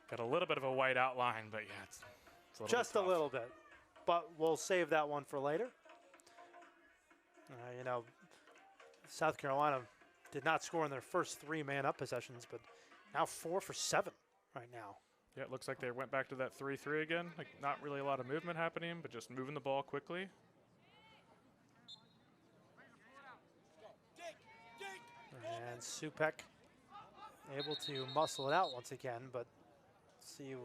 Got a little bit of a white outline, but yeah, it's a little just bit a little bit. But we'll save that one for later. You know, South Carolina did not score in their first 3 man-up possessions, but now 4 for 7 right now. Yeah, it looks like they went back to that 3-3 again. Like, not really a lot of movement happening, but just moving the ball quickly. And Supek able to muscle it out once again, but see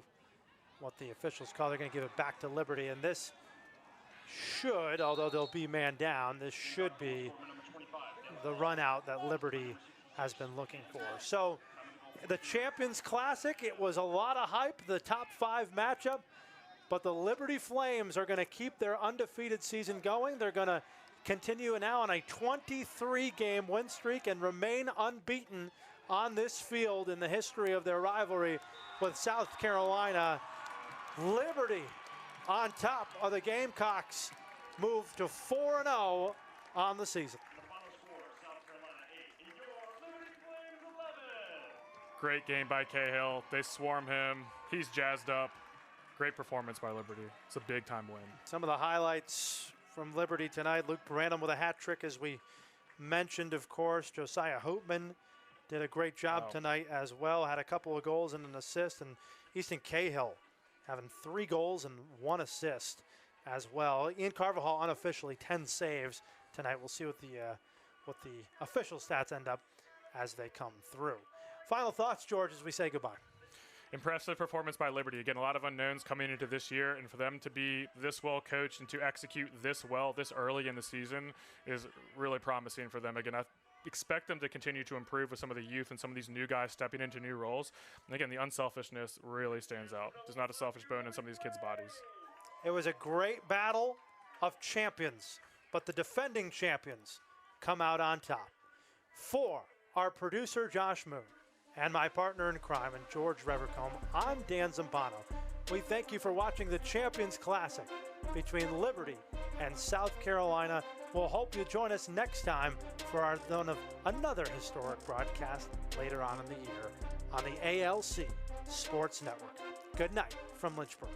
what the officials call. They're going to give it back to Liberty, and this should, although they'll be man down, this should be the run out that Liberty has been looking for. So the Champions Classic, it was a lot of hype, the top 5 matchup, but the Liberty Flames are going to keep their undefeated season going. They're going to continue now on a 23-game win streak and remain unbeaten on this field in the history of their rivalry with South Carolina. Liberty on top of the Gamecocks, move to 4-0 on the season. Great game by Cahill. They swarm him. He's jazzed up. Great performance by Liberty. It's a big-time win. Some of the highlights from Liberty tonight. Luke Branham with a hat trick, as we mentioned, of course. Josiah Hoopman did a great job tonight as well. Had a couple of goals and an assist. And Easton Cahill having 3 goals and 1 assist as well. Ian Carvajal unofficially 10 saves tonight. We'll see what the official stats end up as they come through. Final thoughts, George, as we say goodbye. Impressive performance by Liberty. Again, a lot of unknowns coming into this year, and for them to be this well coached and to execute this well this early in the season is really promising for them. Again, I expect them to continue to improve with some of the youth and some of these new guys stepping into new roles. And again, the unselfishness really stands out. There's not a selfish bone in some of these kids' bodies. It was a great battle of champions, but the defending champions come out on top. For our producer, Josh Moon, and my partner in crime, and George Revercombe, I'm Dan Zampano. We thank you for watching the Champions Classic between Liberty and South Carolina. We'll hope you join us next time for another historic broadcast later on in the year on the ALC Sports Network. Good night from Lynchburg.